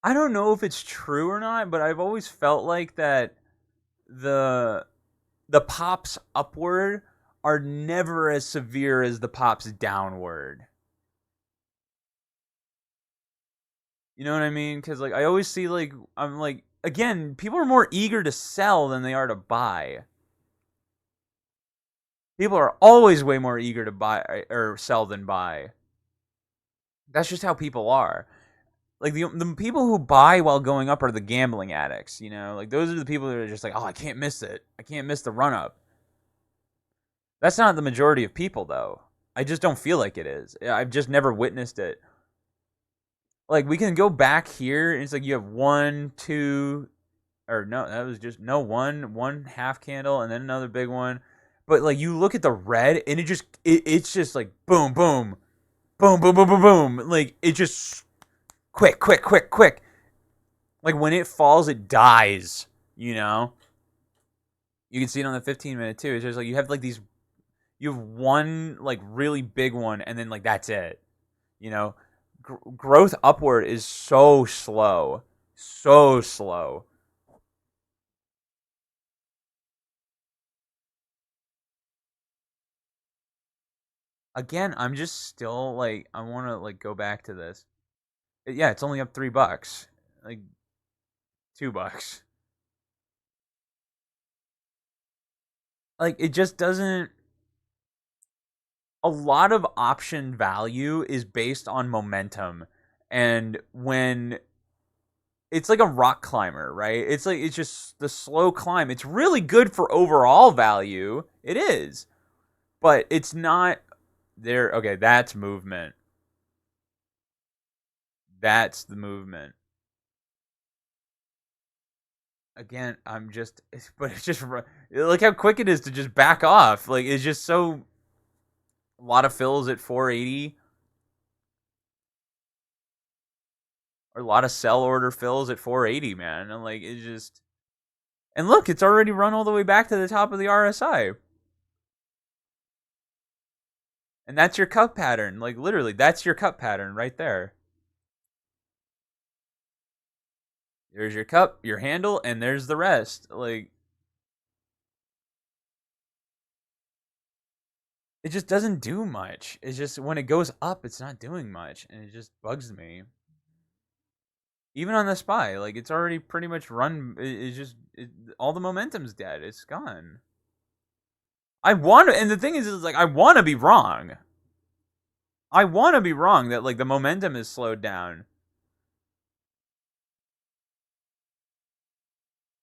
Speaker 1: I don't know if it's true or not, but I've always felt like that the the pops upward are never as severe as the pops downward. You know what I mean? Because like I always see like I'm like again, people are more eager to sell than they are to buy. People are always way more eager to buy or sell than buy. That's just how people are. Like the people who buy while going up are the gambling addicts. You know, like those are the people that are just like, oh, I can't miss it. I can't miss the run up. That's not the majority of people though. I just don't feel like it is. I've just never witnessed it. Like we can go back here, and it's like you have one, two, or no, that was just no one half candle, and then another big one. But like you look at the red, and it's just like boom, boom, boom, boom, boom, boom, boom. Like it just quick, quick, quick, quick. Like when it falls, it dies. You know, you can see it on the 15 minute too. It's just like you have like these, you have one like really big one, and then like that's it. You know, growth upward is so slow, so slow. Again, I'm just still like I want to like go back to this. Yeah, it's only up $3, like $2. Like it just doesn't. A lot of option value is based on momentum, and when it's like a rock climber, right? It's like it's just the slow climb. It's really good for overall value. It is, but it's not there. Okay, that's movement. That's the movement. Again, I'm just, but it's just look how quick it is to just back off. Like it's just so a lot of fills at 480 or a lot of sell order fills at 480, man. And like it's just, and look, it's already run all the way back to the top of the RSI. And that's your cup pattern. Like literally, that's your cup pattern right there. There's your cup, your handle, and there's the rest. Like, it just doesn't do much. It's just when it goes up, it's not doing much, and it just bugs me. Even on the spy, like it's already pretty much run. It's just all the momentum's dead. It's gone. I want to, and the thing is like I want to be wrong. I want to be wrong that like the momentum is slowed down.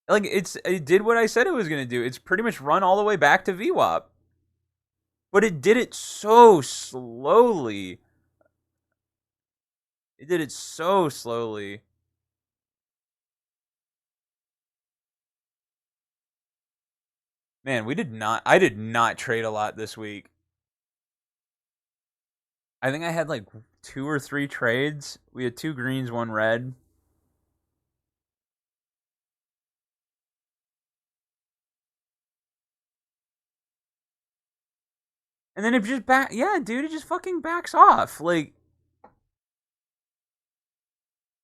Speaker 1: Like it did what I said it was gonna do. It's pretty much run all the way back to VWAP, but it did it so slowly. It did it so slowly. Man, we did not. I did not trade a lot this week. I think I had like 2 or 3 trades. We had 2 greens, 1 red. And then it just yeah, dude, it just fucking backs off. Like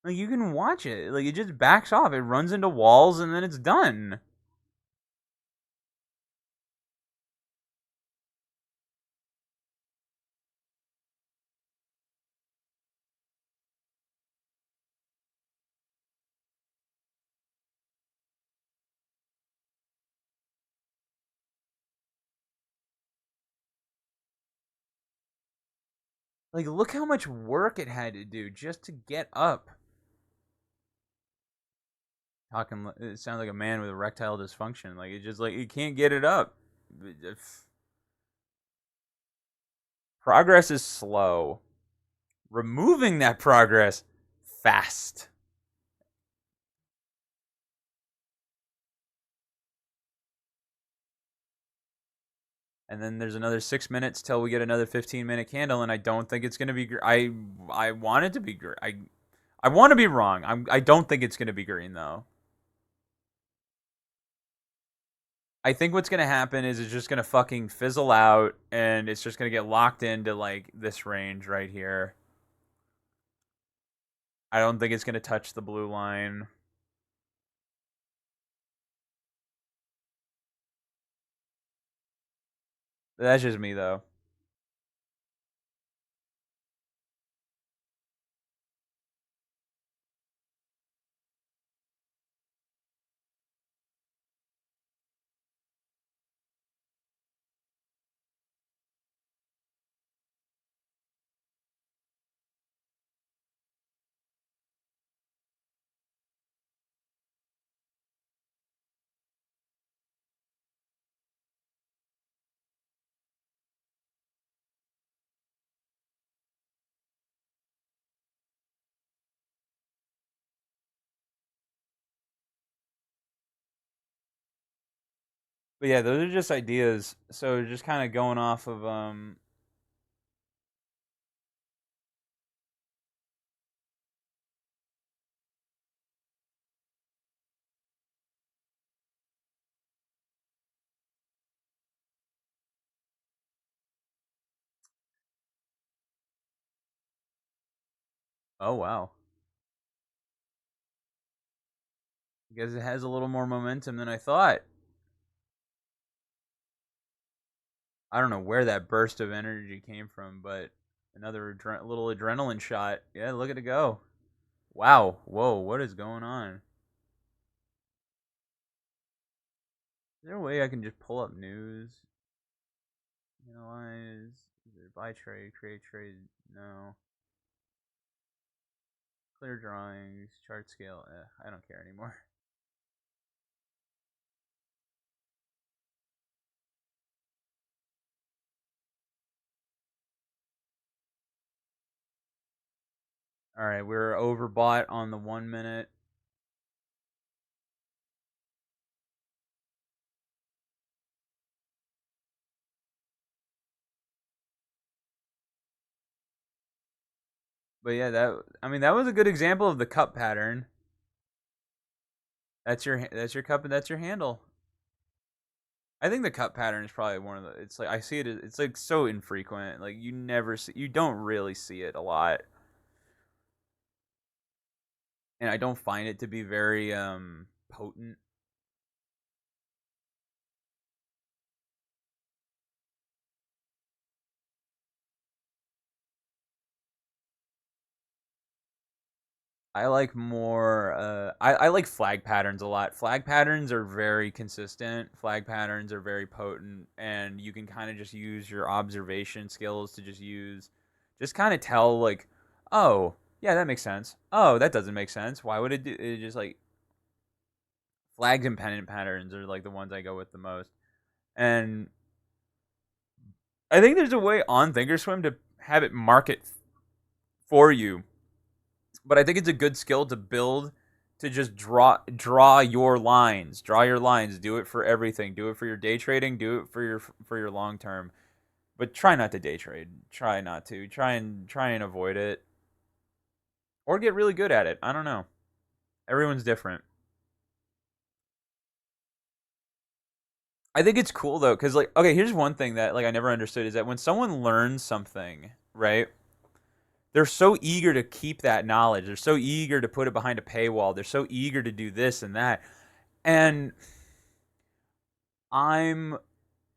Speaker 1: you can watch it. Like it just backs off. It runs into walls and then it's done. Like look how much work it had to do just to get up. Talking, it sounds like a man with erectile dysfunction. Like it just like you can't get it up. Progress is slow. Removing that progress fast. And then there's another 6 minutes till we get another 15-minute candle, and I don't think it's gonna be. I want it to be. I want to be wrong. I don't think it's gonna be green though. I think what's gonna happen is it's just gonna fucking fizzle out, and it's just gonna get locked into like this range right here. I don't think it's gonna touch the blue line. That's just me though. But yeah, those are just ideas. So just kind of going off of Oh wow. I guess it has a little more momentum than I thought. I don't know where that burst of energy came from, but another little adrenaline shot. Yeah, look at it go. Wow. Whoa, what is going on? Is there a way I can just pull up news? Analyze. Is there buy trade, create trade? No. Clear drawings, chart scale. I don't care anymore. All right, we're overbought on the 1 minute. But yeah, that was a good example of the cup pattern. That's your cup and that's your handle. I think the cup pattern is probably one of the. It's like I see it. It's like so infrequent. Like you don't really see it a lot. and I don't find it to be very potent. I like more. I like flag patterns a lot. Flag patterns are very consistent. Flag patterns are very potent, and you can kind of just use your observation skills to just kind of tell like, oh yeah, that makes sense. Oh, that doesn't make sense. Why would it do? It just like flags and pennant patterns are like the ones I go with the most, and I think there's a way on Thinkorswim to have it mark it for you, but I think it's a good skill to build to just draw your lines. Draw your lines. Do it for everything. Do it for your day trading. Do it for your long term. But try not to day trade. Try not to. Try and avoid it. Or get really good at it. I don't know. Everyone's different. I think it's cool though, because like, okay, here's one thing that like I never understood is that when someone learns something, right? They're so eager to keep that knowledge. They're so eager to put it behind a paywall. They're so eager to do this and that. And I'm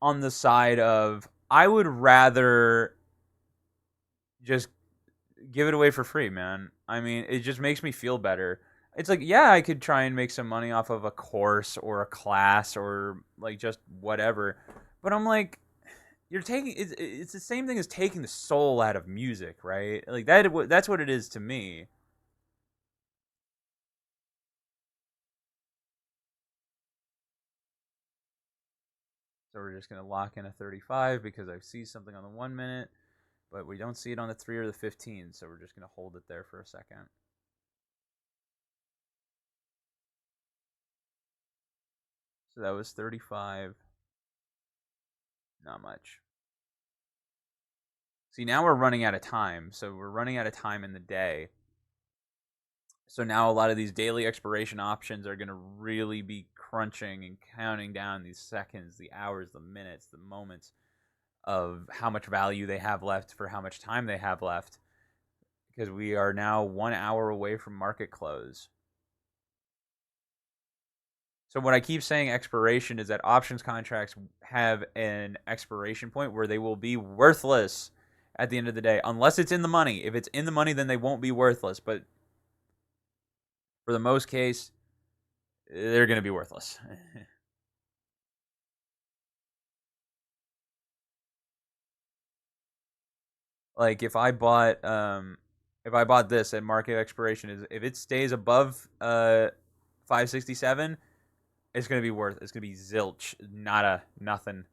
Speaker 1: on the side of I would rather just give it away for free, man. I mean, it just makes me feel better. It's like, yeah, I could try and make some money off of a course or a class or like just whatever. But I'm like, you're taking it's the same thing as taking the soul out of music, right? Like that's what it is to me. So we're just going to lock in a 35 because I see something on the 1 minute, but we don't see it on the 3 or the 15. So we're just going to hold it there for a second. So that was 35. Not much. See, now we're running out of time. So we're running out of time in the day. So now a lot of these daily expiration options are going to really be crunching and counting down these seconds, the hours, the minutes, the moments of how much value they have left for how much time they have left. Because we are now 1 hour away from market close. So what I keep saying expiration is that options contracts have an expiration point where they will be worthless at the end of the day, unless it's in the money. If it's in the money, then they won't be worthless. But for the most case, they're going to be worthless. Like if I bought this at market expiration is if it stays above 567, it's going to be worth. It's going to be zilch, nada, nothing.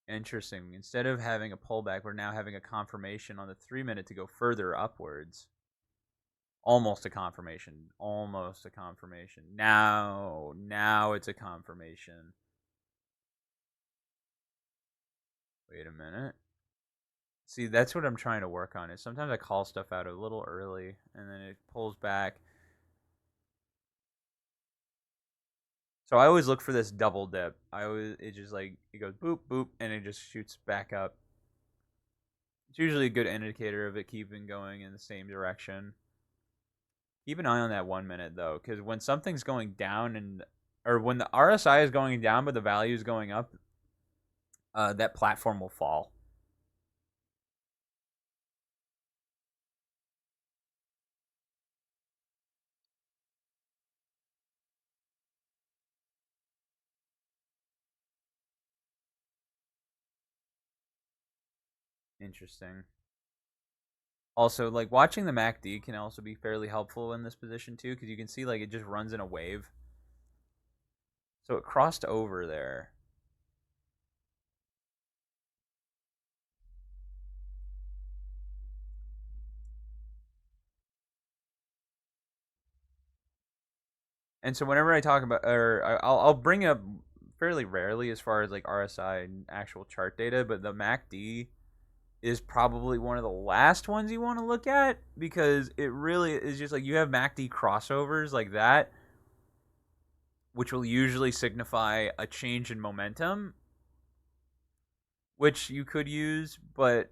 Speaker 1: Interesting. Instead of having a pullback, we're now having a confirmation on the 3 minute to go further upwards. Almost a confirmation. Almost a confirmation. Now it's a confirmation. Wait a minute. See, that's what I'm trying to work on. Is sometimes I call stuff out a little early and then it pulls back. So I always look for this double dip. It just like it goes boop boop and it just shoots back up. It's usually a good indicator of it keeping going in the same direction. Keep an eye on that 1 minute though, because when something's going down or when the RSI is going down but the value is going up, that platform will fall. Interesting. Also, like watching the MACD can also be fairly helpful in this position too, because you can see like it just runs in a wave. So it crossed over there. And so whenever I talk about, or I'll bring it up fairly rarely as far as like RSI and actual chart data, but the MACD is probably one of the last ones you want to look at, because it really is just like you have MACD crossovers like that, which will usually signify a change in momentum, which you could use, but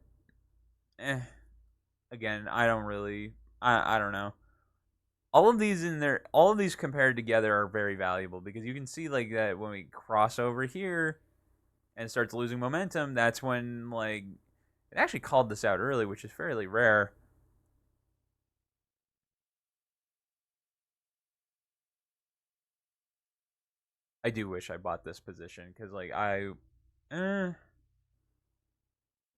Speaker 1: eh, again, I don't really, I don't know. All of these compared together are very valuable, because you can see like that when we cross over here and it starts losing momentum, that's when like it actually called this out early, which is fairly rare. I do wish I bought this position, because like it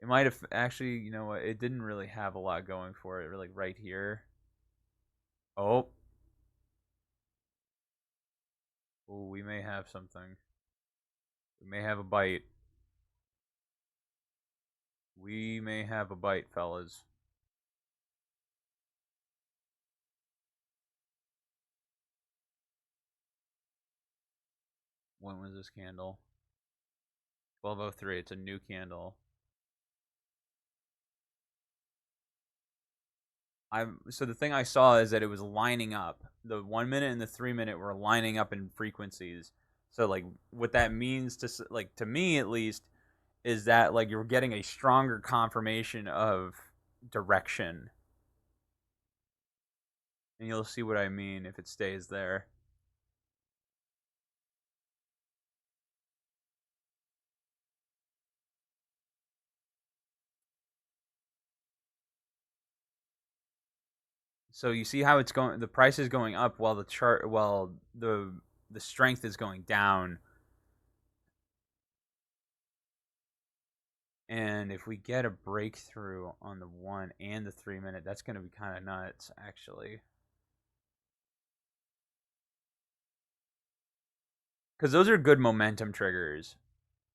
Speaker 1: might have actually, you know what, it didn't really have a lot going for it, like right here. Oh, oh, we may have something. We may have a bite. We may have a bite, fellas. When was this candle? 12:03. It's a new candle. So the thing I saw is that it was lining up. The 1 minute and the 3 minute were lining up in frequencies. So like what that means to me at least is that like you're getting a stronger confirmation of direction, and you'll see what I mean if it stays there. So you see how it's going. The price is going up while the strength is going down. And if we get a breakthrough on the 1 and the 3 minute, that's going to be kind of nuts, actually. Because those are good momentum triggers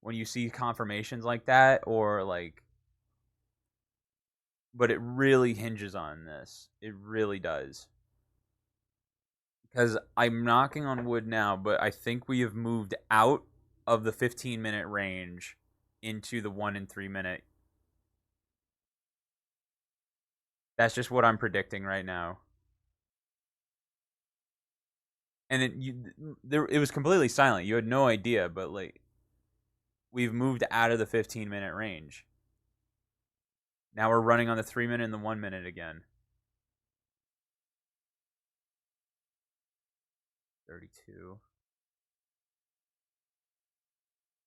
Speaker 1: when you see confirmations like that, or like, but it really hinges on this. It really does. Because I'm knocking on wood now, but I think we have moved out of the 15-minute range into the 1 and 3 minute. That's just what I'm predicting right now. And it was completely silent. You had no idea, but like we've moved out of the 15-minute range. Now we're running on the 3 minute and the 1 minute again. 32.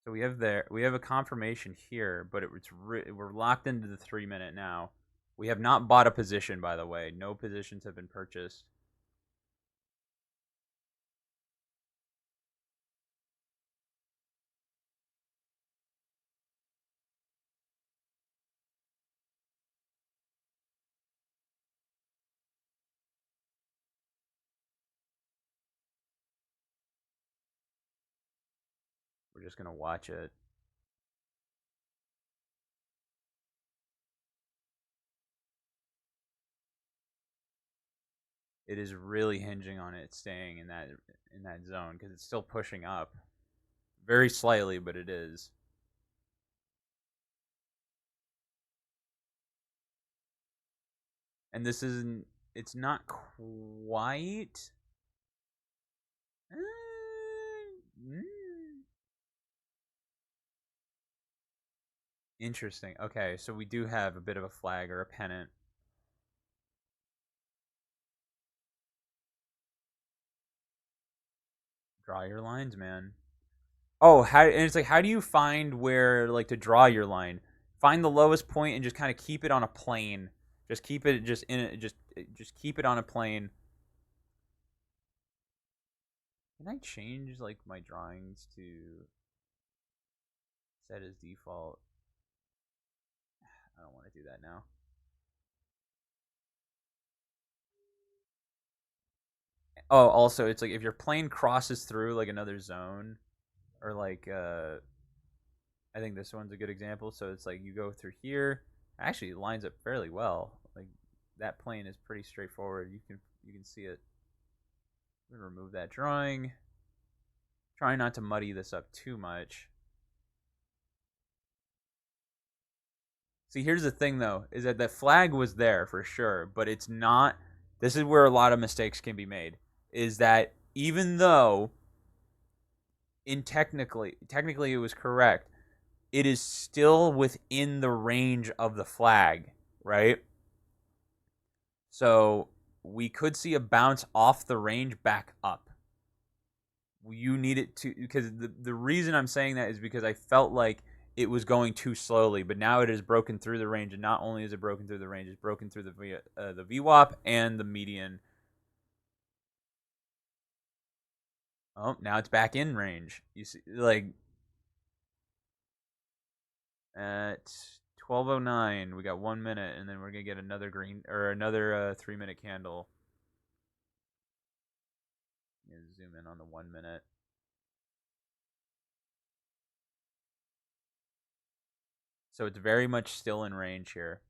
Speaker 1: So we have a confirmation here, but we're locked into the 3 minute now. We have not bought a position, by the way. No positions have been purchased. We're just gonna watch it. It is really hinging on it staying in that zone, because it's still pushing up, very slightly, but it is. And this isn't. It's not quite. Interesting. Okay, so we do have a bit of a flag or a pennant. Draw your lines, man. Oh, and it's like, how do you find where like to draw your line? Find the lowest point and just kind of keep it on a plane. Just keep it just in it. Just keep it on a plane. Can I change like my drawings to set as default? I don't want to do that now. Oh, also, it's like if your plane crosses through like another zone, or like I think this one's a good example. So it's like you go through here. Actually, it lines up fairly well. Like that plane is pretty straightforward. You can see it. I'm gonna remove that drawing. Try not to muddy this up too much. See, here's the thing though, is that the flag was there for sure, but it's not. This is where a lot of mistakes can be made. Is that even though in technically it was correct, it is still within the range of the flag, right? So we could see a bounce off the range back up. You need it to, because the reason I'm saying that is because I felt like it was going too slowly, but now it has broken through the range, and not only is it broken through the range, it's broken through the VWAP and the median. Oh, now it's back in range. You see, like at 12:09, we got 1 minute, and then we're gonna get another green or another 3 minute candle. Zoom in on the 1 minute. So it's very much still in range here.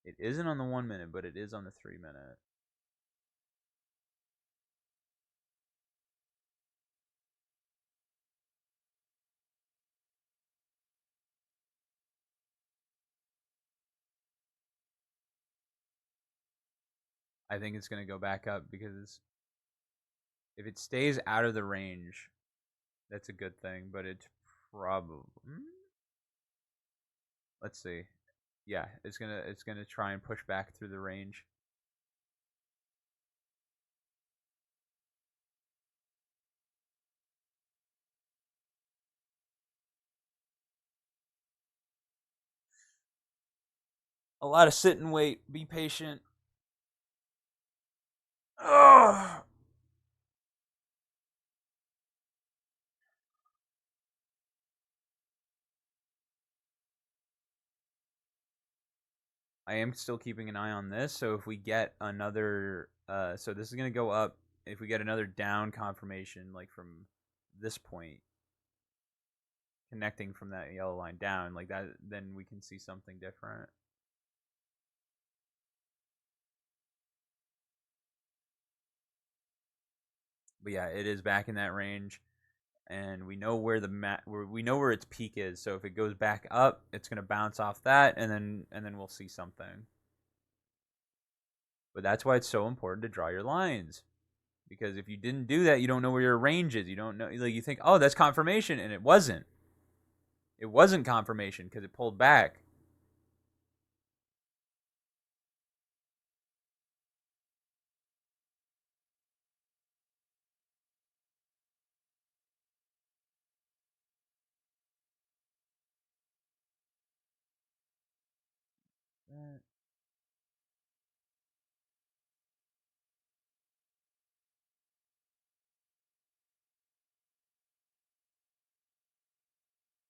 Speaker 1: It isn't on the 1 minute, but it is on the 3 minute. I think it's going to go back up because if it stays out of the range, that's a good thing. But it's probably, let's see. Yeah, it's gonna try and push back through the range. A lot of sit and wait. Be patient. Ugh. I am still keeping an eye on this. So if we get another, so this is gonna go up. If we get another down confirmation, like from this point, connecting from that yellow line down, like that, then we can see something different. But yeah, it is back in that range, and we know where we know where its peak is. So if it goes back up, it's gonna bounce off that, and then we'll see something. But that's why it's so important to draw your lines. Because if you didn't do that, you don't know where your range is. You don't know, like you think, oh, that's confirmation, and it wasn't. It wasn't confirmation because it pulled back.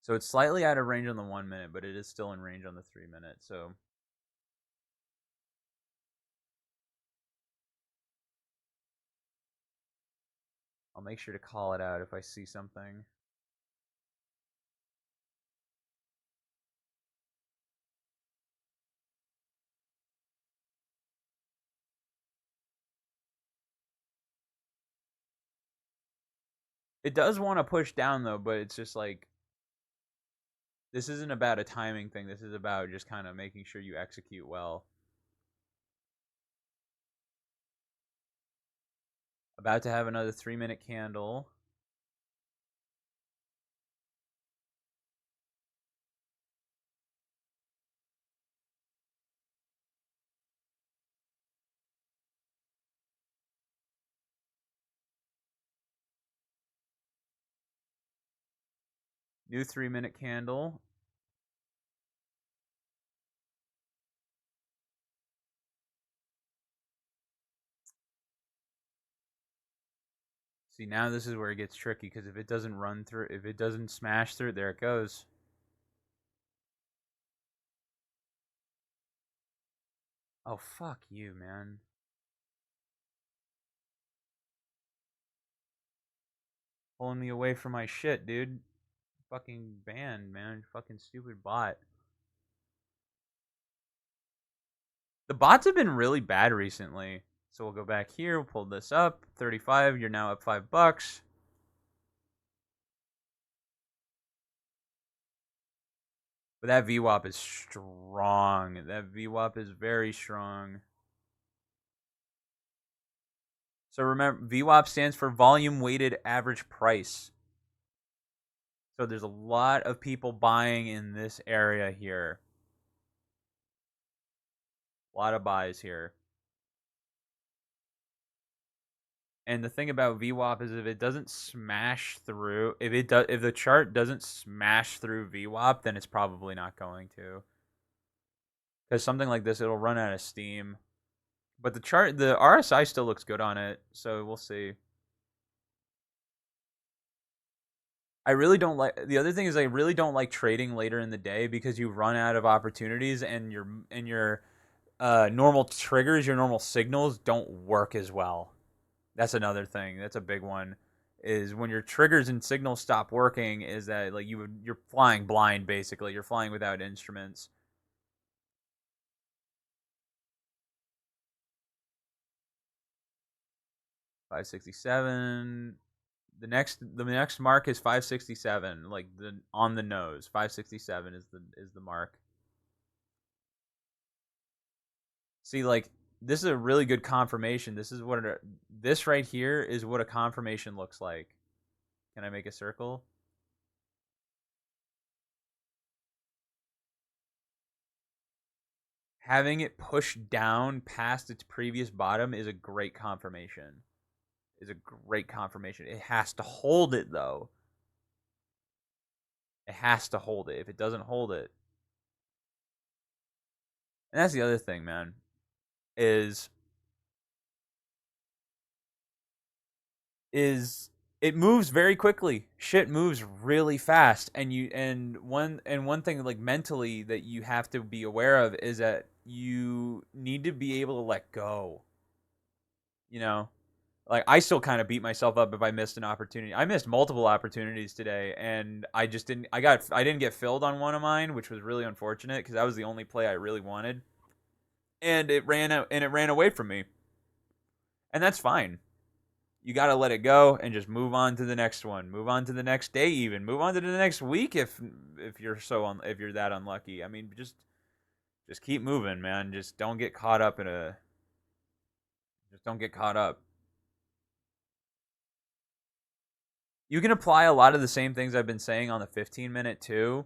Speaker 1: So it's slightly out of range on the 1 minute, but it is still in range on the 3 minute. So I'll make sure to call it out if I see something. It does want to push down though, but it's just like this isn't about a timing thing. This is about just kind of making sure you execute well. About to have another 3 minute candle. New 3 minute candle. See, now this is where it gets tricky because if it doesn't run through, if it doesn't smash through, there it goes. Oh, fuck you, man. Pulling me away from my shit, dude. fucking banned, man. Fucking stupid bot. The bots have been really bad recently. So we'll go back here. We'll pull this up. 35. You're now up $5. But that VWAP is strong. That VWAP is very strong. So remember, VWAP stands for volume weighted average price. So there's a lot of people buying in this area here. A lot of buys here. And the thing about VWAP is if it doesn't smash through, if the chart doesn't smash through VWAP, then it's probably not going to. Because something like this, it'll run out of steam. But the RSI still looks good on it, so we'll see. I really don't like. The other thing is I really don't like trading later in the day because you run out of opportunities and your normal triggers, your normal signals don't work as well. That's another thing. That's a big one. Is when your triggers and signals stop working, is that like you're flying blind basically. You're flying without instruments. $567. The next mark is 567. Like the on the nose. 567 is the mark. See, like this is a really good confirmation. This right here is what a confirmation looks like. Can I make a circle? Having it push down past its previous bottom is a great confirmation. It has to hold it though. It has to hold it. If it doesn't hold it, and that's the other thing, man, is it moves very quickly. Shit moves really fast, and one thing like mentally that you have to be aware of is that you need to be able to let go. You know, like I still kind of beat myself up if I missed an opportunity. I missed multiple opportunities today, and I just didn't. I didn't get filled on one of mine, which was really unfortunate because that was the only play I really wanted, and it ran out and it ran away from me, and that's fine. You got to let it go and just move on to the next one. Move on to the next day, even move on to the next week if you're that unlucky. I mean, just keep moving, man. Just don't get caught up. You can apply a lot of the same things I've been saying on the 15 minute too,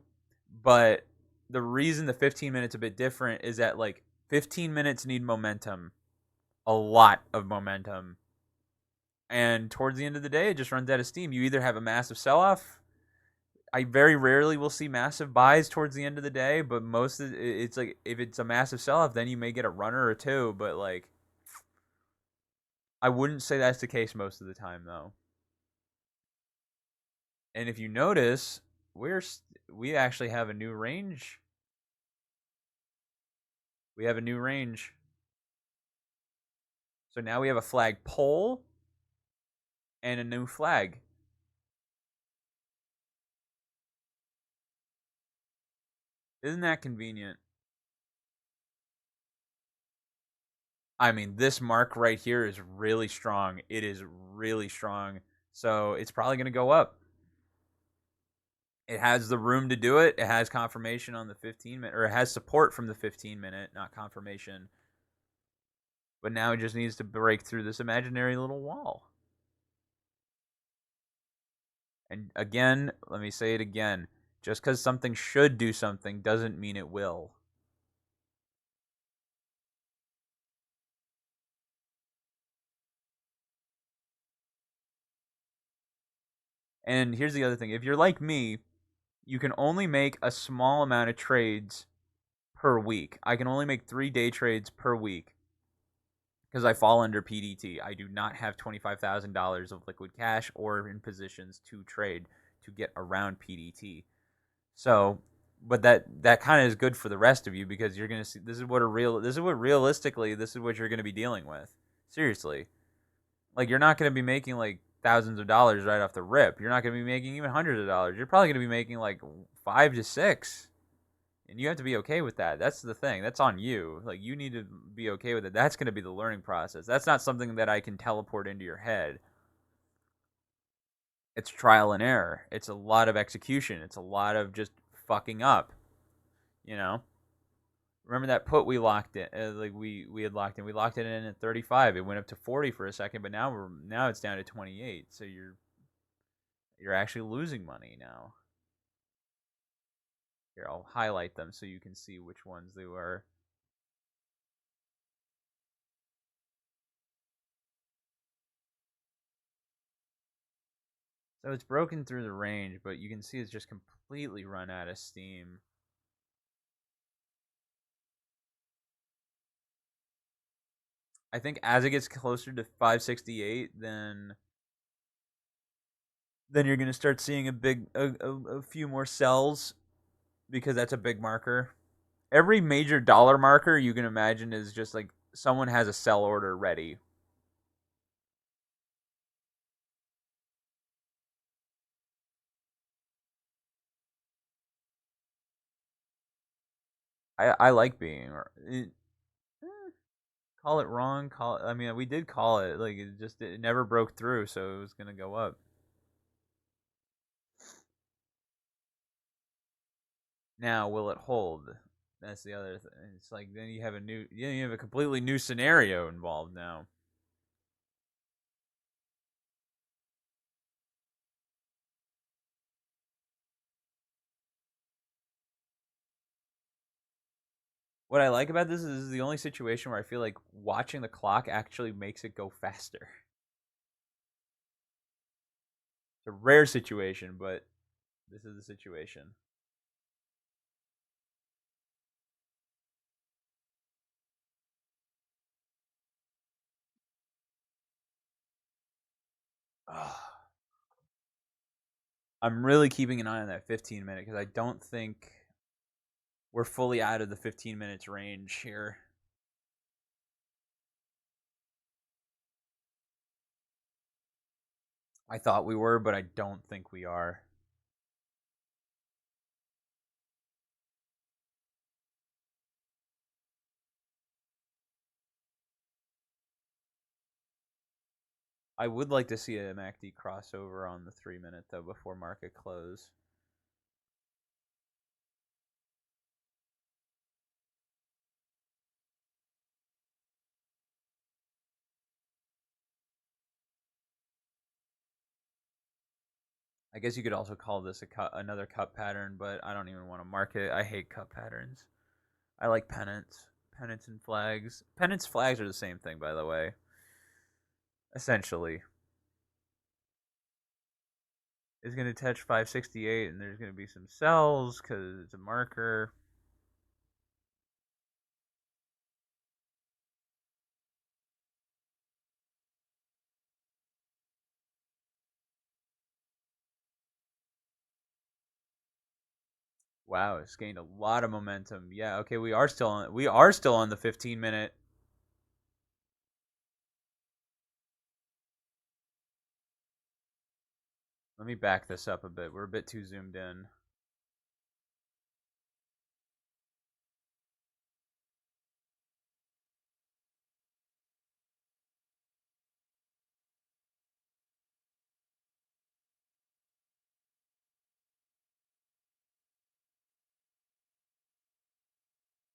Speaker 1: but the reason the 15 minutes a bit different is that like 15 minutes need momentum, a lot of momentum. And towards the end of the day, it just runs out of steam. You either have a massive sell-off. I very rarely will see massive buys towards the end of the day, but it's like if it's a massive sell-off, then you may get a runner or two. But like, I wouldn't say that's the case most of the time, though. And if you notice, we actually have a new range. We have a new range. So now we have a flag pole and a new flag. Isn't that convenient? I mean, this mark right here is really strong. It is really strong. So it's probably going to go up. It has the room to do it. It has confirmation on the 15 minute, or it has support from the 15 minute, not confirmation. But now it just needs to break through this imaginary little wall. And again, let me say it again. Just because something should do something doesn't mean it will. And here's the other thing. If you're like me, you can only make a small amount of trades per week. I can only make 3 day trades per week because I fall under PDT. I do not have $25,000 of liquid cash or in positions to trade to get around PDT. So, but that kind of is good for the rest of you because you're gonna see this is what realistically this is what you're gonna be dealing with. Seriously, like you're not gonna be making like thousands of dollars right off the rip. You're not going to be making even hundreds of dollars. You're probably going to be making like 5 to 6, and you have to be okay with that. That's the thing. That's on you. Like, you need to be okay with it. That's going to be the learning process. That's not something that I can teleport into your head. It's trial and error. It's a lot of execution. It's a lot of just fucking up. You know. Remember that put we locked in? Like we had locked in. We locked it in at 35. It went up to 40 for a second, but now it's down to 28. So you're actually losing money now. Here, I'll highlight them so you can see which ones they were. So it's broken through the range, but you can see it's just completely run out of steam. I think as it gets closer to 568, then you're going to start seeing a few more sells, because that's a big marker. Every major dollar marker you can imagine is just like someone has a sell order ready. I like being, call it wrong. I mean, we did call it, like, it never broke through, so it was gonna go up. Now, will it hold? That's the other thing. It's like then you have a completely new scenario involved now. What I like about this is the only situation where I feel like watching the clock actually makes it go faster. It's a rare situation, but this is the situation. Ugh. I'm really keeping an eye on that 15-minute because I don't think we're fully out of the 15 minutes range here. I thought we were, but I don't think we are. I would like to see a MACD crossover on the 3-minute though before market close. I guess you could also call this another cup pattern, but I don't even want to mark it. I hate cup patterns. I like pennants. Pennants and flags. Pennants, flags are the same thing, by the way. Essentially. It's going to touch 568, and there's going to be some sells because it's a marker. Wow, it's gained a lot of momentum. Yeah, okay, we are still on the 15-minute. Let me back this up a bit. We're a bit too zoomed in.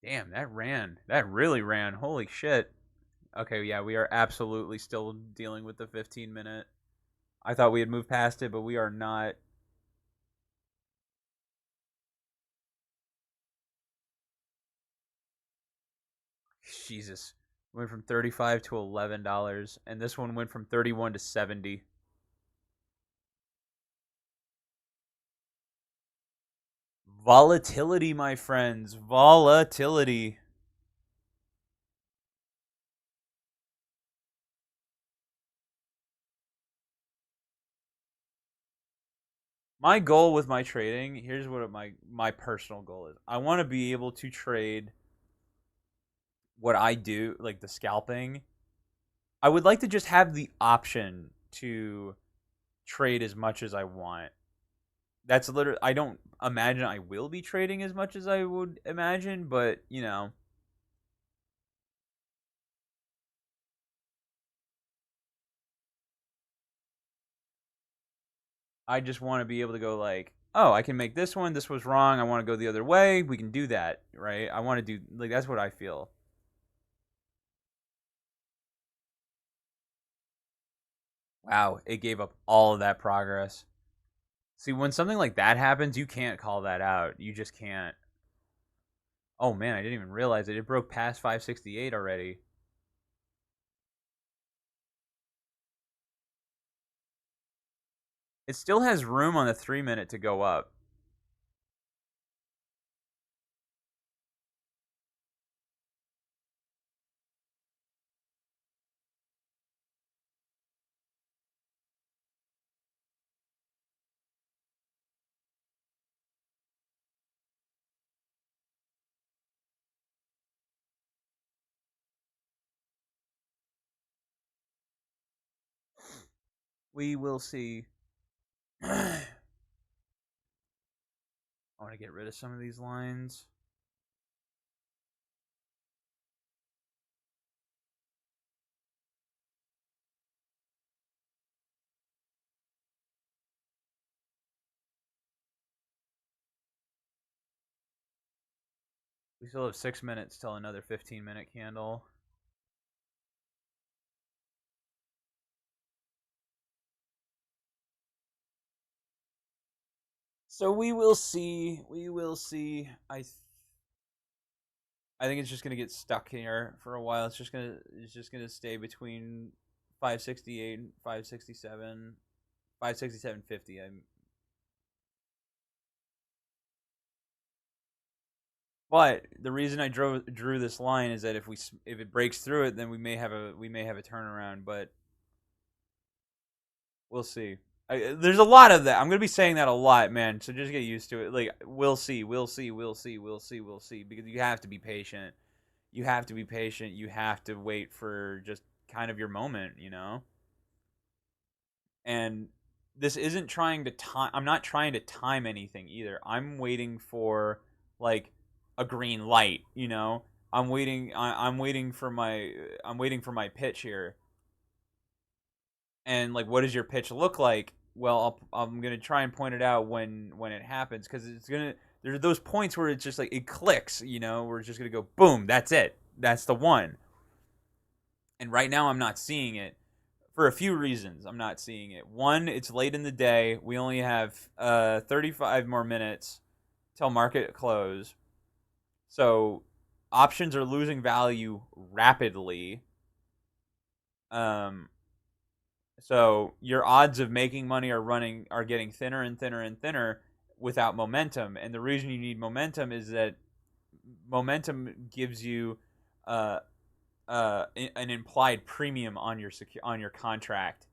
Speaker 1: Damn, that ran. That really ran. Holy shit. Okay, yeah, we are absolutely still dealing with the 15-minute. I thought we had moved past it, but we are not. Jesus. Went from 35 to $11, and this one went from 31 to 70. Volatility, my friends. Volatility. My goal with my trading, here's what my personal goal is. I want to be able to trade what I do, like the scalping. I would like to just have the option to trade as much as I want. That's literally, I don't imagine I will be trading as much as I would imagine, but you know, I just want to be able to go like, oh, I can make this one. This was wrong. I want to go the other way. We can do that, right? I want to do like that's what I feel. Wow, it gave up all of that progress. See, when something like that happens, you can't call that out. You just can't. Oh man, I didn't even realize it. It broke past 568 already. It still has room on the 3 minute to go up. We will see. I want to get rid of some of these lines. We still have 6 minutes till another 15-minute candle. So we will see. We will see. I think it's just gonna get stuck here for a while. It's just gonna stay between 568 and 567, 567.50. But the reason I drew this line is that if it breaks through it, then we may have a turnaround. But we'll see. There's a lot of that. I'm gonna be saying that a lot, man. So just get used to it. Like we'll see, we'll see, we'll see, we'll see, we'll see. Because you have to be patient. You have to be patient. You have to wait for just kind of your moment, you know. And this isn't trying to time. I'm not trying to time anything either. I'm waiting for like a green light, you know. I'm waiting for my. I'm waiting for my pitch here. And like, what does your pitch look like? Well, I'm gonna try and point it out when it happens because it's gonna. There's those points where it's just like it clicks, you know. We're just gonna go boom. That's it. That's the one. And right now, I'm not seeing it for a few reasons. I'm not seeing it. One, it's late in the day. We only have 35 more minutes till market close. So options are losing value rapidly. Um, so your odds of making money are getting thinner and thinner and thinner without momentum. And the reason you need momentum is that momentum gives you uh, an implied premium on your contract.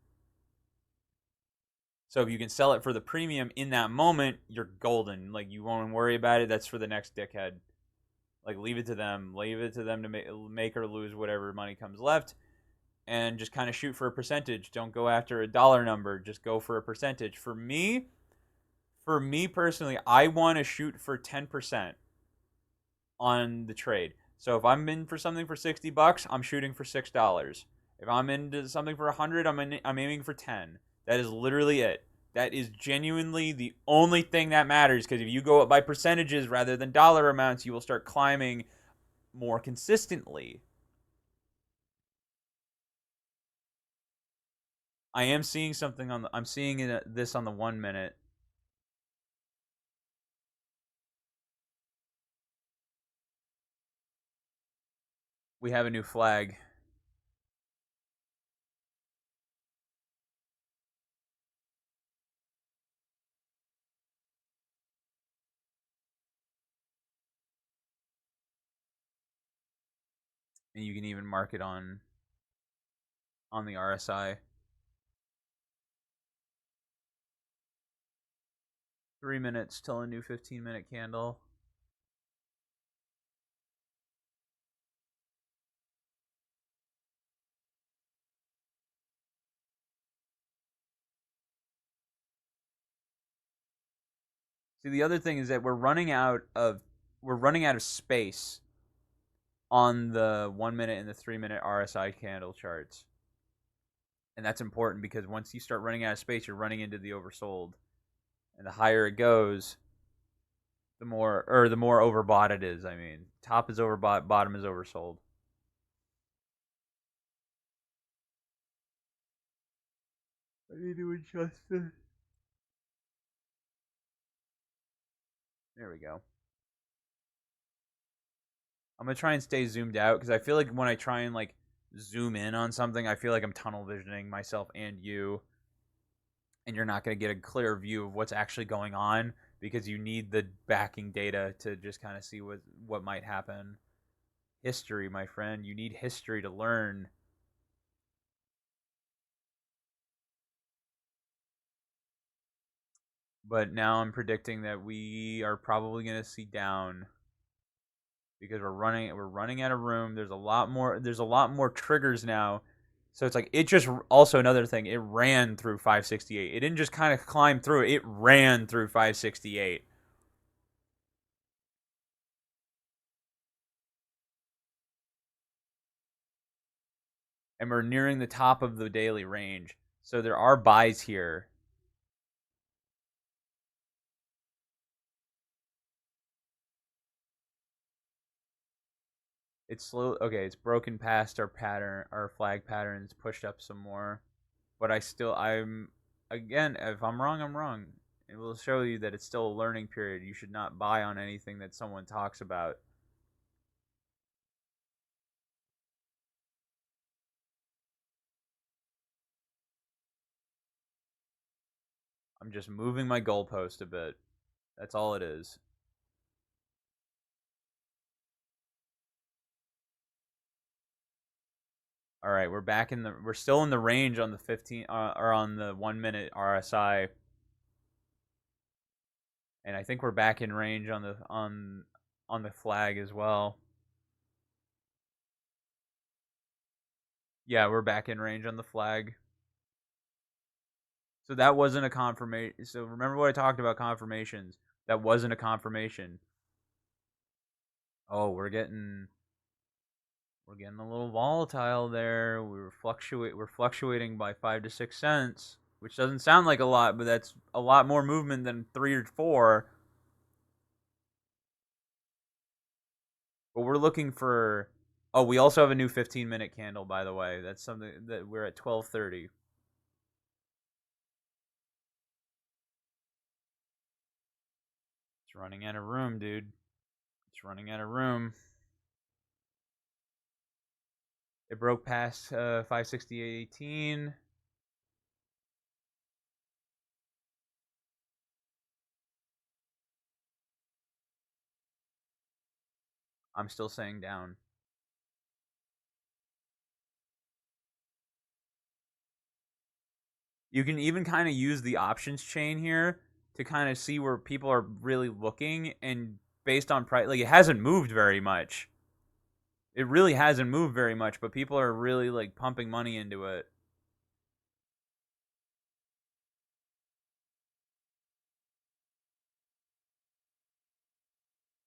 Speaker 1: So if you can sell it for the premium in that moment, you're golden. Like you won't worry about it. That's for the next dickhead. Like leave it to them. Leave it to them to make or lose whatever money comes left, and just kind of shoot for a percentage. Don't go after a dollar number. Just go for a percentage. For me personally, I want to shoot for 10% on the trade. So if I'm in for something for $60, I'm shooting for $6. If I'm into something for 100, I'm aiming for 10. That is literally it. That is genuinely the only thing that matters because if you go up by percentages rather than dollar amounts, you will start climbing more consistently. I am seeing something I'm seeing this on the 1 minute. We have a new flag. And you can even mark it on the RSI. 3 minutes till a new 15-minute candle. See, the other thing is that we're running out of space on the 1 minute and the 3 minute RSI candle charts. And that's important because once you start running out of space, you're running into the oversold. And the higher it goes, the more overbought it is. I mean, top is overbought, bottom is oversold. I need to adjust this. There we go. I'm gonna try and stay zoomed out because I feel like when I try and like zoom in on something, I feel like I'm tunnel visioning myself and you, and you're not gonna get a clear view of what's actually going on because you need the backing data to just kind of see what might happen. History, my friend. You need history to learn. But now I'm predicting that we are probably gonna see down because we're running out of room. There's a lot more triggers now. So it's like it just also another thing. It ran through 568. It didn't just kind of climb through it. It ran through 568. And we're nearing the top of the daily range. So there are buys here. It's slow. Okay, it's broken past our flag pattern. It's pushed up some more. But I'm again, if I'm wrong, I'm wrong. It will show you that it's still a learning period. You should not buy on anything that someone talks about. I'm just moving my goalpost a bit. That's all it is. All right, we're still in the range on the 15 or on the 1 minute RSI, and I think we're back in range on the flag as well. Yeah, we're back in range on the flag. So that wasn't a confirmation. So remember what I talked about confirmations. That wasn't a confirmation. Oh, we're getting a little volatile there. We're fluctuating by 5 to 6 cents, which doesn't sound like a lot, but that's a lot more movement than 3 or 4. But we're looking for. Oh, we also have a new 15-minute candle, by the way. That's something that we're at 12:30. It's running out of room, dude. It's running out of room. It broke past 568.18. I'm still saying down. You can even kind of use the options chain here to kind of see where people are really looking, and based on price, like it hasn't moved very much. It really hasn't moved very much, but people are really like pumping money into it.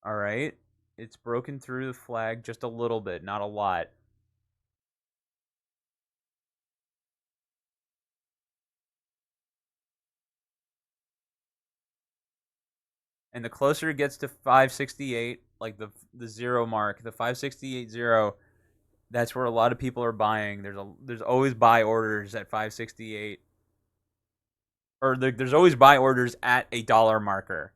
Speaker 1: All right. It's broken through the flag just a little bit, not a lot. And the closer it gets to 568, like the zero mark, the 568.0, that's where a lot of people are buying. There's always buy orders at 568, or there's always buy orders at a dollar marker.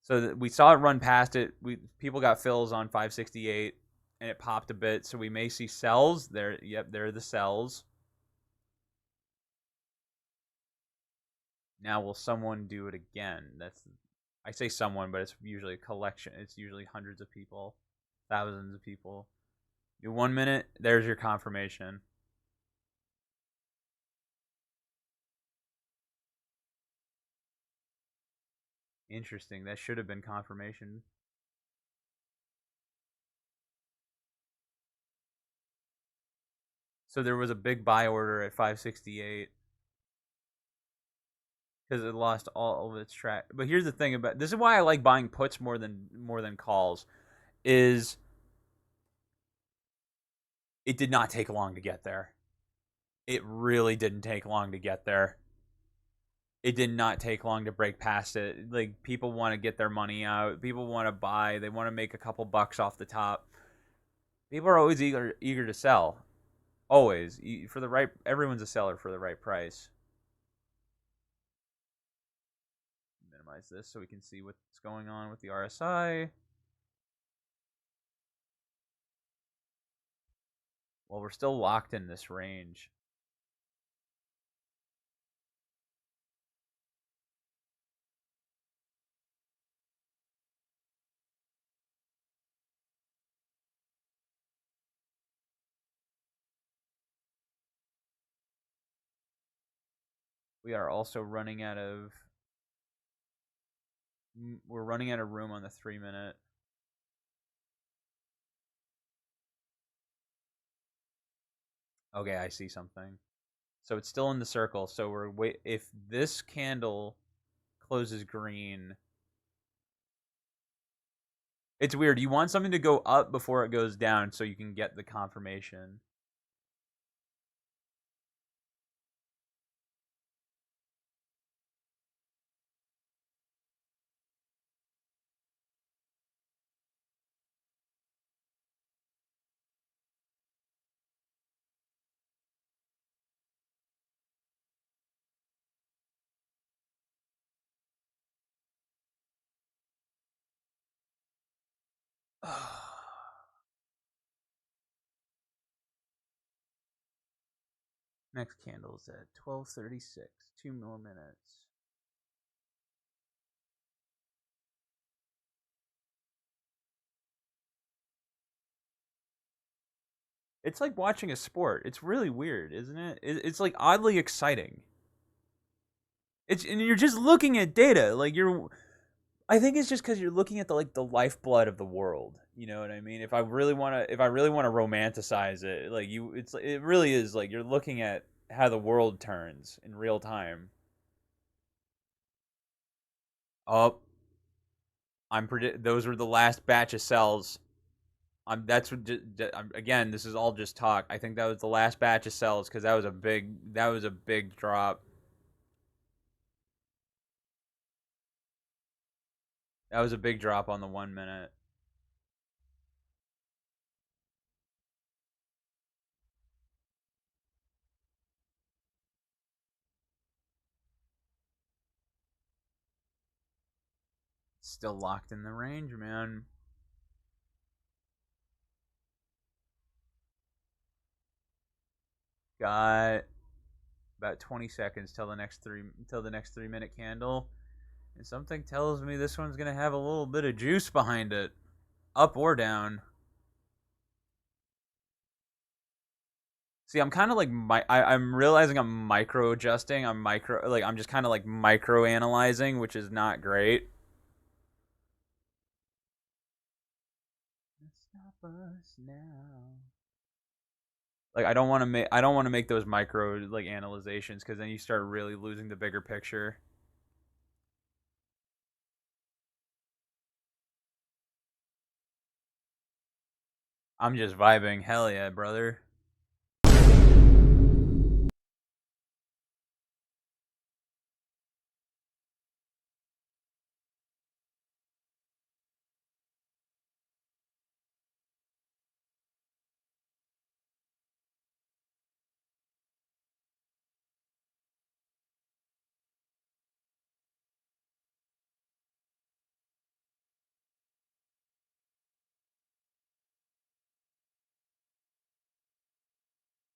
Speaker 1: So we saw it run past it. People got fills on 568, and it popped a bit. So we may see sells there. Yep, there are the sells. Now will someone do it again? I say someone, but it's usually a collection. It's usually hundreds of people, thousands of people. Do 1 minute. There's your confirmation. Interesting. That should have been confirmation. So there was a big buy order at 568. because it lost all of its track. But here's the thing about this is why I like buying puts more than calls. Is it did not take long to get there. It really didn't take long to get there. It did not take long to break past it. Like people want to get their money out. People want to buy. They want to make a couple bucks off the top. People are always eager to sell. Always for the right. Everyone's a seller for the right price. Minimize this so we can see what's going on with the RSI. Well, we're still locked in this range. We are also running out of. We're running out of room on the 3-minute. Okay, I see something. So it's still in the circle. So if this candle closes green, it's weird. You want something to go up before it goes down so you can get the confirmation. Next candle's at 12:36. 2 more minutes. It's like watching a sport. It's really weird, isn't it? It's like oddly exciting. And you're just looking at data. Like you're I think it's just because you're looking at the lifeblood of the world. You know what I mean? If I really want to romanticize it, it really is like you're looking at how the world turns in real time. Oh, those were the last batch of cells. That's what. Again, this is all just talk. I think that was the last batch of cells because that was a big drop. That was a big drop on the 1 minute. Still locked in the range, man. Got about 20 seconds till the next 3-minute candle, and something tells me this one's gonna have a little bit of juice behind it, up or down. See, I'm kind of like I'm realizing I'm micro adjusting. I'm just kind of like micro analyzing, which is not great. Stop us now. Like I don't want to make those micro like analyzations because then you start really losing the bigger picture. I'm just vibing. Hell yeah, brother.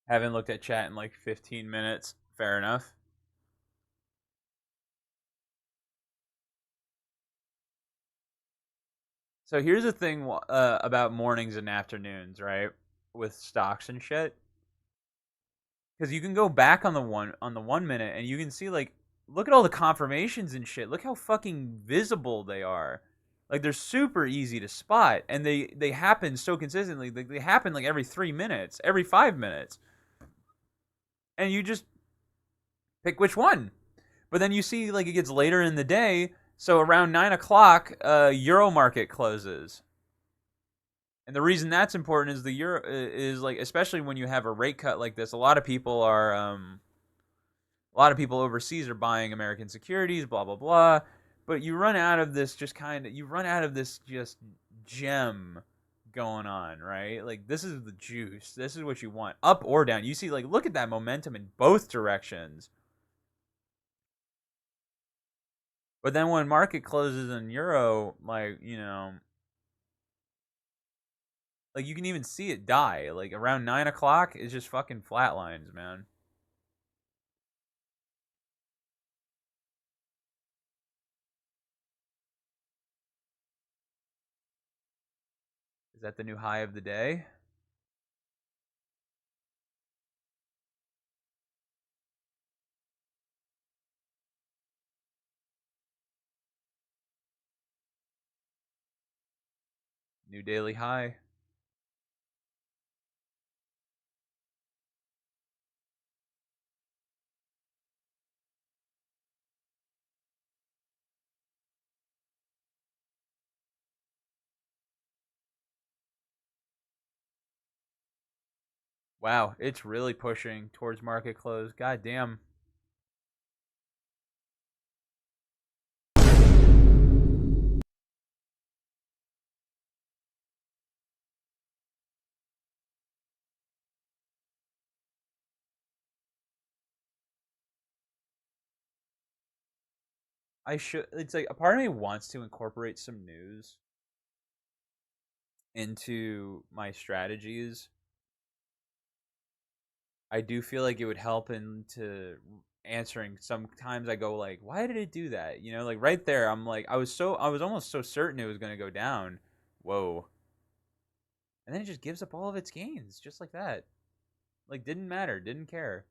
Speaker 1: Haven't looked at chat in like 15 minutes. Fair enough. So here's the thing about mornings and afternoons, right? With stocks and shit, because you can go back on the 1 minute and you can see like, look at all the confirmations and shit. Look how fucking visible they are. Like they're super easy to spot, and they happen so consistently. They happen like every 3 minutes, every 5 minutes, and you just pick which one. But then you see like it gets later in the day, so around 9 o'clock, Euro market closes. And the reason that's important is the euro is like, especially when you have a rate cut like this, a lot of people overseas are buying American securities, blah blah blah. But you run out of this you run out of this just gem going on, right? Like this is the juice. This is what you want, up or down. You see, like look at that momentum in both directions. But then when market closes in euro, like like you can even see it die. Like around 9 o'clock, it's just fucking flatlines, man. Is that the new high of the day? New daily high. Wow, it's really pushing towards market close. God damn. I should. It's like a part of me wants to incorporate some news into my strategies. I do feel like it would help into answering. Sometimes I go like, why did it do that? Like right there, I'm like, I was almost so certain it was going to go down. Whoa. And then it just gives up all of its gains just like that. Like didn't matter, didn't care.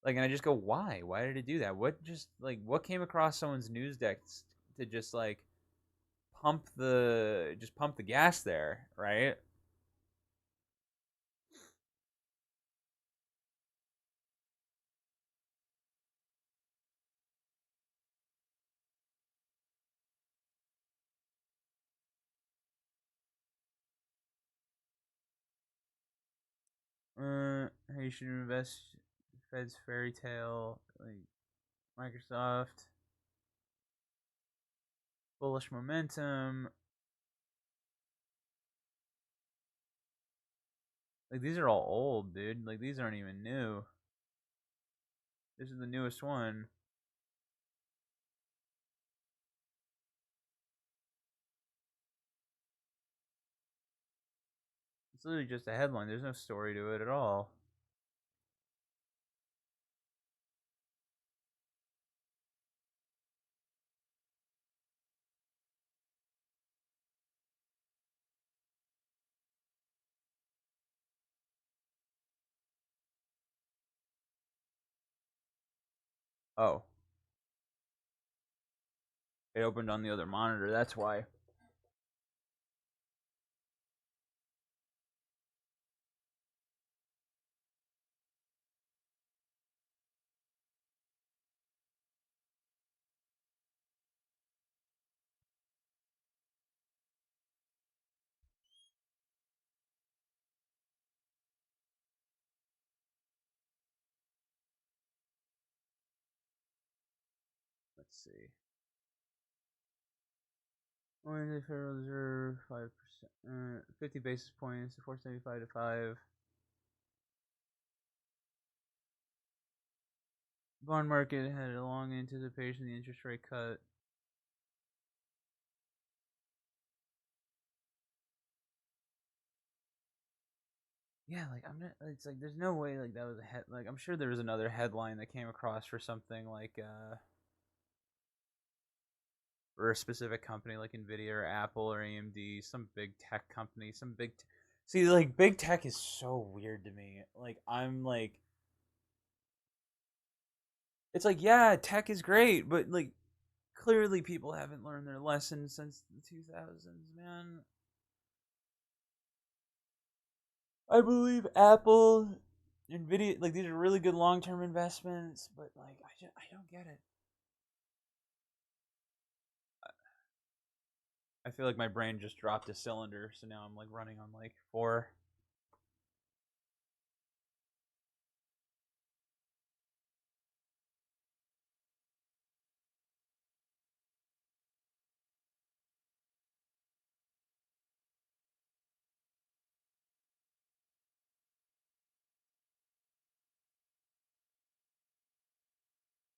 Speaker 1: Like, and I just go, why? Why did it do that? What came across someone's news deck to just like pump the gas there, right? You should invest Fed's fairy tale, like Microsoft, bullish momentum. Like these are all old, dude. Like these aren't even new. This is the newest one. It's literally just a headline. There's no story to it at all. Oh, it opened on the other monitor. That's why. Let's see. Only the Federal Reserve 5%, 50 basis points, 475 to 5. Bond market had a long anticipation of the interest rate cut. Yeah, like I'm not. It's like there's no way like that was a head. Like I'm sure there was another headline that came across for something like or a specific company like Nvidia or Apple or AMD, some big tech company, some big. See, like big tech is so weird to me. Like I'm like, it's like yeah, tech is great, but like clearly people haven't learned their lessons since the 2000s, man. I believe Apple Nvidia, like these are really good long-term investments, but like I don't get it. I feel like my brain just dropped a cylinder, so now I'm like running on like 4.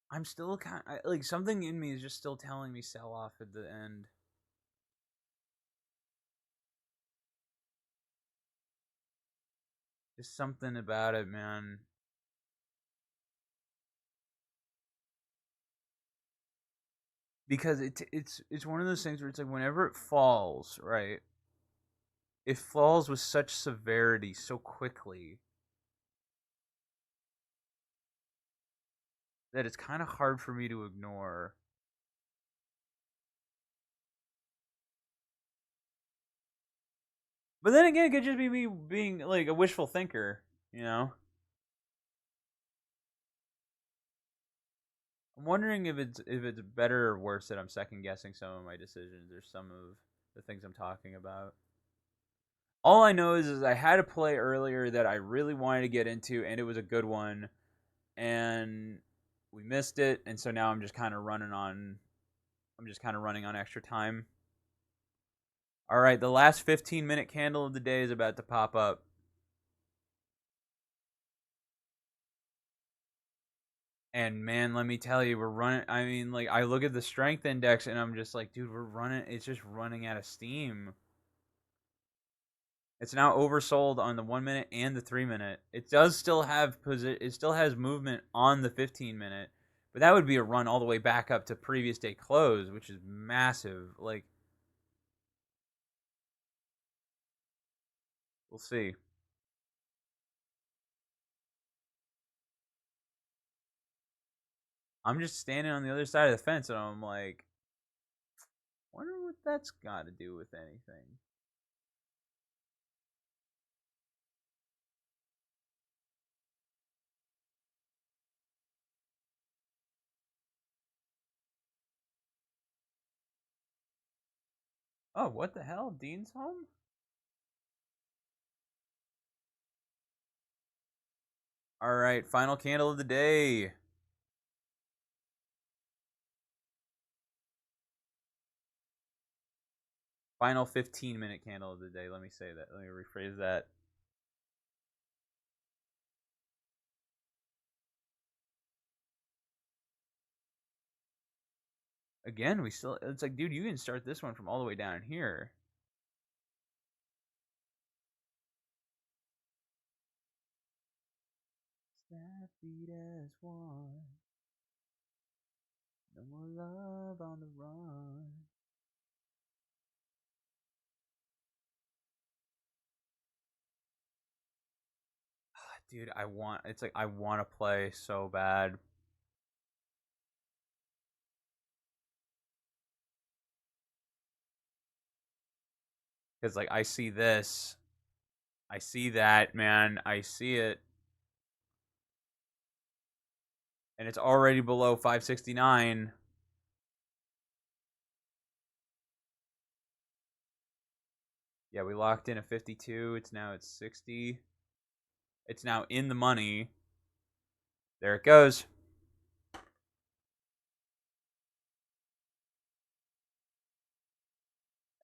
Speaker 1: I'm still kind of, like something in me is just still telling me sell off at the end. Just something about it, man. Because it's one of those things where it's like whenever it falls, right? It falls with such severity so quickly that it's kind of hard for me to ignore. But then again, it could just be me being like a wishful thinker, you know? I'm wondering if it's better or worse that I'm second guessing some of my decisions or some of the things I'm talking about. All I know is I had a play earlier that I really wanted to get into, and it was a good one, and we missed it, and so now I'm just kind of running on. I'm just kind of running on extra time. All right, the last 15-minute candle of the day is about to pop up. And man, let me tell you, we're running. I mean, like, I look at the strength index and I'm just like, dude, we're running. It's just running out of steam. It's now oversold on the 1 minute and the 3 minute. It does still have it still has movement on the 15 minute, but that would be a run all the way back up to previous day close, which is massive. Like, we'll see. I'm just standing on the other side of the fence and I'm like, wonder what that's got to do with anything. Oh, what the hell? Dean's home? All right, final candle of the day. Final 15-minute candle of the day. Let me say that. Let me rephrase that. Again, we still. It's like, dude, you can start this one from all the way down here. That beat as one. No more love on the run. Dude, I want. It's like I want to play so bad. Because like I see this, I see that, man. I see it, and it's already below 569. Yeah, we locked in a 52. It's now at 60. It's now in the money. There it goes.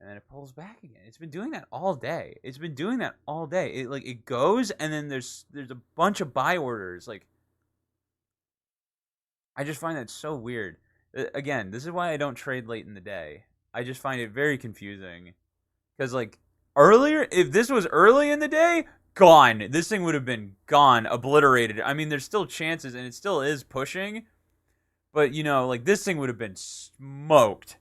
Speaker 1: And then it pulls back again. It's been doing that all day. It's been doing that all day. It like it goes and then there's a bunch of buy orders. Like, I just find that so weird. Again, this is why I don't trade late in the day. I just find it very confusing. Cuz like earlier, if this was early in the day, gone. This thing would have been gone, obliterated. I mean, there's still chances and it still is pushing, but you know, like this thing would have been smoked.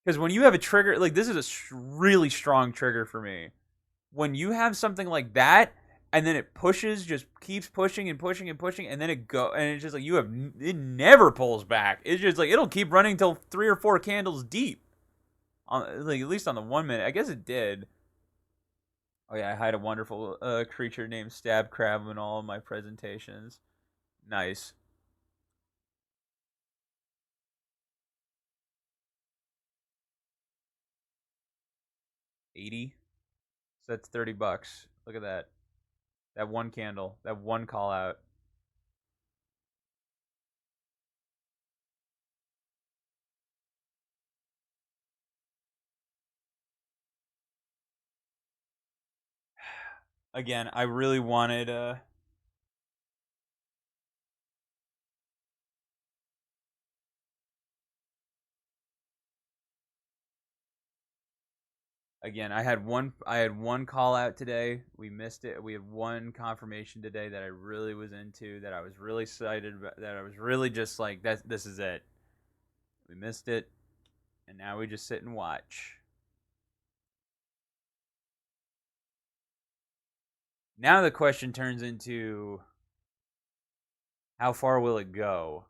Speaker 1: Because when you have a trigger, like this is a really strong trigger for me. When you have something like that, and then it pushes, just keeps pushing and pushing and pushing, and then and it's just like it never pulls back. It's just like it'll keep running till 3 or 4 candles deep, on like at least on the 1 minute. I guess it did. Oh yeah, I had a wonderful creature named Stab Crab in all of my presentations. Nice. 80. So that's $30. Look at that. That one candle. That one call out. Again, I really wanted again, I had one call out today. We missed it. We had one confirmation today that I really was into, that I was really excited about, that I was really just like, that this is it. We missed it, and now we just sit and watch. Now the question turns into, how far will it go,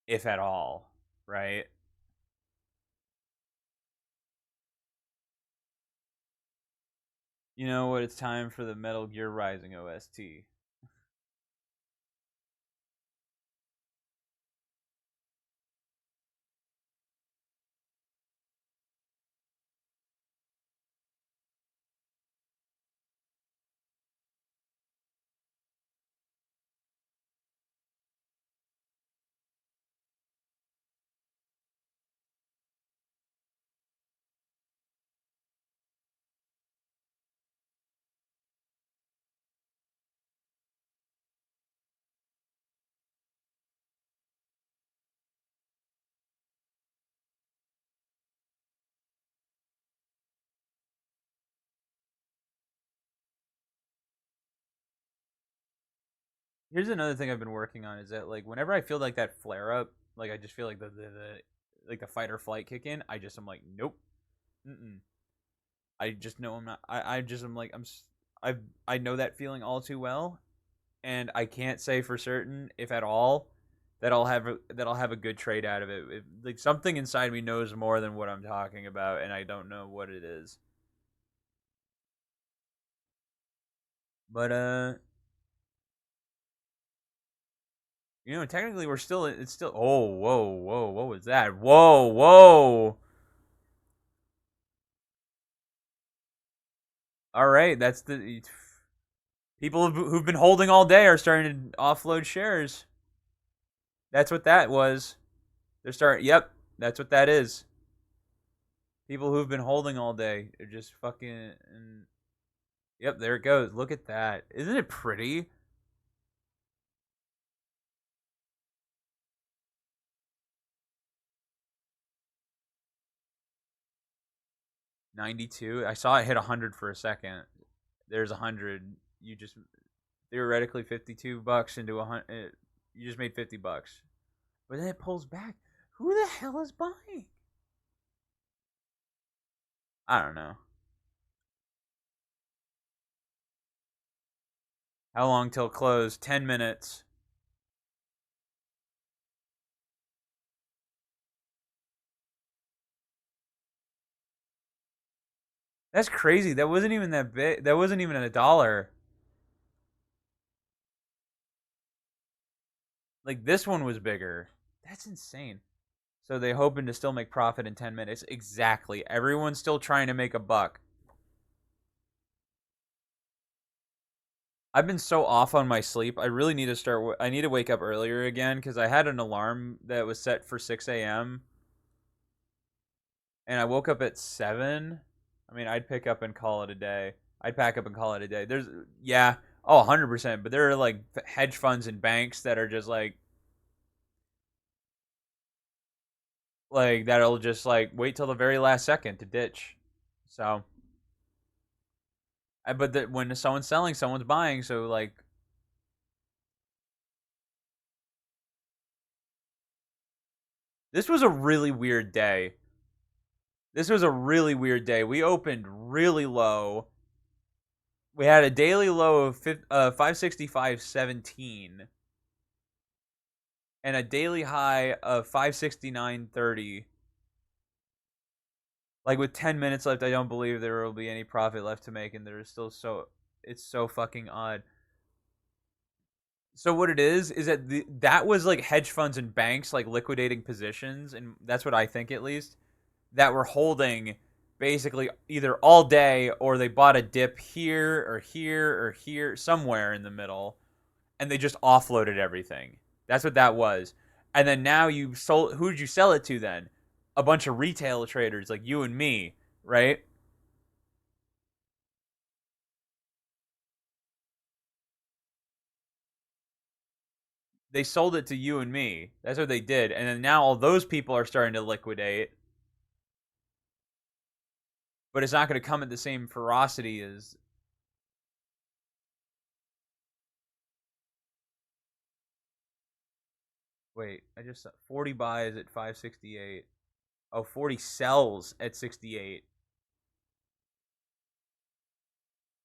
Speaker 1: if at all, right? You know what? It's time for the Metal Gear Rising OST. Here's another thing I've been working on, is that like whenever I feel like that flare up, like I just feel like the fight or flight kick in, I'm like, nope. Mm-mm. I just know I'm not. I just am like, I know that feeling all too well, and I can't say for certain, if at all, that I'll have a good trade out of it. Like something inside me knows more than what I'm talking about, and I don't know what it is. But technically we're still. It's still. Oh, whoa, whoa, what was that? Whoa, whoa. All right, that's the people who've been holding all day are starting to offload shares. That's what that was. They're starting. Yep, that's what that is. People who've been holding all day are just fucking. Yep, there it goes. Look at that. Isn't it pretty? $92. I saw it hit 100 for a second. There's 100. You just theoretically $52 into 100. You just made $50. But then it pulls back. Who the hell is buying? I don't know. How long till close? 10 minutes. That's crazy. That wasn't even that big. That wasn't even a dollar. Like this one was bigger. That's insane. So they hoping to still make profit in 10 minutes. Exactly. Everyone's still trying to make a buck. I've been so off on my sleep. I really need to start. I need to wake up earlier again, because I had an alarm that was set for 6 a.m. and I woke up at 7. I mean, I'd pick up and call it a day. I'd pack up and call it a day. There's, yeah, oh, 100%. But there are like hedge funds and banks that are just like that'll just like wait till the very last second to ditch. So, but when someone's selling, someone's buying. So like, this was a really weird day. This was a really weird day. We opened really low. We had a daily low of 565.17 and a daily high of 569.30. Like with 10 minutes left, I don't believe there will be any profit left to make, and there's still it's so fucking odd. So what it is that that was like hedge funds and banks like liquidating positions, and that's what I think at least, that were holding basically either all day, or they bought a dip here or here or here somewhere in the middle, and they just offloaded everything. That's what that was. And then now you sold. Who did you sell it to then? A bunch of retail traders like you and me, right? They sold it to you and me. That's what they did. And then now all those people are starting to liquidate, but it's not going to come at the same ferocity as. Wait, I just 40 buys at 568. Oh, 40 sells at 68.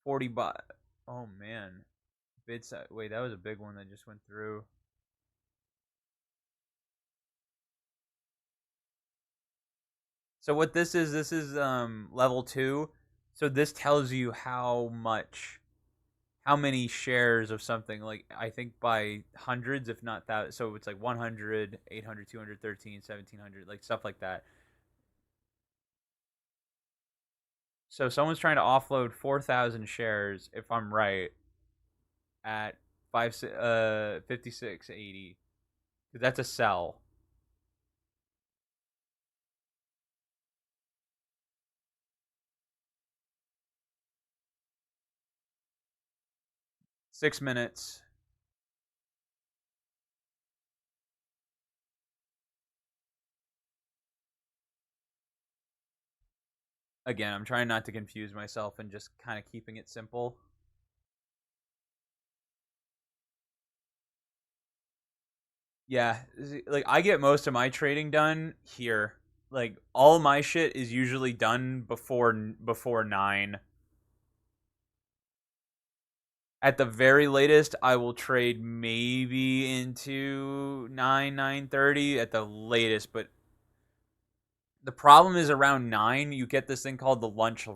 Speaker 1: 40 buy. Oh man. Bid size. Wait, that was a big one that just went through. So what this is level 2. So this tells you how many shares of something, like I think by hundreds if not thousands. So it's like 100, 800, 213, 1700, like stuff like that. So someone's trying to offload 4,000 shares if I'm right at 5680. That's a sell. 6 minutes. Again, I'm trying not to confuse myself and just kind of keeping it simple. Yeah, like I get most of my trading done here. Like all my shit is usually done before 9. At the very latest, I will trade maybe into 9:30 at the latest, but the problem is around 9 you get this thing called the lunch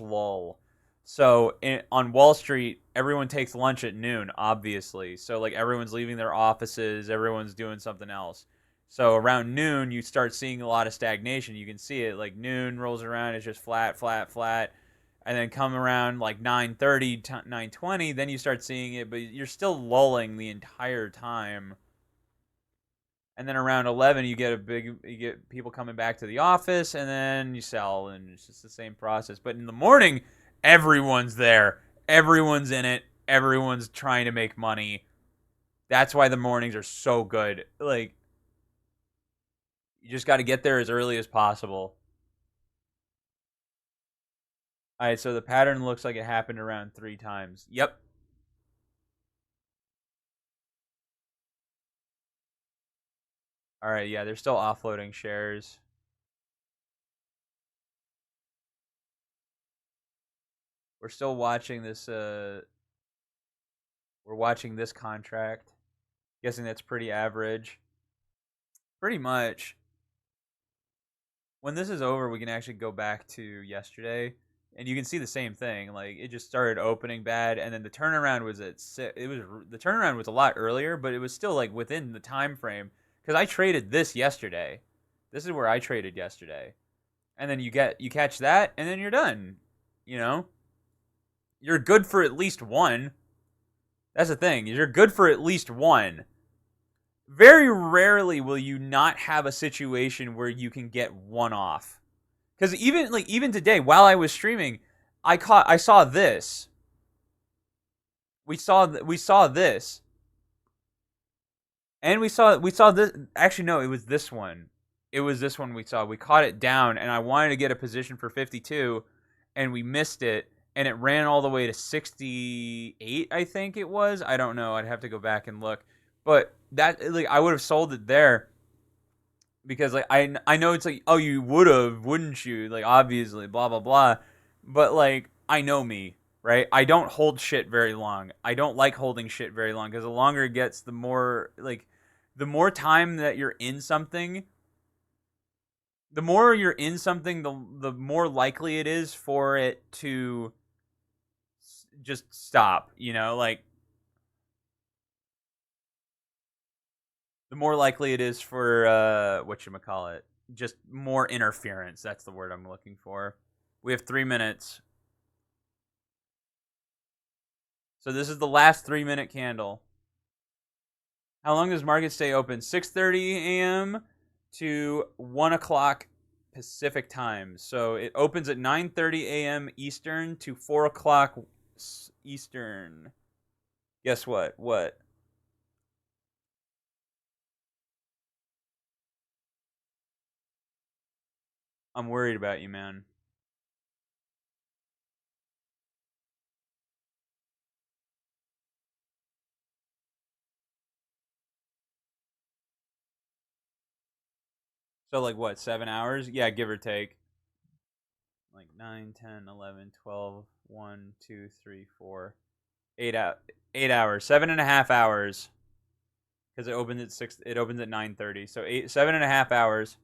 Speaker 1: lull. So on Wall Street, everyone takes lunch at noon, obviously. So like everyone's leaving their offices, everyone's doing something else. So around noon you start seeing a lot of stagnation. You can see it, like noon rolls around, it's just flat, flat, flat. And then come around like 9:30, 9:20, then you start seeing it, but you're still lulling the entire time. And then around 11 you get people coming back to the office, and then you sell, and it's just the same process. But in the morning, everyone's there, everyone's in it, everyone's trying to make money. That's why the mornings are so good. Like, you just got to get there as early as possible. All right, so the pattern looks like it happened around 3 times. Yep. All right, yeah, they're still offloading shares. We're still watching this we're watching this contract. Guessing that's pretty average. Pretty much. When this is over, we can actually go back to yesterday, and you can see the same thing. Like it just started opening bad, and then the turnaround was at it was the turnaround was a lot earlier, but it was still like within the time frame. Because I traded this yesterday. This is where I traded yesterday, and then you catch that, and then you're done. You know, you're good for at least one. That's the thing. You're good for at least one. Very rarely will you not have a situation where you can get one off. Because even today, while I was streaming, I saw this. We saw this, and we saw this. Actually, no, it was this one. It was this one we saw. We caught it down, and I wanted to get a position for 52, and we missed it, and it ran all the way to 68. I think it was. I don't know. I'd have to go back and look. But that, like, I would have sold it there, because like I know it's like, oh, you would have, wouldn't you, like obviously blah blah blah, but like I know me, right? I don't hold shit very long. I don't like holding shit very long, because the longer it gets, the more time that you're in something, The more you're in something, the more likely it is for it to just stop. You know, like the more likely it is for whatchamacallit, just more interference. That's the word I'm looking for. We have 3 minutes. So this is the last 3 minute candle. How long does market stay open? 6:30 a.m. to 1 o'clock Pacific time. So it opens at 9:30 a.m. Eastern to 4 o'clock Eastern. Guess what? What? I'm worried about you, man. So like what? 7 hours? Yeah, give or take. Like 9, 10, 11, 12, 1, 2, 3, 4, 8 out 8 hours, 7.5 hours. Because it opens at 6. It opens at 9:30. So 7.5 hours.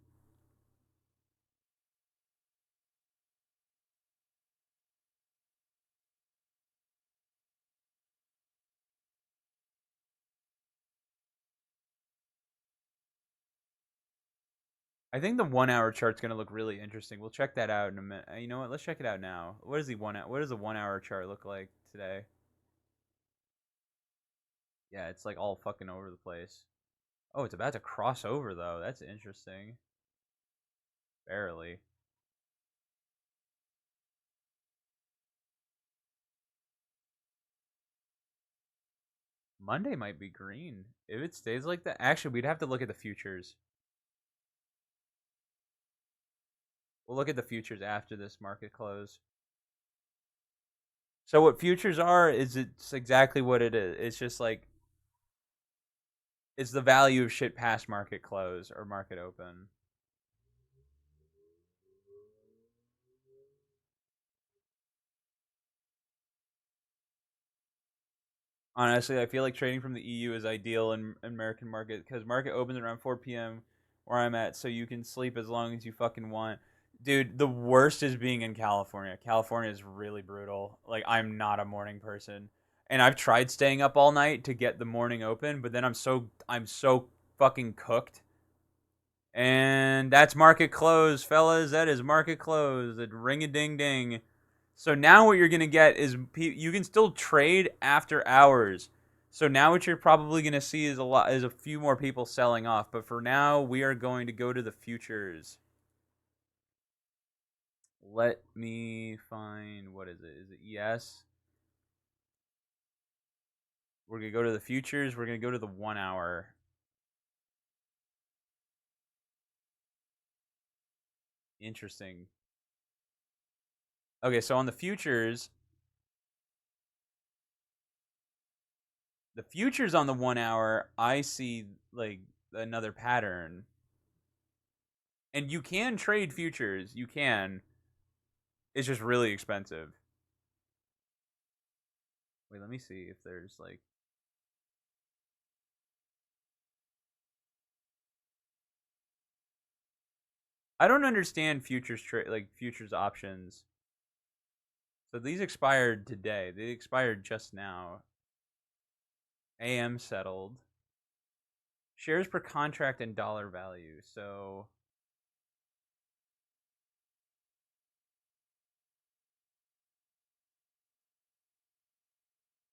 Speaker 1: I think the 1 hour chart's gonna look really interesting. We'll check that out in a minute. You know what? Let's check it out now. What does the 1 hour chart look like today? Yeah, it's like all fucking over the place. Oh, it's about to cross over though. That's interesting. Barely. Monday might be green. If it stays like that, actually, we'd have to look at the futures. We'll look at the futures after this market close. So what futures are is it's exactly what it is. It's just like it's the value of shit past market close or market open. Honestly, I feel like trading from the EU is ideal in American market because market opens around 4 p.m. where I'm at, so you can sleep as long as you fucking want. Dude, the worst is being in California. California is really brutal. Like I'm not a morning person, and I've tried staying up all night to get the morning open, but then I'm so fucking cooked. And that's market close, fellas. That is market close. Ring a ding ding. So now what you're gonna get is you can still trade after hours. So now what you're probably gonna see is a few more people selling off. But for now, we are going to go to the futures. Let me find what is it? Is it ES? We're gonna go to the futures. We're gonna go to the 1 hour. Interesting. Okay, so on the futures on the 1 hour, I see like another pattern. And you can trade futures. You can. It's just really expensive. Wait, let me see if there's like I don't understand futures trade like futures options. So these expired today. They expired just now. AM settled. Shares per contract and dollar value. So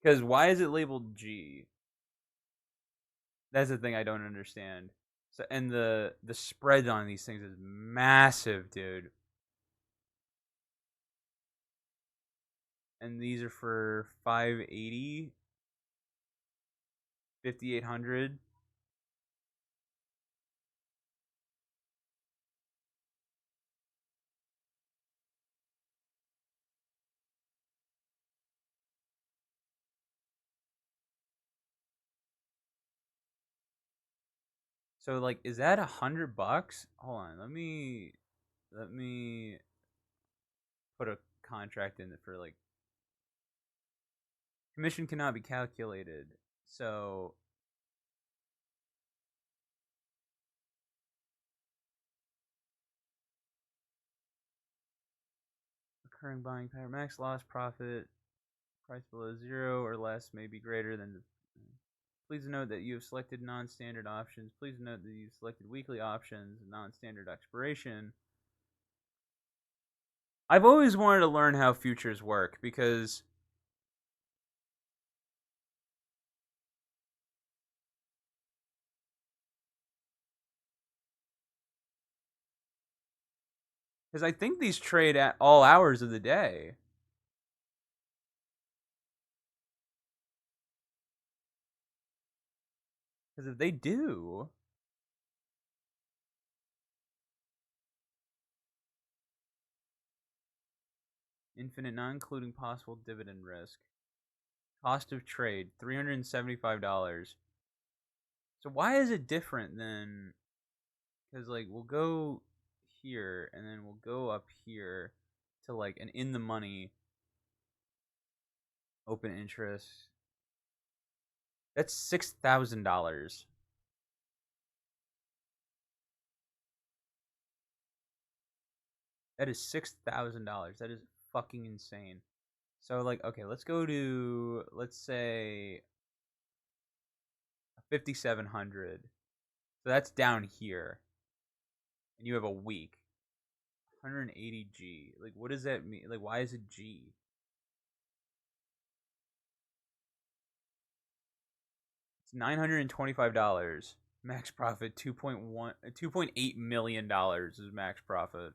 Speaker 1: because why is it labeled G? That's the thing I don't understand. So and the spread on these things is massive, dude. And these are for 580, 5800. So like, is that $100? Hold on, let me put a contract in for like commission cannot be calculated. So recurring buying power. Max loss profit. Price below 0 or less may be greater than the. Please note that you have selected non-standard options. Please note that you've selected weekly options, non-standard expiration. I've always wanted to learn how futures work because I think these trade at all hours of the day. Because if they do, infinite, not including possible dividend risk. Cost of trade, $375. So why is it different than? Because like we'll go here and then we'll go up here to like an in the money open interest. That's $6,000. That is $6,000. That is fucking insane. So like, okay, let's go to let's say 5,700. So that's down here, and you have a week. 180 G. Like, what does that mean? Like, why is it G? It's $925. Max profit $2.8 million is max profit.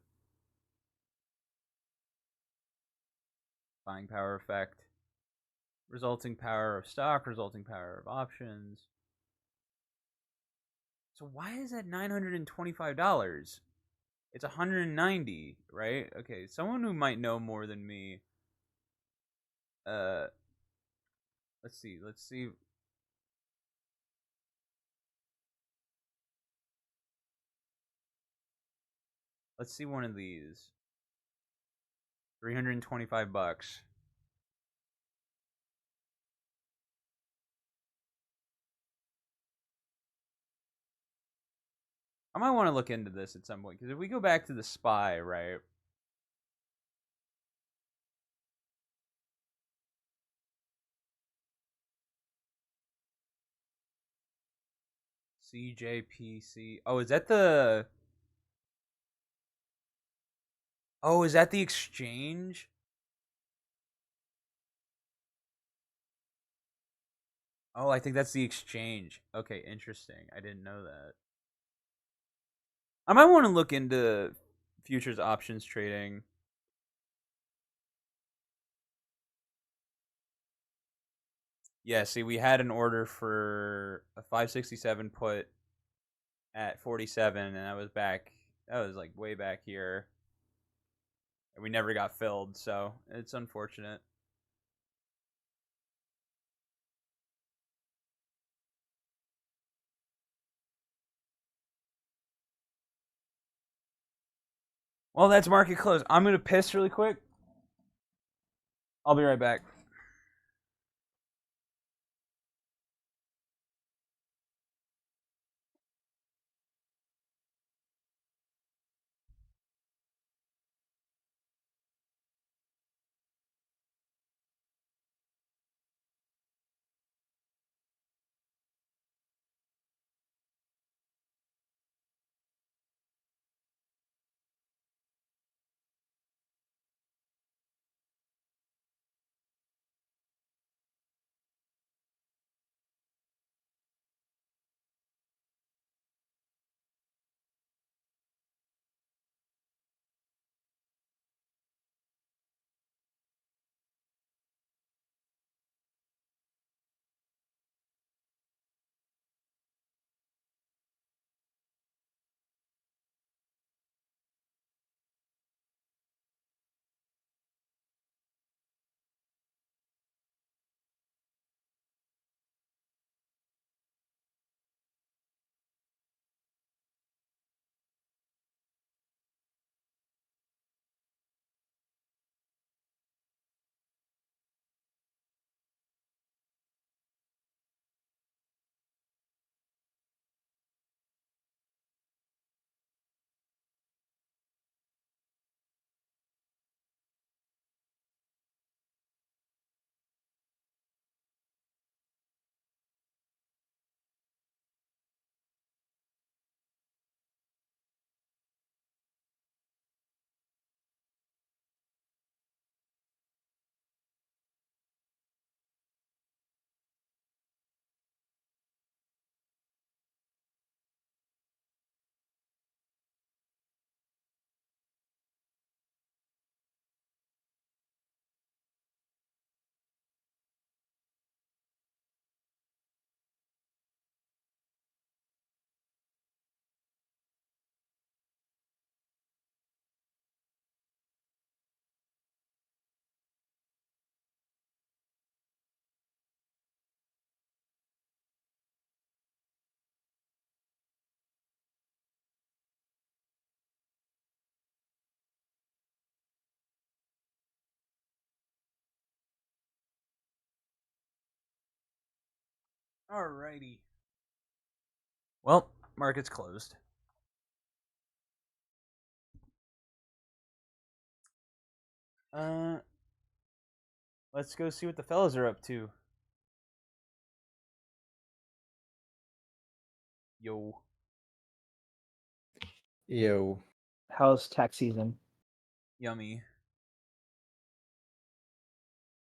Speaker 1: Buying power effect. Resulting power of stock, resulting power of options. So why is that $925? It's 190, right? Okay, someone who might know more than me. Uh, let's see. Let's see one of these. $325. I might want to look into this at some point because if we go back to the SPY, right? CJPC. Oh, is that the? Oh, is that the exchange? Oh, I think that's the exchange. Okay, interesting. I didn't know that. I might want to look into futures options trading. Yeah, see, we had an order for a 567 put at 47, and that was back. That was like way back here, and we never got filled. So it's unfortunate. Well, that's market close. I'm gonna piss really quick. I'll be right back. Alrighty. Well, market's closed. Let's go see what the fellas are up to. Yo.
Speaker 2: Yo.
Speaker 3: How's tax season?
Speaker 1: Yummy.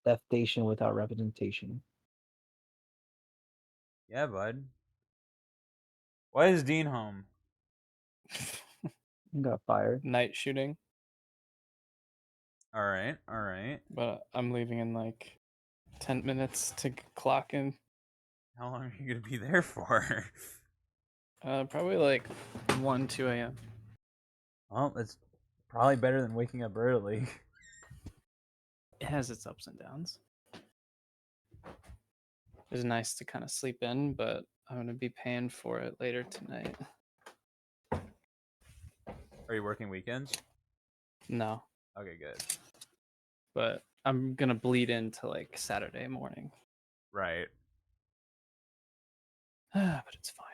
Speaker 3: Deftation without representation.
Speaker 1: Yeah, bud. Why is Dean home?
Speaker 3: Got fired.
Speaker 2: Night shooting,
Speaker 1: Alright.
Speaker 2: but I'm leaving in like 10 minutes to clock in.
Speaker 1: How long are you gonna be there for?
Speaker 2: Probably like 1, 2 a.m.
Speaker 1: Well, it's probably better than waking up early.
Speaker 2: It has its ups and downs. It's nice to kind of sleep in, but I'm going to be paying for it later tonight.
Speaker 1: Are you working weekends?
Speaker 2: No,
Speaker 1: Okay, good.
Speaker 2: but I'm going to bleed into like Saturday morning.
Speaker 1: Right.
Speaker 2: But it's fine.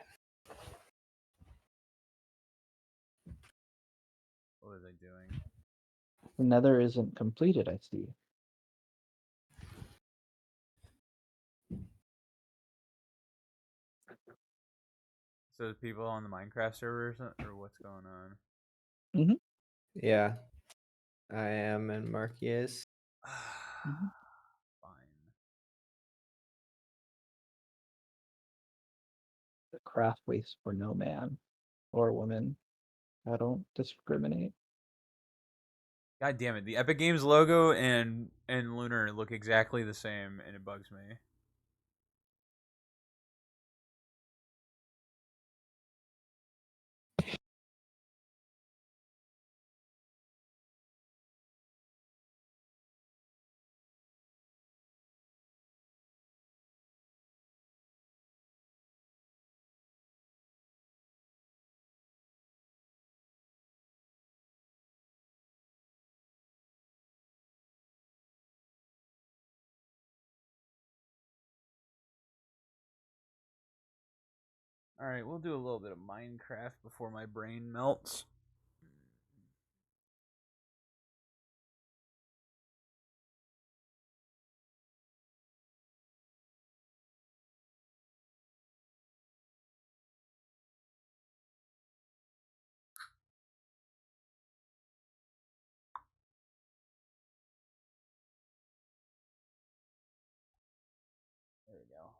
Speaker 1: What was I doing?
Speaker 3: The nether isn't completed, I see.
Speaker 1: So the people on the Minecraft servers or what's going on?
Speaker 4: Yeah, I am, and Marky is.
Speaker 3: Mhm.
Speaker 1: Fine.
Speaker 3: The craft waste for no man or woman. I don't discriminate.
Speaker 1: God damn it! The Epic Games logo and Lunar look exactly the same, and it bugs me. All right, we'll do a little bit of Minecraft before my brain melts. There we go.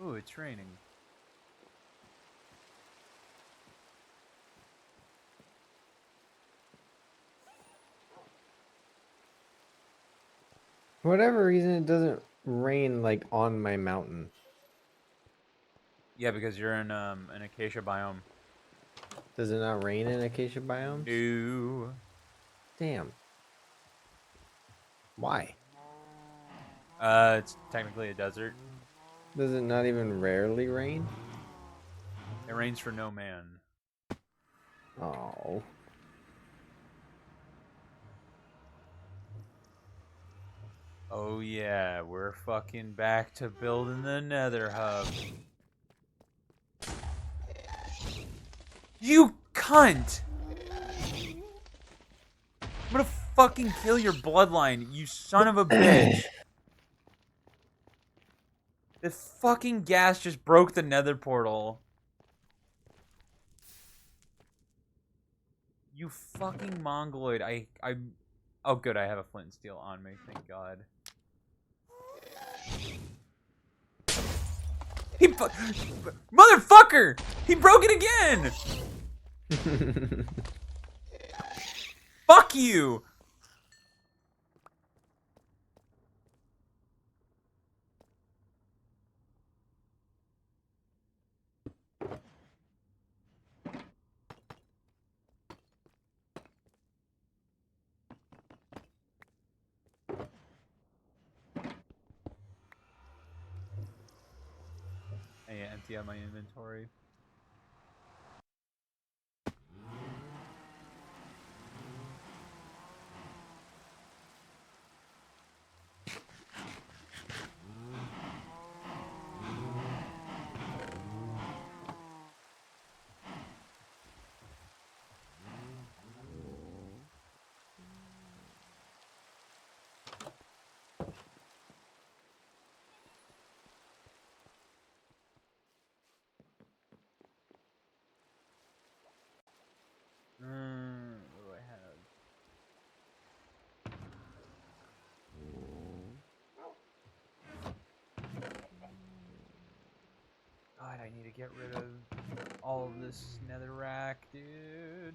Speaker 1: Ooh, it's raining.
Speaker 4: For whatever reason, it doesn't rain like on my mountain.
Speaker 1: Yeah, because you're in an acacia biome.
Speaker 4: Does it not rain in acacia biomes?
Speaker 1: No.
Speaker 4: Damn. Why?
Speaker 1: It's technically a desert.
Speaker 4: Does it not even rarely rain?
Speaker 1: It rains for no man.
Speaker 4: Oh.
Speaker 1: Oh yeah, we're fucking back to building the Nether hub. You cunt! I'm gonna fucking kill your bloodline, you son of a bitch. This fucking gas just broke the Nether portal. You fucking mongoloid. Oh good, I have a flint and steel on me, thank God. Motherfucker! He broke it again! Fuck you! empty out my inventory. What do I have? God, I need to get rid of all of this netherrack, dude.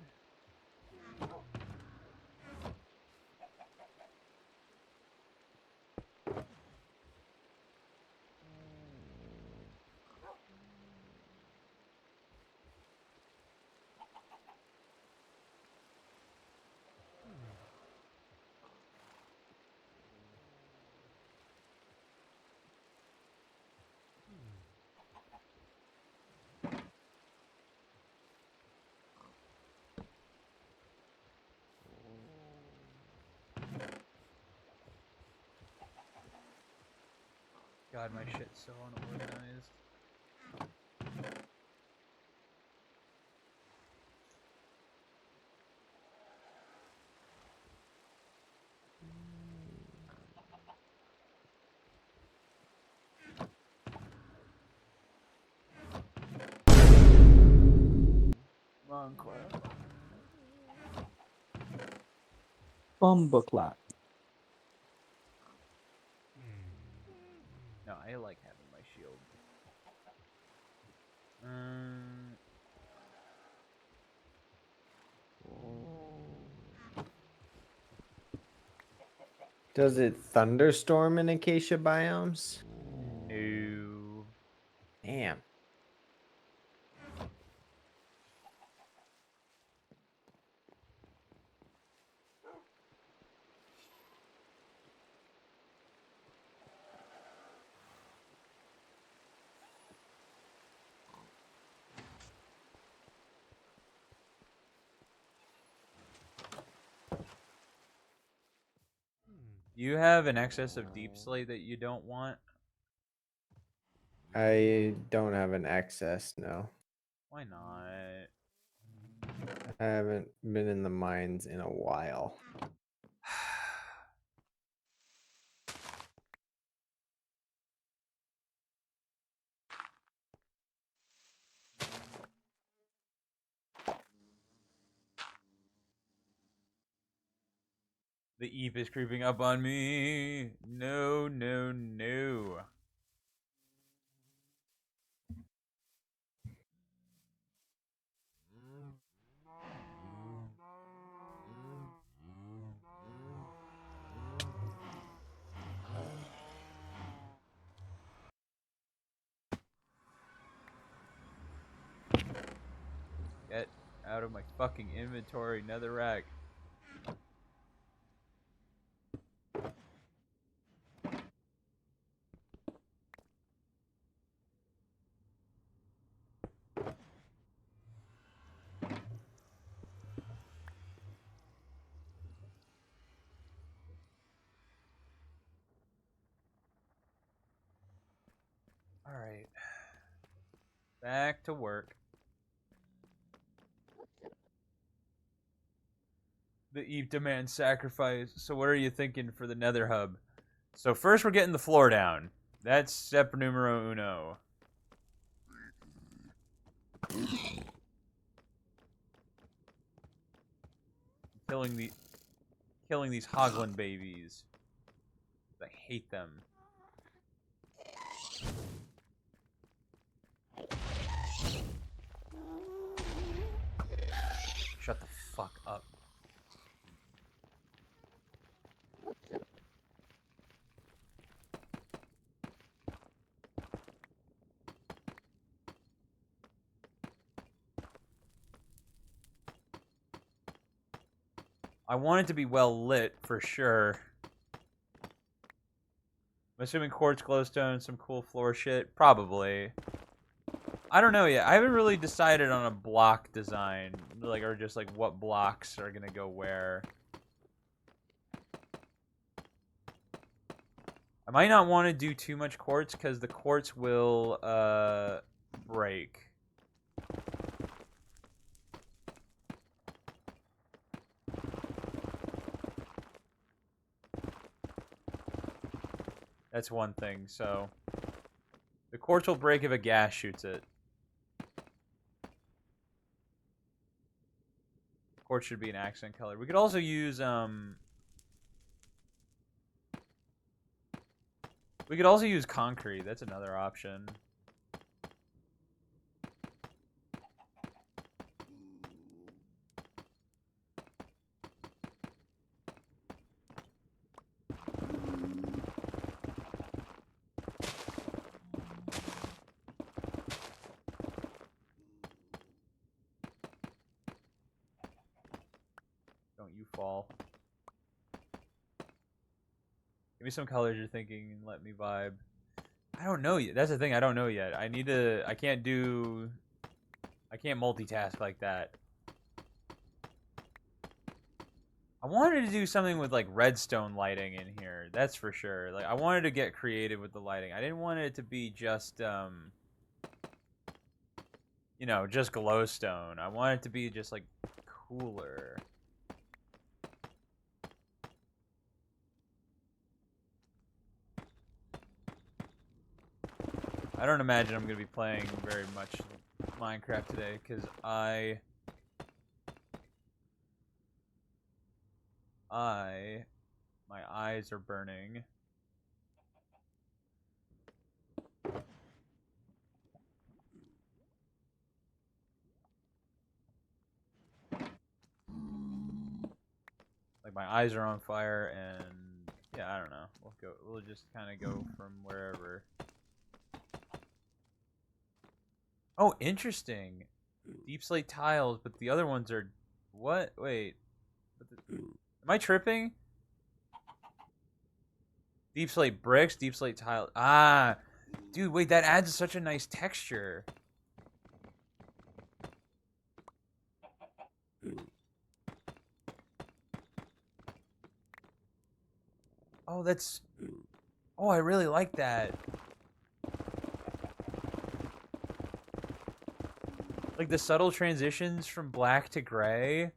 Speaker 1: God, my shit's so unorganized. Come on, Cora.
Speaker 3: Bumbleclot.
Speaker 1: No, I like having my shield.
Speaker 4: Does it thunderstorm in acacia biomes?
Speaker 1: No.
Speaker 4: Damn.
Speaker 1: You have an excess of deep slate that you don't want?
Speaker 4: I don't have an excess, no.
Speaker 1: Why not?
Speaker 4: I haven't been in the mines in a while.
Speaker 1: The Eep is creeping up on me. No, no, no. Get out of my fucking inventory, netherrack. Alright. Back to work. The Eep demands sacrifice. So what are you thinking for the nether hub? So first we're getting the floor down. That's step numero uno. Killing these hoglin babies. I hate them. Shut the fuck up. I want it to be well lit for sure. I'm assuming quartz glowstone, some cool floor shit. Probably. I don't know yet. I haven't really decided on a block design, like, or just like what blocks are gonna go where. I might not want to do too much quartz because the quartz will break. That's one thing. So the quartz will break if a gas shoots it. Quartz should be an accent color. We could also use concrete. That's another option. Don't you fall. Give me some colors you're thinking and let me vibe. I don't know yet. That's the thing, I don't know yet. I can't multitask like that. I wanted to do something with like redstone lighting in here. That's for sure. Like I wanted to get creative with the lighting. I didn't want it to be just you know, just glowstone. I want it to be just like cooler. I don't imagine I'm going to be playing very much Minecraft today because my eyes are burning. Like my eyes are on fire and yeah, I don't know. We'll just kind of go from wherever. Oh, interesting. Deep slate tiles, but the other ones are what? Wait. Am I tripping? Deep slate bricks, deep slate tiles. Ah, dude, wait, that adds such a nice texture. Oh, that's... Oh, I really like that. Like the subtle transitions from black to gray.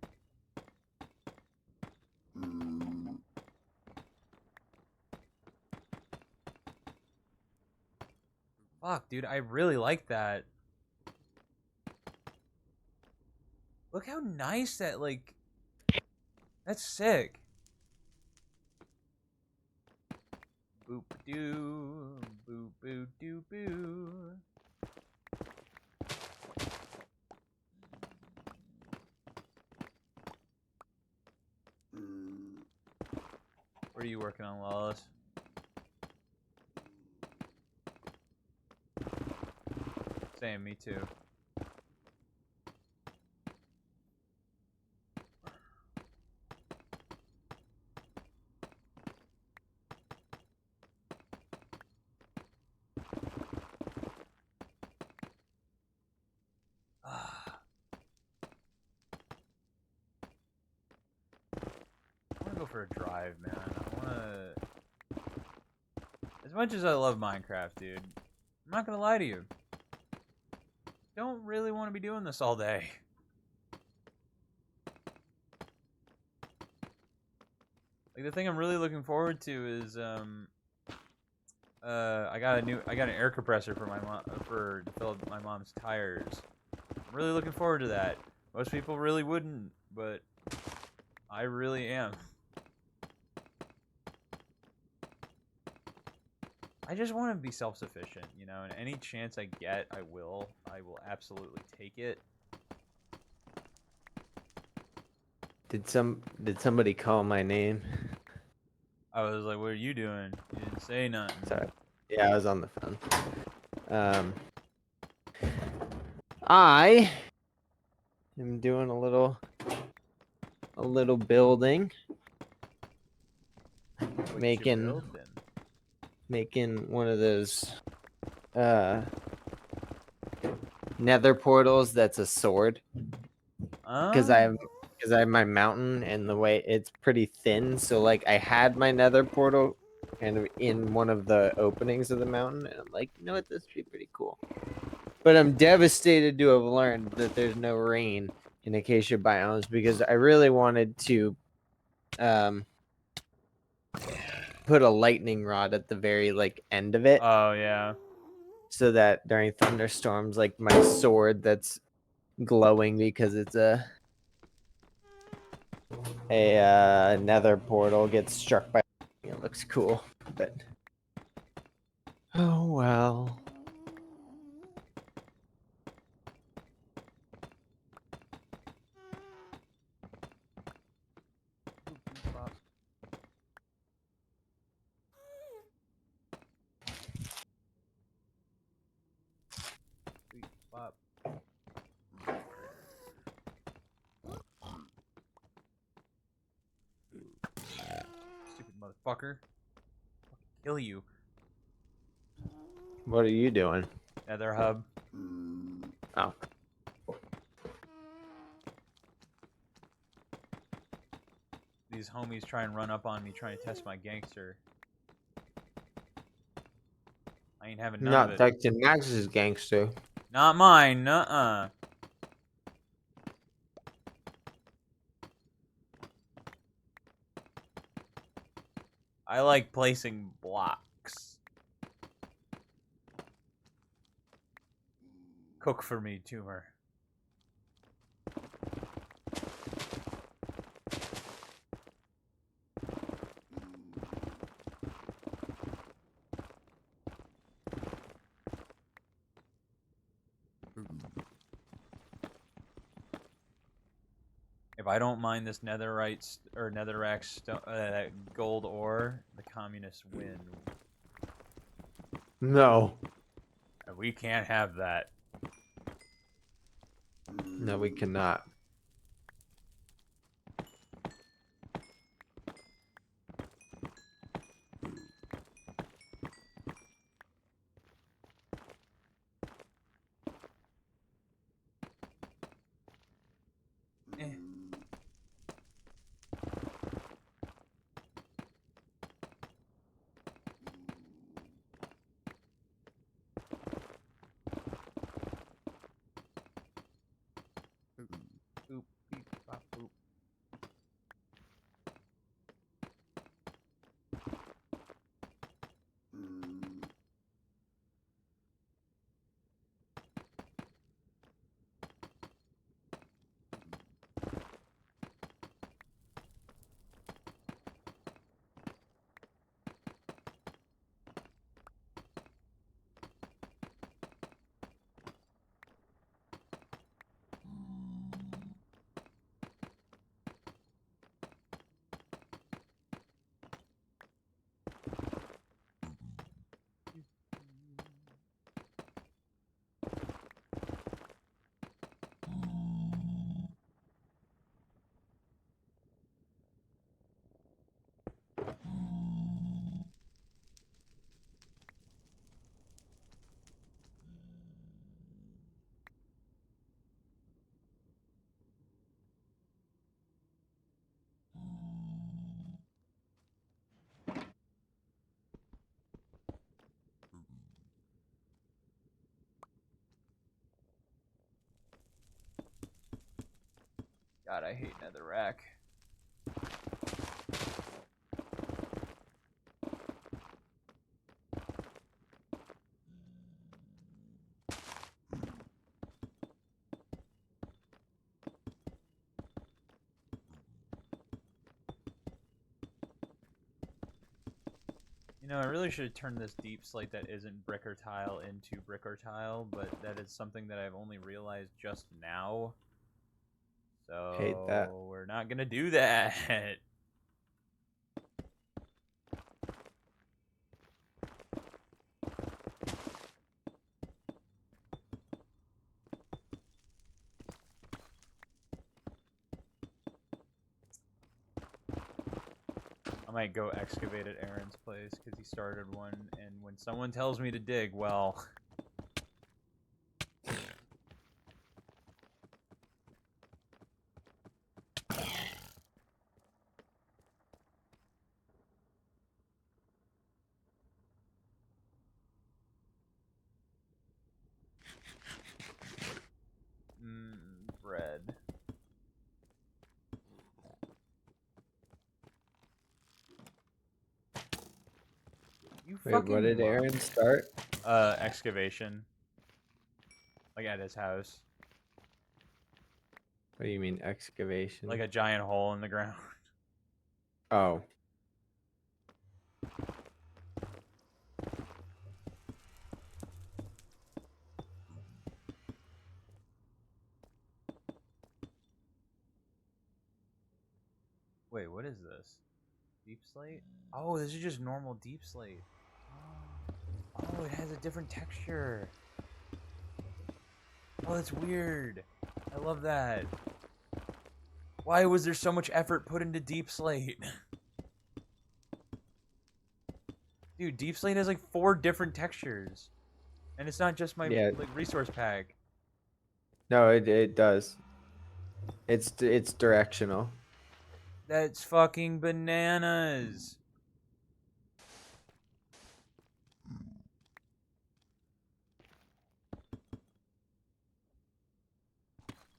Speaker 1: Fuck, dude, I really like that. Look how nice that, like... That's sick. Boop doo, boop boo doo boo. What are you working on, Lawless? Same, me too. I want to go for a drive, man. I want to... As much as I love Minecraft, dude, I'm not going to lie to you. Don't really want to be doing this all day. Like the thing I'm really looking forward to is I got an air compressor for my mom to fill up my mom's tires. I'm really looking forward to that. Most people really wouldn't, but I really am. I just want to be self-sufficient, you know, and any chance I get, I will absolutely take it.
Speaker 4: Did somebody call my name?
Speaker 1: I was like, what are you doing? You didn't say nothing.
Speaker 4: Sorry. Yeah, I was on the phone. I am doing a little building.
Speaker 1: What
Speaker 4: Making
Speaker 1: you building?
Speaker 4: one of those nether portals that's a sword. Because I
Speaker 1: Oh.
Speaker 4: have my mountain and the way it's pretty thin. So like I had my nether portal kind of in one of the openings of the mountain, and I'm like, you know what, this would be pretty cool. But I'm devastated to have learned that there's no rain in acacia biomes because I really wanted to put a lightning rod at the very like end of it,
Speaker 1: Oh yeah.
Speaker 4: so that during thunderstorms, like my sword that's glowing because it's a nether portal gets struck by. It looks cool, but oh well.
Speaker 1: Bop. Stupid motherfucker. Fucking kill you.
Speaker 4: What are you doing?
Speaker 1: Nether hub.
Speaker 4: Oh,
Speaker 1: These homies try and run up on me trying to test my gangster. I ain't having none of
Speaker 4: not
Speaker 1: it.
Speaker 4: Dr. Max's gangster.
Speaker 1: Not mine, nuh-uh. I like placing blocks. Cook for me, tumor. If I don't mine this netherite or netherrack gold ore, the communists win.
Speaker 4: No.
Speaker 1: And we can't have that.
Speaker 4: No, we cannot.
Speaker 1: Eh. Boop, beep, bop, boop. God, I hate netherrack. You know, I really should have turned this deep slate that isn't brick or tile into brick or tile, but that is something that I've only realized just now.
Speaker 4: Hate that.
Speaker 1: So we're not gonna do that. I might go excavate at Aaron's place because he started one, and when someone tells me to dig, well,
Speaker 4: Wait, what
Speaker 1: fucking
Speaker 4: did
Speaker 1: love
Speaker 4: Aaron start?
Speaker 1: excavation. Like at his house.
Speaker 4: What do you mean excavation?
Speaker 1: Like a giant hole in the ground.
Speaker 4: Oh.
Speaker 1: Wait, what is this? Deep slate? Oh, this is just normal deep slate. Oh, it has a different texture. Oh, that's weird. I love that. Why was there so much effort put into deep slate? Dude, deep slate has like 4 different textures. And it's not just my
Speaker 4: Yeah.
Speaker 1: like resource pack.
Speaker 4: No, it does. It's directional.
Speaker 1: That's fucking bananas.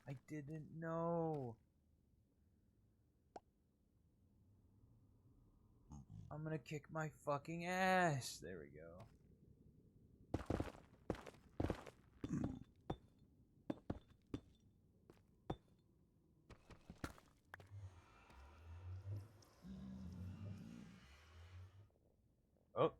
Speaker 1: I didn't know. I'm gonna kick my fucking ass. There we go. Oh.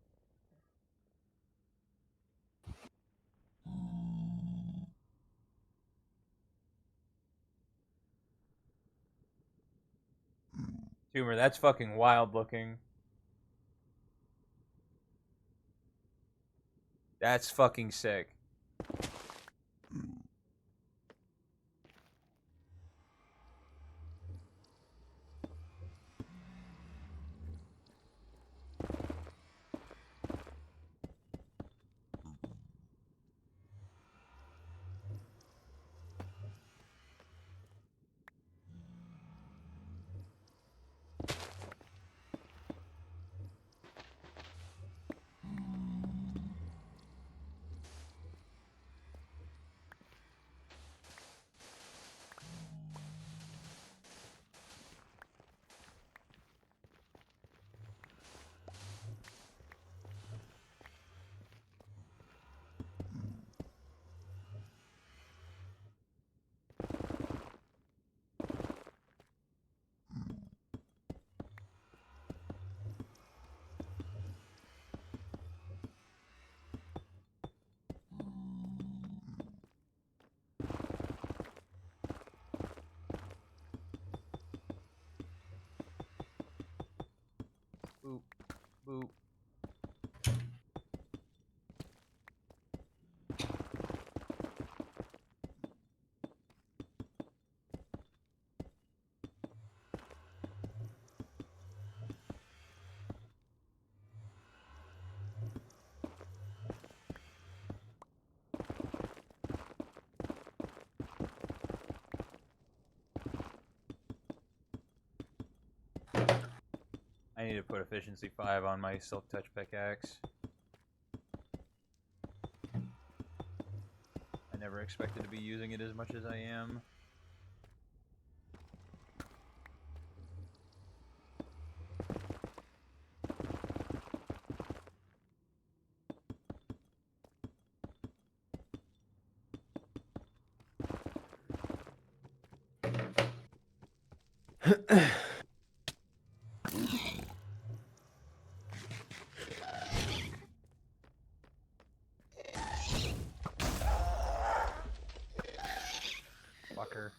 Speaker 1: Tumor, that's fucking wild looking. That's fucking sick. Boop. Boop. I need to put efficiency 5 on my silk touch pickaxe. I never expected to be using it as much as I am. Fucker.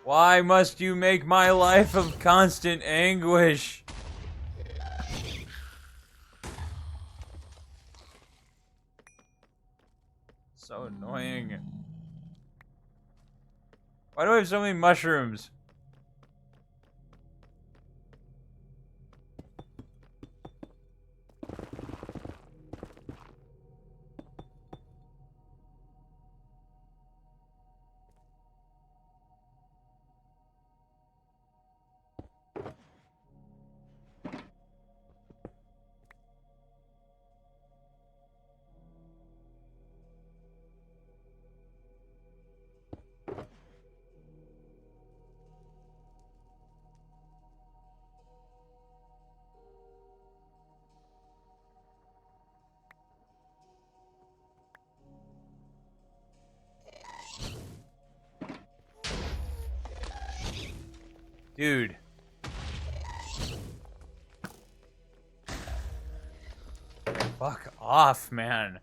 Speaker 1: Why must you make my life of constant anguish? So annoying. Why do I have so many mushrooms? Dude. Fuck off, man.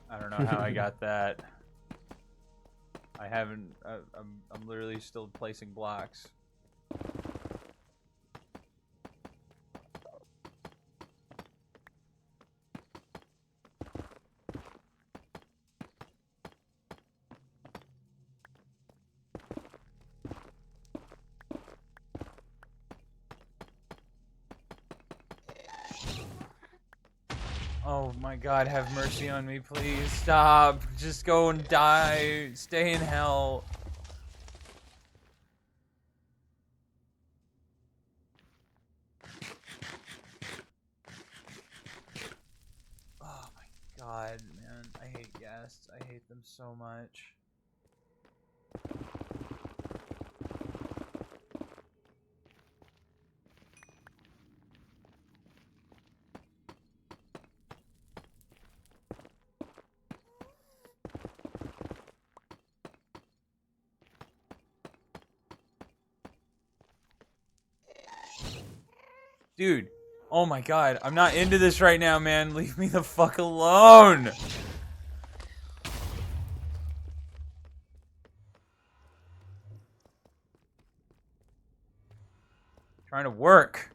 Speaker 1: I don't know how I got that. I haven't. I'm literally still placing blocks. Oh my God, have mercy on me, please. Stop. Just go and die. Stay in hell. Oh my God, man. I hate guests. I hate them so much. Dude, oh my God, I'm not into this right now, man. Leave me the fuck alone. Trying to work.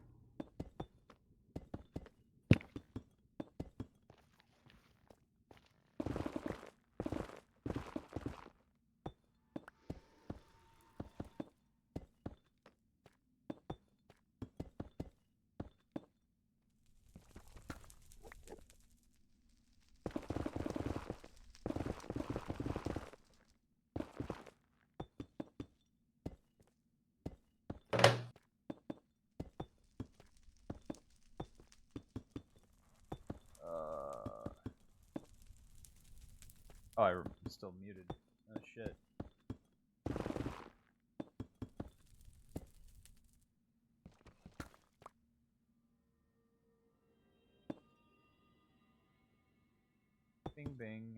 Speaker 1: Oh, I'm still muted. Oh shit. Bing bing.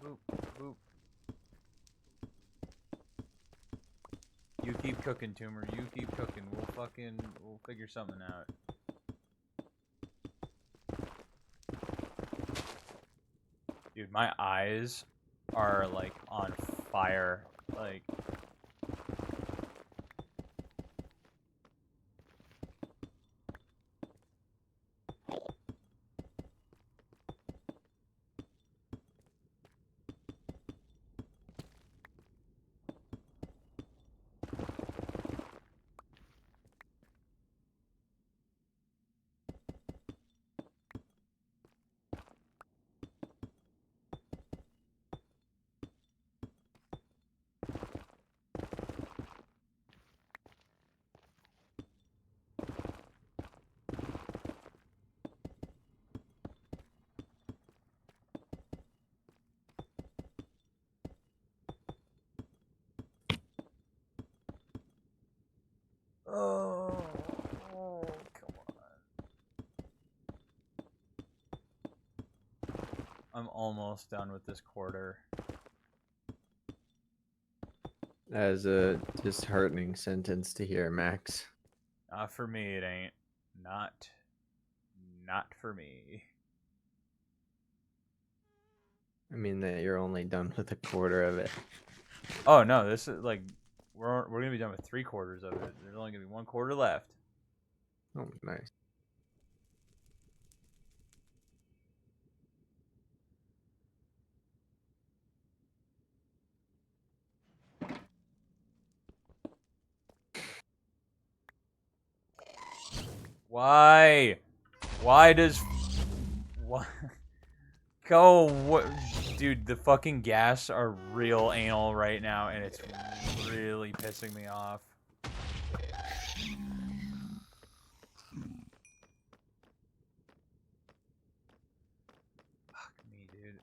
Speaker 1: Boop, boop. You keep cooking, Tumor. You keep cooking. We'll figure something out. Dude, my eyes are like on fire. Like, oh, come on. I'm almost done with this quarter.
Speaker 4: That is a disheartening sentence to hear, Max.
Speaker 1: Not for me, it ain't. Not for me.
Speaker 4: I mean that you're only done with a quarter of it.
Speaker 1: Oh no, this is like we're gonna be done with 3/4 of it. There's only gonna be 1/4 left.
Speaker 4: Oh, nice.
Speaker 1: Why? Why does what? Go what? Dude, the fucking gas are real anal right now, and it's really pissing me off. Fuck me, dude.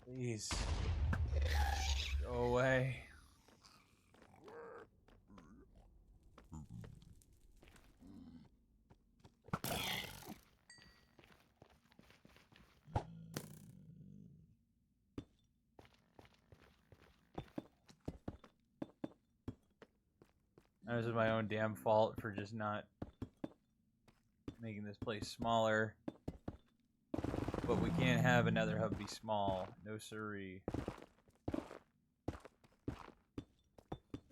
Speaker 1: Please. Go away. This is my own damn fault for just not making this place smaller. But we can't have another hub be small. No siree.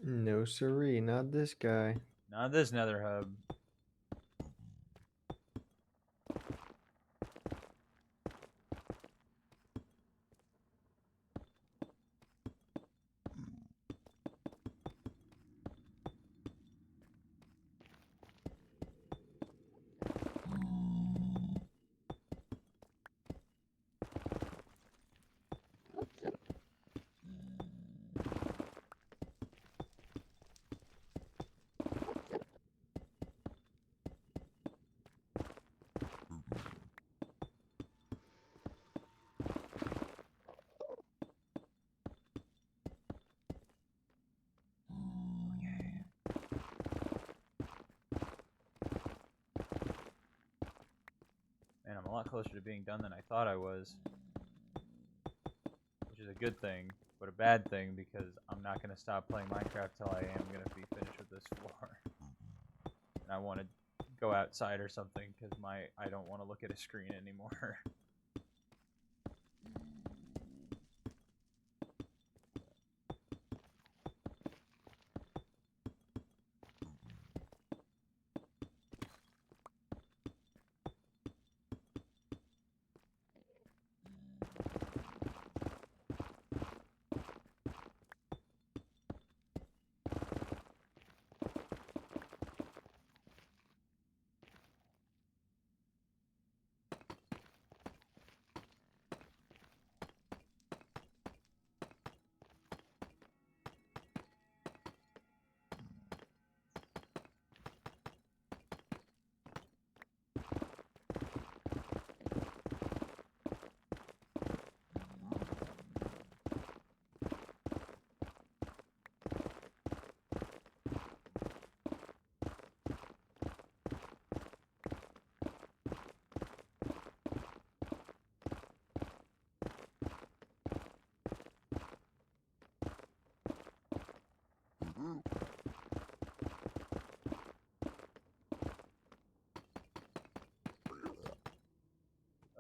Speaker 4: No siree, not this guy.
Speaker 1: Not this nether hub. Man, I'm a lot closer to being done than I thought I was. Which is a good thing, but a bad thing because I'm not going to stop playing Minecraft till I am going to be finished with this floor. And I want to go outside or something because I don't want to look at a screen anymore.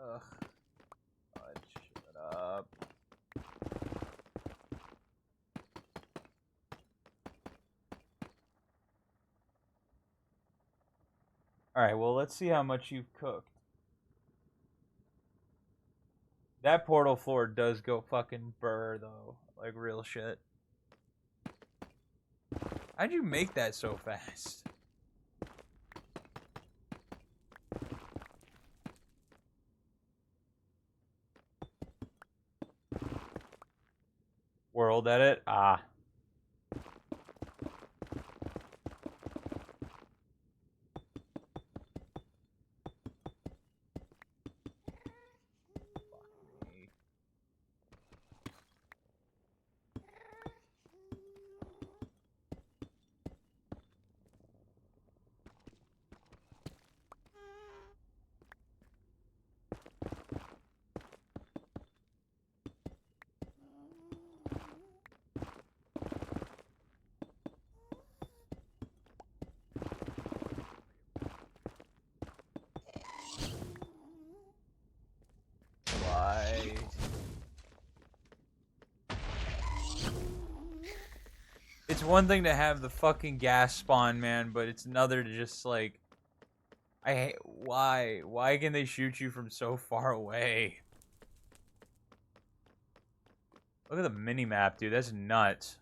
Speaker 1: Ugh. God, shut up. Alright, well, let's see how much you've cooked. That portal floor does go fucking burr, though. Like, real shit. How'd you make that so fast? World edit? Ah. It's one thing to have the fucking gas spawn, man, but it's another to just like, I hate, why can they shoot you from so far away? Look at the mini map, dude. That's nuts.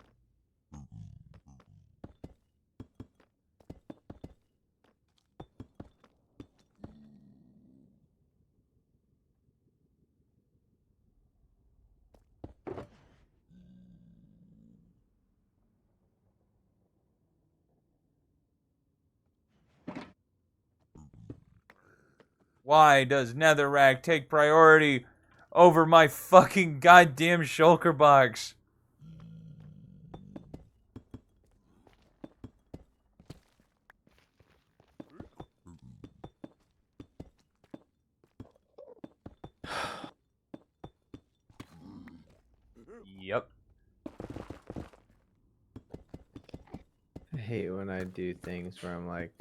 Speaker 1: Why does Netherrack take priority over my fucking goddamn shulker box? Yep.
Speaker 4: I hate when I do things where I'm like,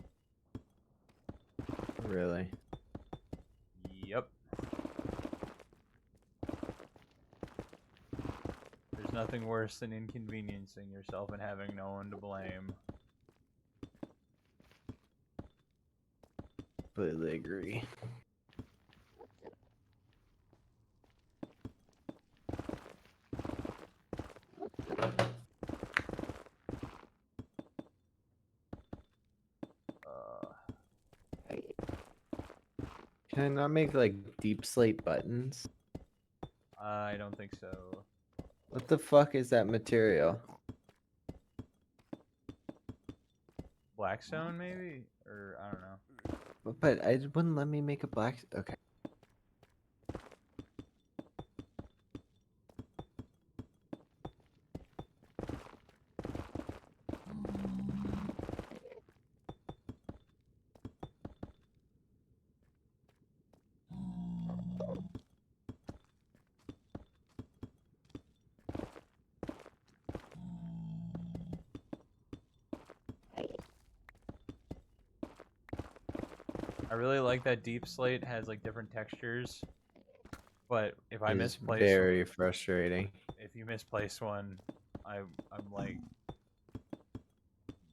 Speaker 4: really?
Speaker 1: Yep. There's nothing worse than inconveniencing yourself and having no one to blame.
Speaker 4: Completely agree. Can I not make like deep slate buttons?
Speaker 1: I don't think so.
Speaker 4: What the fuck is that material?
Speaker 1: Blackstone, maybe? Or, I don't know.
Speaker 4: But it wouldn't let me make a black. Okay.
Speaker 1: I really like that deep slate has like different textures. But if I
Speaker 4: It is
Speaker 1: misplace
Speaker 4: very frustrating.
Speaker 1: if you misplace one, I'm like,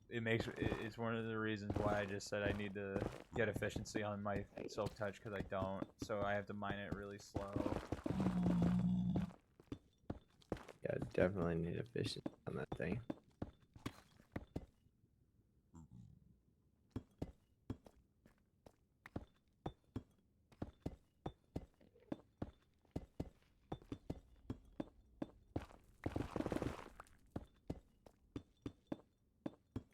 Speaker 1: it's one of the reasons why I just said I need to get efficiency on my silk touch because I don't, so I have to mine it really slow.
Speaker 4: Yeah, definitely need efficiency on that thing.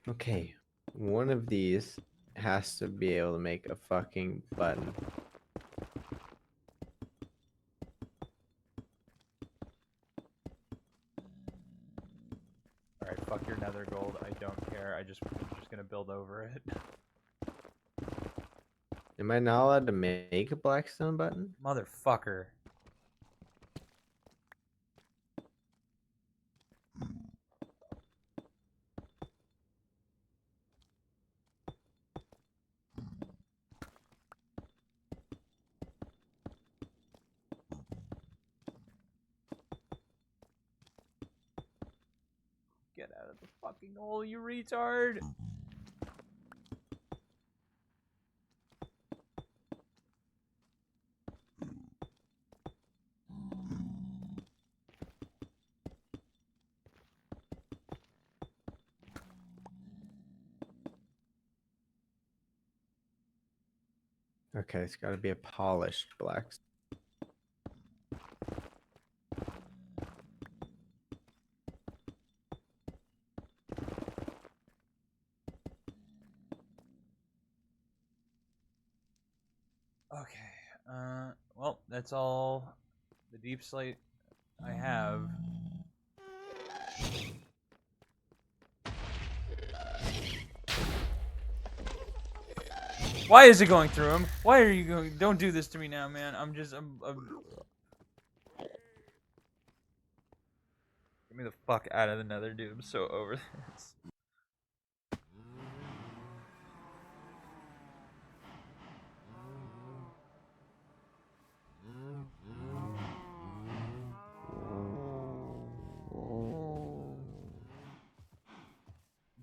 Speaker 4: Okay, one of these has to be able to make a fucking button.
Speaker 1: All right, fuck your nether gold. I don't care. I'm just gonna build over it.
Speaker 4: Am I not allowed to make a blackstone button?
Speaker 1: Motherfucker. Get out of the fucking hole, you retard!
Speaker 4: Okay, it's got to be a polished black.
Speaker 1: Okay, well, that's all the deep slate I have. Why is it going through him? Why are you going? Don't do this to me now, man. I'm Get me the fuck out of the nether, dude. I'm so over this.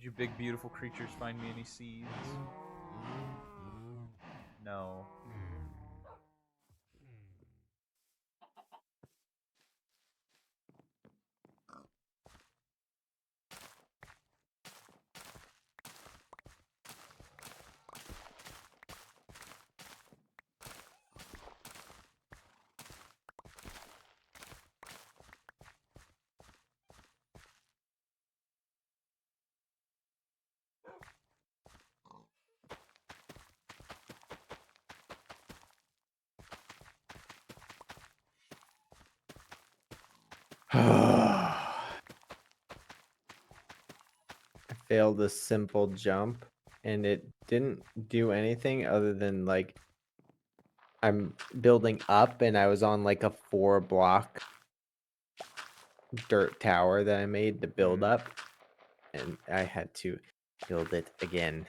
Speaker 1: you big beautiful creatures find me any seeds? No.
Speaker 4: I failed a simple jump, and it didn't do anything other than like I'm building up, and I was on like a 4-block dirt tower that I made to build up, and I had to build it again.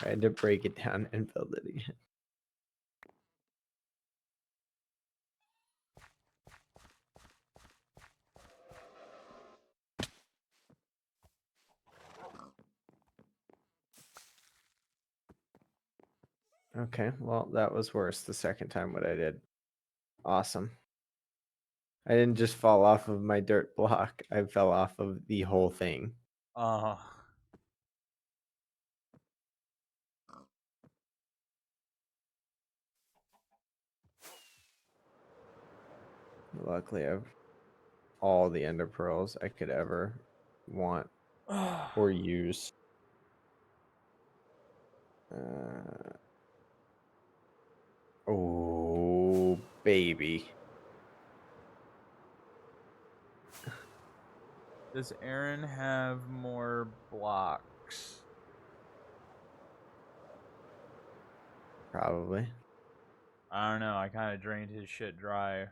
Speaker 4: I had to break it down and build it again. Okay, well, that was worse the second time what I did. Awesome. I didn't just fall off of my dirt block. I fell off of the whole thing. Luckily, I have all the ender pearls I could ever want or use. Oh, baby.
Speaker 1: Does Aaron have more blocks?
Speaker 4: Probably.
Speaker 1: I don't know. I kind of drained his shit dry.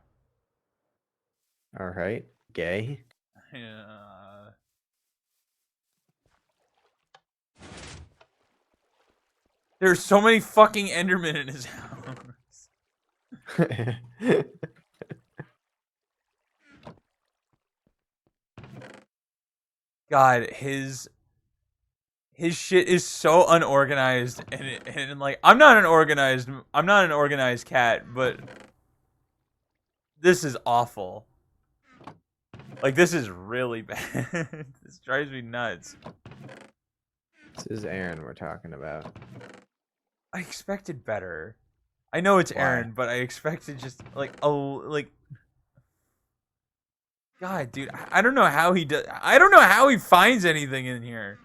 Speaker 4: All right. Gay.
Speaker 1: Yeah. There's so many fucking Endermen in his house. God, his shit is so unorganized, and like I'm not an organized cat, but this is awful. Like this is really bad. This drives me nuts.
Speaker 4: This is Aaron we're talking about.
Speaker 1: I expected better. I know it's
Speaker 4: Why?
Speaker 1: Aaron, but I expected just like God, dude, I don't know how he does. I don't know how he finds anything in here.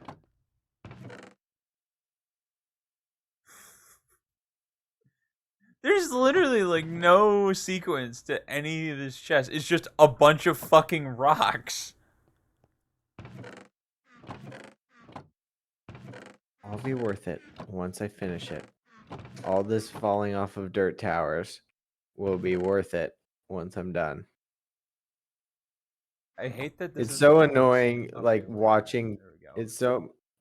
Speaker 1: There's literally like no sequence to any of this chest. It's just a bunch of fucking rocks.
Speaker 4: I'll be worth it once I finish it. All this falling off of dirt towers will be worth it once I'm done.
Speaker 1: I hate that this
Speaker 4: It's
Speaker 1: is
Speaker 4: so
Speaker 1: like
Speaker 4: annoying,
Speaker 1: okay,
Speaker 4: like
Speaker 1: wait,
Speaker 4: watching.
Speaker 1: there we go.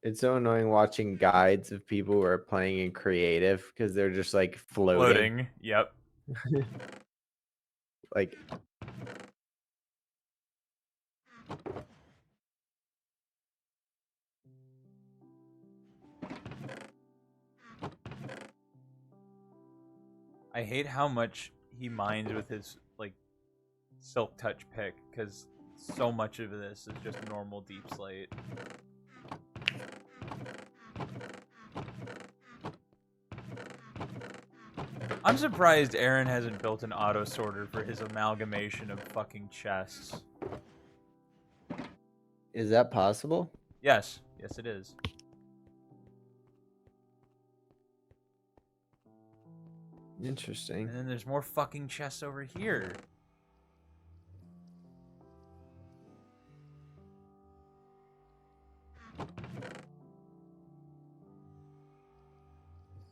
Speaker 4: It's so annoying watching guides of people who are playing in creative because they're just like floating.
Speaker 1: Yep.
Speaker 4: Like
Speaker 1: I hate how much he mines with his like silk touch pick because so much of this is just normal deep slate. I'm surprised Aaron hasn't built an auto sorter for his amalgamation of fucking chests.
Speaker 4: is that possible?
Speaker 1: Yes, it is.
Speaker 4: Interesting.
Speaker 1: And then there's more fucking chests over here.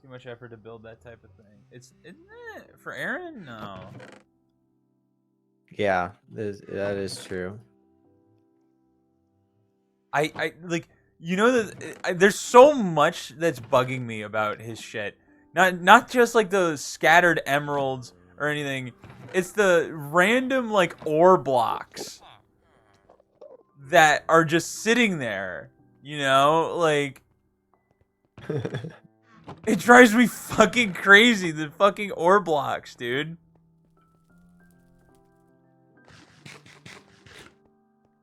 Speaker 1: Too much effort to build that type of thing. Isn't it? For Aaron? No.
Speaker 4: Yeah, that is true.
Speaker 1: I like, you know that there's so much that's bugging me about his shit. Not just like the scattered emeralds or anything. It's the random like ore blocks that are just sitting there. You know, like it drives me fucking crazy. The fucking ore blocks, dude.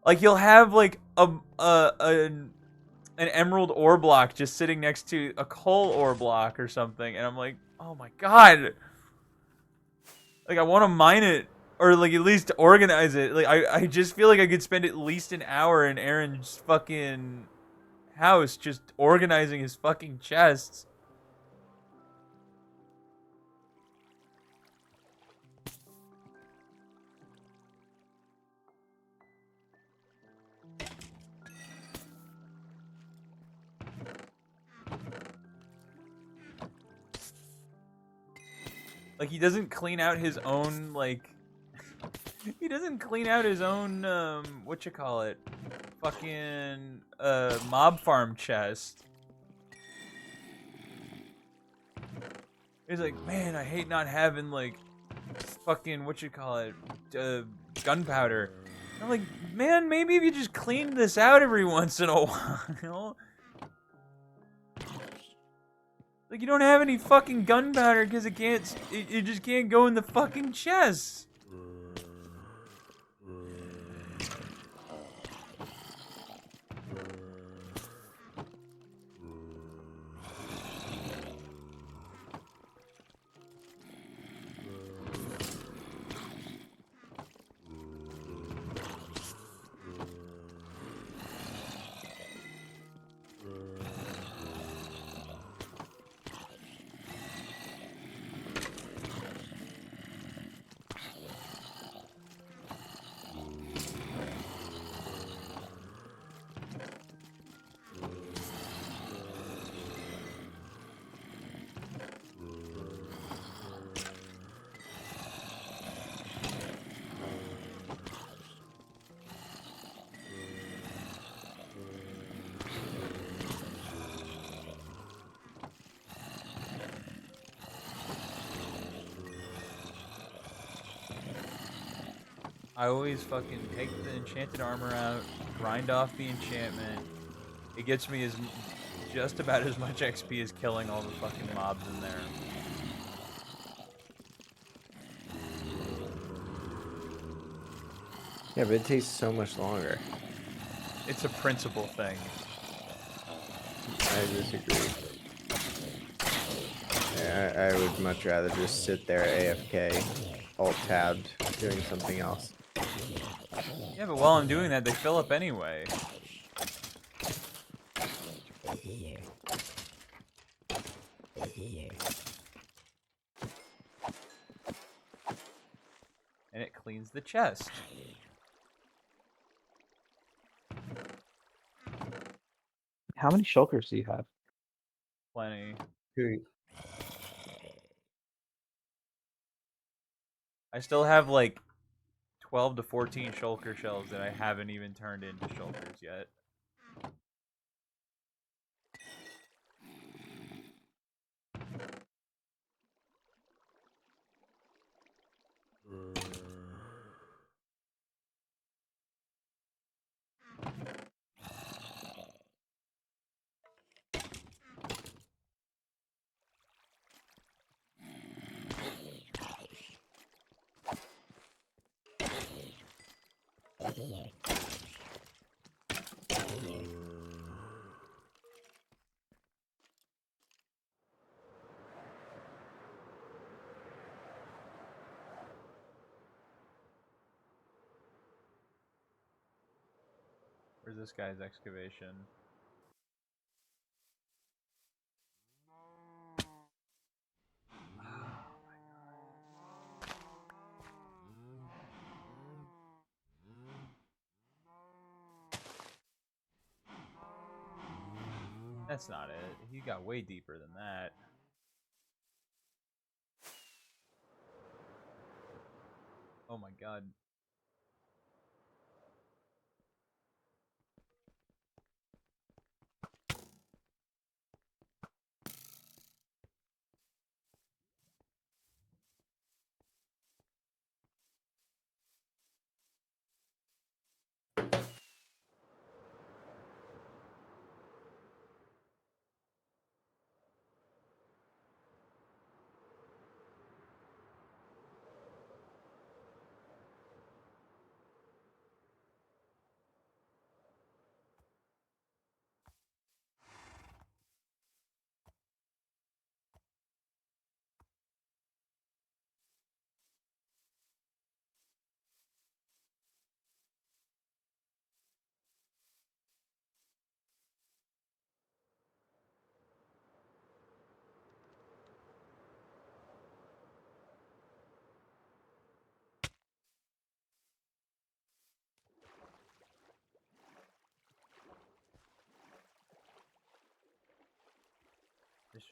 Speaker 1: Like you'll have like an emerald ore block just sitting next to a coal ore block or something, and I'm like, oh my god. Like I want to mine it or like at least organize it. Like I just feel like I could spend at least an hour in Aaron's fucking house just organizing his fucking chests. Like he doesn't clean out his own like he doesn't clean out his own what you call it? Fucking mob farm chest. He's like, man, I hate not having like fucking what you call it, gunpowder. I'm like, man, maybe if you just clean this out every once in a while. Like you don't have any fucking gunpowder because it just can't go in the fucking chest. I always fucking take the enchanted armor out, grind off the enchantment. It gets me just about as much XP as killing all the fucking mobs in there.
Speaker 4: Yeah, but it takes so much longer.
Speaker 1: It's a principle thing.
Speaker 4: I disagree. Yeah, I would much rather just sit there AFK, alt-tabbed, doing something else.
Speaker 1: Yeah, but while I'm doing that, they fill up anyway. And it cleans the chest.
Speaker 3: How many shulkers do you have?
Speaker 1: Plenty.
Speaker 4: Who-
Speaker 1: I still have like 12 to 14 shulker shells that I haven't even turned into shulkers yet. Where's this guy's excavation? That's not it. He got way deeper than that. Oh my god.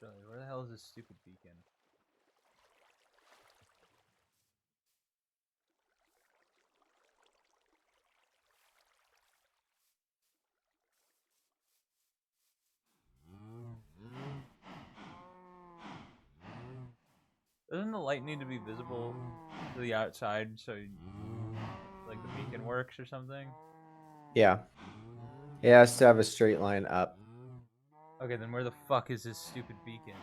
Speaker 1: Actually, where the hell is this stupid beacon? Doesn't the light need to be visible to the outside so like the beacon works or something?
Speaker 4: Yeah. It has to have a straight line up.
Speaker 1: Okay, then where the fuck is this stupid beacon?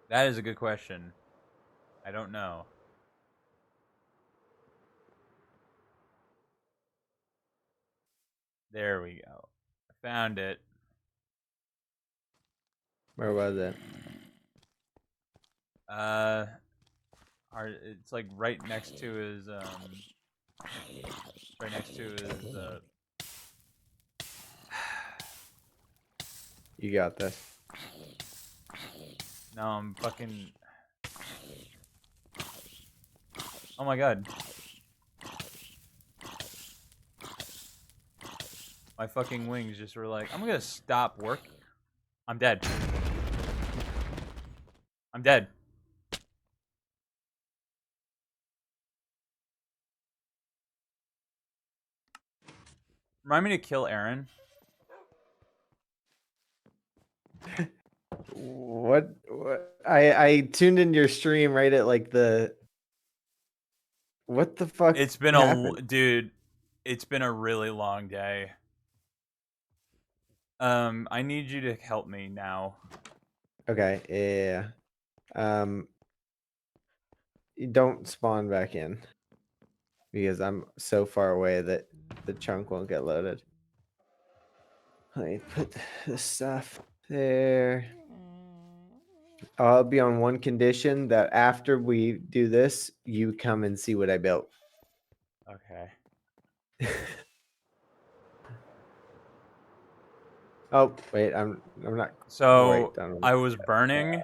Speaker 1: That is a good question. I don't know. There we go. I found it.
Speaker 4: Where was it?
Speaker 1: It's like right next to his right next to his
Speaker 4: You got this.
Speaker 1: No, I'm fucking. Oh my god. My fucking wings just were like, I'm gonna stop working. I'm dead. I'm dead. Remind me to kill Aaron.
Speaker 4: What? I tuned into your stream right at like the. What the fuck
Speaker 1: It's been
Speaker 4: happened?
Speaker 1: dude. It's been a really long day. I need you to help me now.
Speaker 4: Okay, yeah. You don't spawn back in because I'm so far away that the chunk won't get loaded. Let me put the stuff there. I'll be on one condition that after we do this, you come and see what I built.
Speaker 1: Okay.
Speaker 4: Oh wait, I'm not
Speaker 1: So
Speaker 4: quite done with
Speaker 1: I was burning,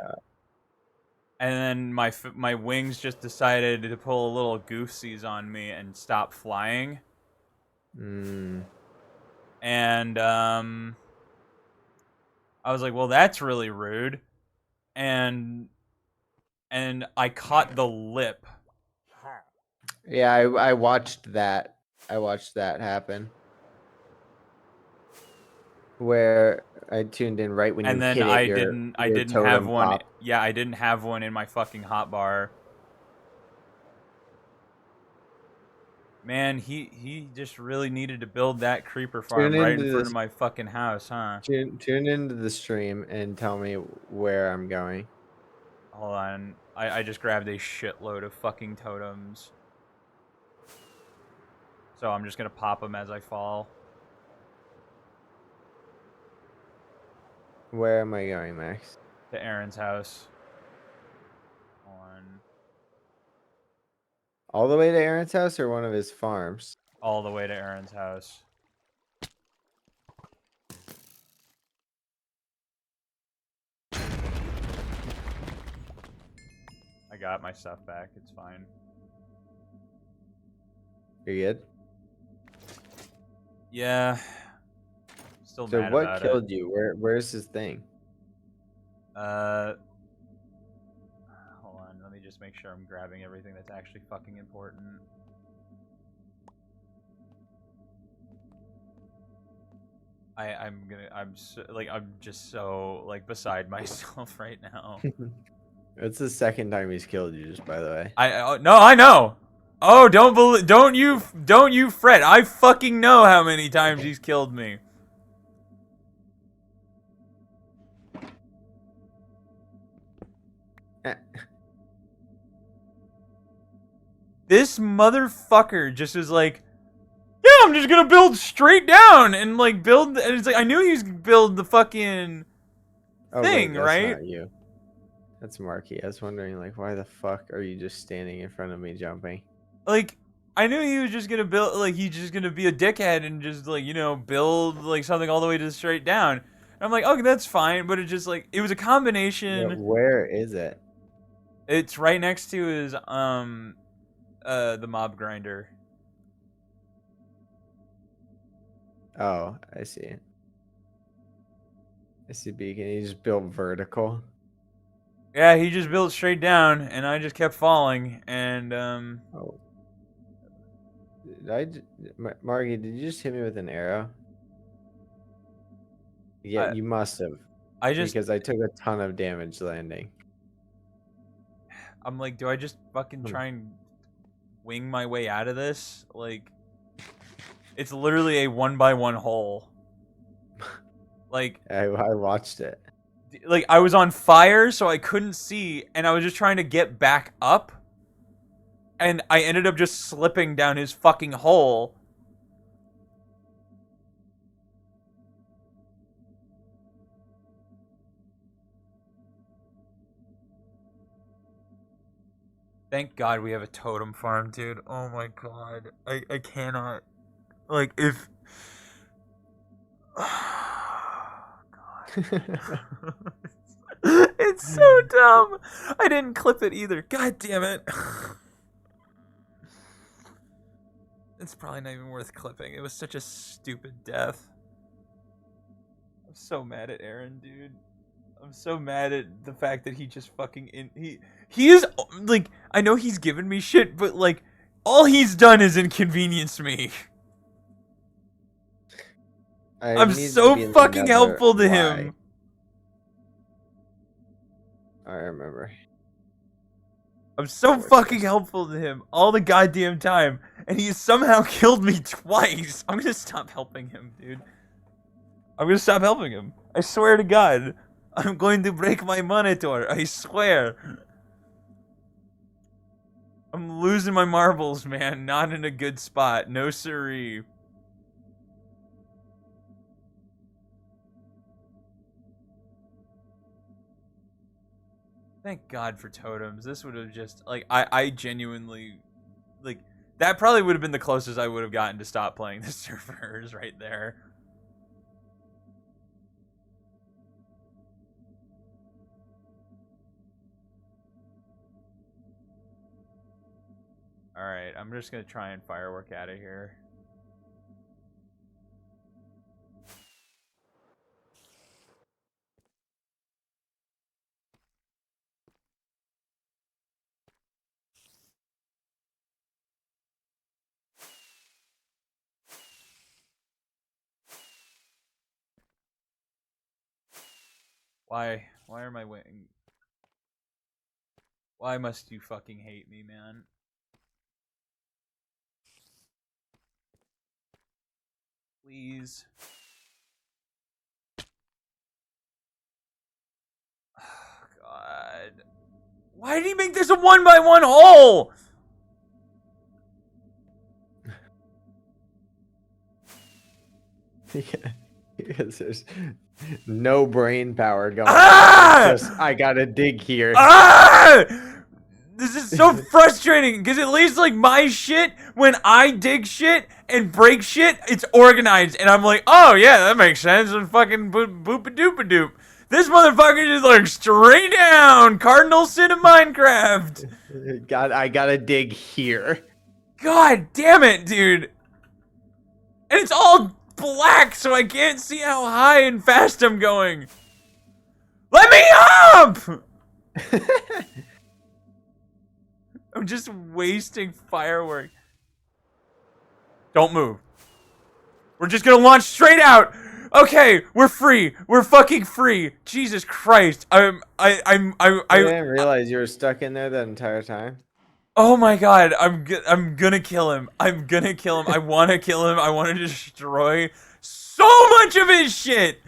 Speaker 1: and then my wings just decided to pull a little goofsies on me and stop flying.
Speaker 4: Mm.
Speaker 1: And I was like, well, that's really rude. And I caught the lip.
Speaker 4: Yeah, I watched that. I watched that happen. Where I tuned in right when you
Speaker 1: And then
Speaker 4: hit it,
Speaker 1: I
Speaker 4: your
Speaker 1: didn't have
Speaker 4: totem
Speaker 1: one.
Speaker 4: popped.
Speaker 1: Yeah, I didn't have one in my fucking hotbar. Man, he just really needed to build that creeper farm
Speaker 4: Tune
Speaker 1: right in
Speaker 4: into
Speaker 1: front of
Speaker 4: this.
Speaker 1: my fucking house, huh?
Speaker 4: Tune into the stream and tell me where I'm going.
Speaker 1: Hold on. I just grabbed a shitload of fucking totems. So I'm just gonna pop them as I fall.
Speaker 4: Where am I going, Max?
Speaker 1: To Aaron's house. Hold on.
Speaker 4: All the way to Aaron's house or one of his farms?
Speaker 1: All the way to Aaron's house. I got my stuff back. It's fine.
Speaker 4: You're good?
Speaker 1: Yeah. Still
Speaker 4: So
Speaker 1: mad
Speaker 4: what
Speaker 1: about it.
Speaker 4: killed you? Where's his thing?
Speaker 1: Hold on. Let me just make sure I'm grabbing everything that's actually fucking important. I'm just so like beside myself right now.
Speaker 4: It's the second time he's killed you, just by the way.
Speaker 1: No, I know. Oh, don't you fret. I fucking know how many times he's killed me. This motherfucker just is like, yeah, I'm just gonna build straight down and like build. And it's like I knew he was gonna build the fucking thing,
Speaker 4: that's
Speaker 1: right?
Speaker 4: not you. That's Marky. I was wondering, like, why the fuck are you just standing in front of me jumping?
Speaker 1: Like, I knew he was just gonna build, like, he's just gonna be a dickhead and just, like, you know, build, like, something all the way to straight down. And I'm like, okay, that's fine, but it just, like, it was a combination.
Speaker 4: Yeah, where is it?
Speaker 1: It's right next to his, the mob grinder.
Speaker 4: Oh, I see it. I see beacon. He just built vertical.
Speaker 1: Yeah, he just built straight down, and I just kept falling, and,
Speaker 4: Oh. Marky, did you just hit me with an arrow? Yeah, you must have. Because I took a ton of damage landing.
Speaker 1: I'm like, do I just fucking try and wing my way out of this? Like, it's literally a 1x1 hole. Like,
Speaker 4: I watched it.
Speaker 1: Like, I was on fire, so I couldn't see, and I was just trying to get back up, and I ended up just slipping down his fucking hole. Thank God we have a totem farm, dude. Oh my God. I cannot. Like, if... It's so dumb. I didn't clip it either. God damn it. It's probably not even worth clipping. It was such a stupid death. I'm so mad at Aaron, dude. I'm so mad at the fact that he just fucking he is like, I know he's given me shit, but like all he's done is inconvenience me. I'm so fucking helpful to him.
Speaker 4: I remember.
Speaker 1: I'm so fucking helpful to him all the goddamn time, and he somehow killed me twice. I'm gonna stop helping him, dude. I'm gonna stop helping him. I swear to God. I'm going to break my monitor. I swear. I'm losing my marbles, man. Not in a good spot. No siree. Thank God for totems. This would have just, like, I genuinely, like, that probably would have been the closest I would have gotten to stop playing the servers right there. Alright, I'm just gonna try and firework out of here. Why are my wing? Why must you fucking hate me, man? Please. Oh, God. Why did he make this a 1x1 hole?
Speaker 4: Yeah, because there's no brain power going.
Speaker 1: Ah!
Speaker 4: Just, I gotta dig here.
Speaker 1: Ah! This is so frustrating, because at least, like, my shit, when I dig shit and break shit, it's organized, and I'm like, oh, yeah, that makes sense, and fucking boop-a-doop-a-doop. This motherfucker just, like, straight down, cardinal sin of Minecraft.
Speaker 4: I gotta dig here.
Speaker 1: God damn it, dude. And it's all black, so I can't see how high and fast I'm going. Let me up! I'm just wasting firework. Don't move. We're just gonna launch straight out. Okay, we're free. We're fucking free. Jesus Christ.
Speaker 4: I didn't realize you were stuck in there that entire time.
Speaker 1: Oh my god, I'm gonna kill him. I'm gonna kill him. I want to kill him. I want to destroy so much of his shit.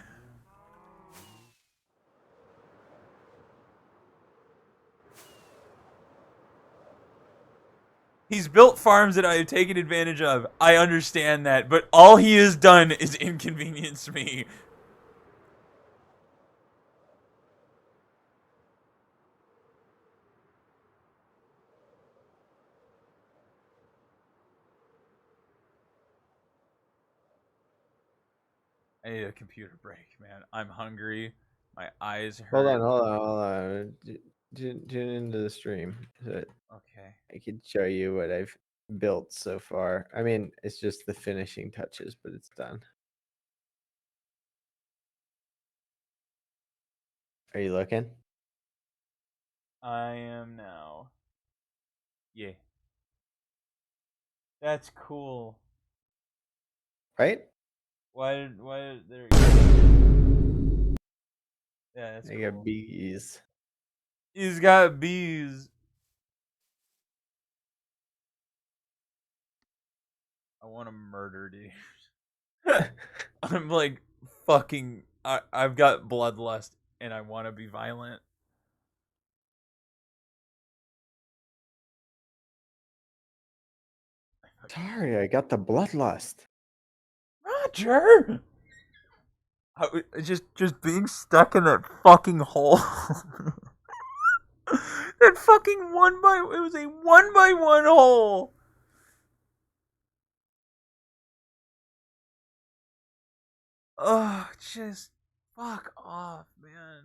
Speaker 1: He's built farms that I have taken advantage of. I understand that, but all he has done is inconvenience me. I need a computer break, man. I'm hungry. My eyes
Speaker 4: Hold
Speaker 1: hurt.
Speaker 4: on, hold on, hold on. Tune into the stream so that
Speaker 1: Okay.
Speaker 4: I can show you what I've built so far. I mean, it's just the finishing touches, but it's done. Are you looking?
Speaker 1: I am now. Yeah. That's cool.
Speaker 4: Right?
Speaker 1: Why there you go. Yeah, that's
Speaker 4: I
Speaker 1: cool.
Speaker 4: got bees.
Speaker 1: He's got bees. I want to murder, dude. I'm like fucking. I've got bloodlust and I want to be violent.
Speaker 4: Sorry, I got the bloodlust.
Speaker 1: Roger. Just being stuck in that fucking hole. That fucking it was a 1x1 hole. Oh, just fuck off, man.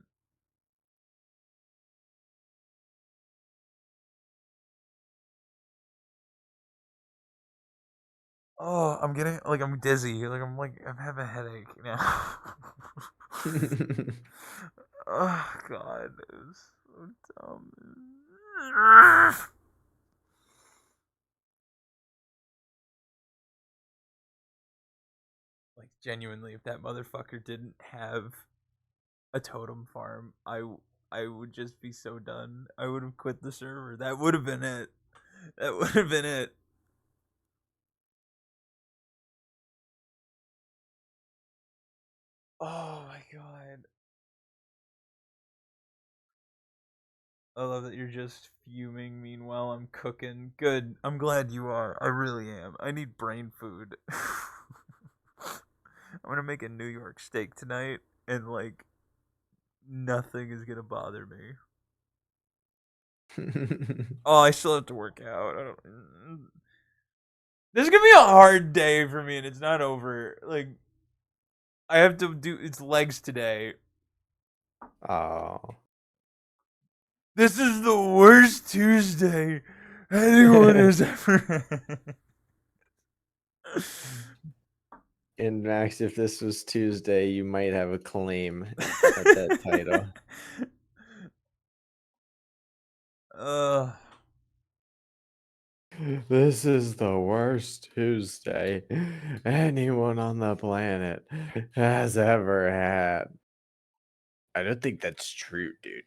Speaker 1: Oh, I'm getting I'm dizzy. I'm having a headache now. Oh god, it was so dumb. Like genuinely, if that motherfucker didn't have a totem farm, I would just be so done. I would have quit the server. That would have been it. That would have been it. Oh my god. I love that you're just fuming meanwhile I'm cooking. Good. I'm glad you are. I really am. I need brain food. I'm gonna make a New York steak tonight and nothing is gonna bother me. Oh, I still have to work out. I don't. This is gonna be a hard day for me, and it's not over. I have to do its legs today.
Speaker 4: Oh.
Speaker 1: This is the worst Tuesday anyone has ever had.
Speaker 4: And Max, if this was Tuesday, you might have a claim at that title. This is the worst Tuesday anyone on the planet has ever had. I don't think that's true, dude.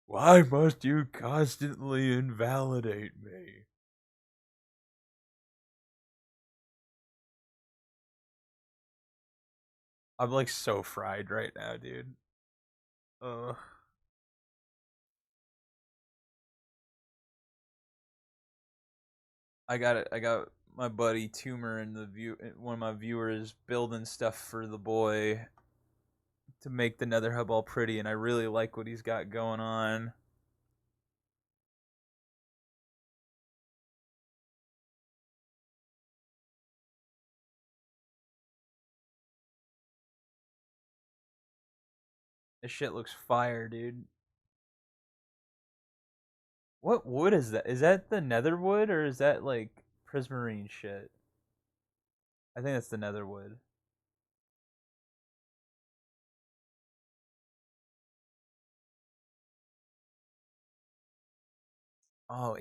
Speaker 1: Why must you constantly invalidate me? I'm so fried right now, dude. Ugh. I got it. I got my buddy Tumor and one of my viewers building stuff for the boy to make the Nether Hub all pretty, and I really like what he's got going on. This shit looks fire, dude. What wood is that? Is that the Nether wood or is that prismarine shit? I think that's the Nether wood. Oh,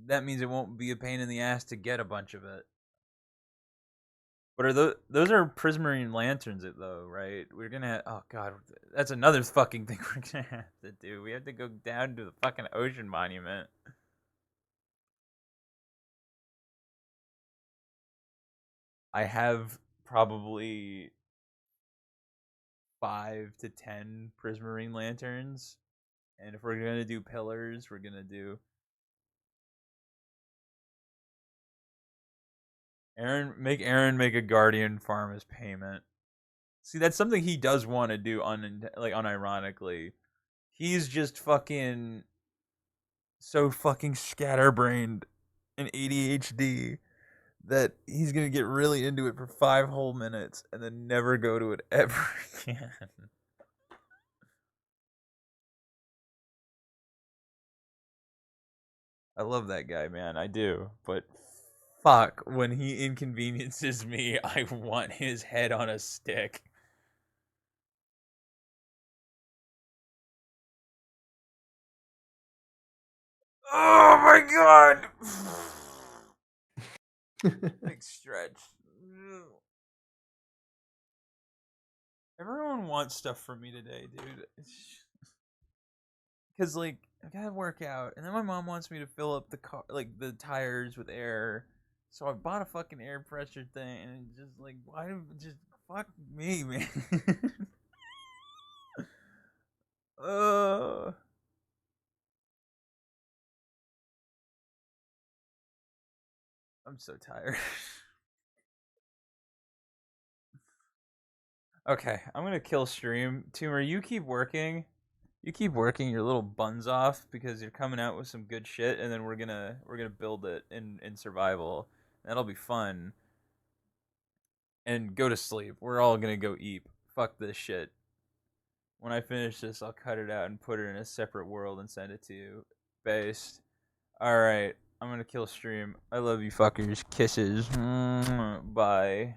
Speaker 1: that means it won't be a pain in the ass to get a bunch of it. But are those are prismarine lanterns, though, right? We're gonna oh god, that's another fucking thing we're gonna have to do. We have to go down to the fucking ocean monument. I have probably 5 to 10 prismarine lanterns, and if we're gonna do pillars, we're gonna do Aaron make a guardian farm as payment. See, that's something he does want to do unironically. He's just fucking so fucking scatterbrained and ADHD that he's gonna get really into it for 5 whole minutes and then never go to it ever again. I love that guy, man. I do. But fuck, when he inconveniences me, I want his head on a stick. Oh my god! Big stretch. Everyone wants stuff from me today, dude. Because, like, I gotta work out, and then my mom wants me to fill up the car, like, the tires with air. So I bought a fucking air pressure thing, and just, like, why do just fuck me, man? uh. I'm so tired. Okay, I'm gonna kill stream. Tumor, you keep working. You keep working your little buns off because you're coming out with some good shit, and then we're gonna build it in survival. That'll be fun. And go to sleep. We're all gonna go eat. Fuck this shit. When I finish this, I'll cut it out and put it in a separate world and send it to you. Based. Alright, I'm gonna kill stream. I love you fuckers. Kisses. Bye.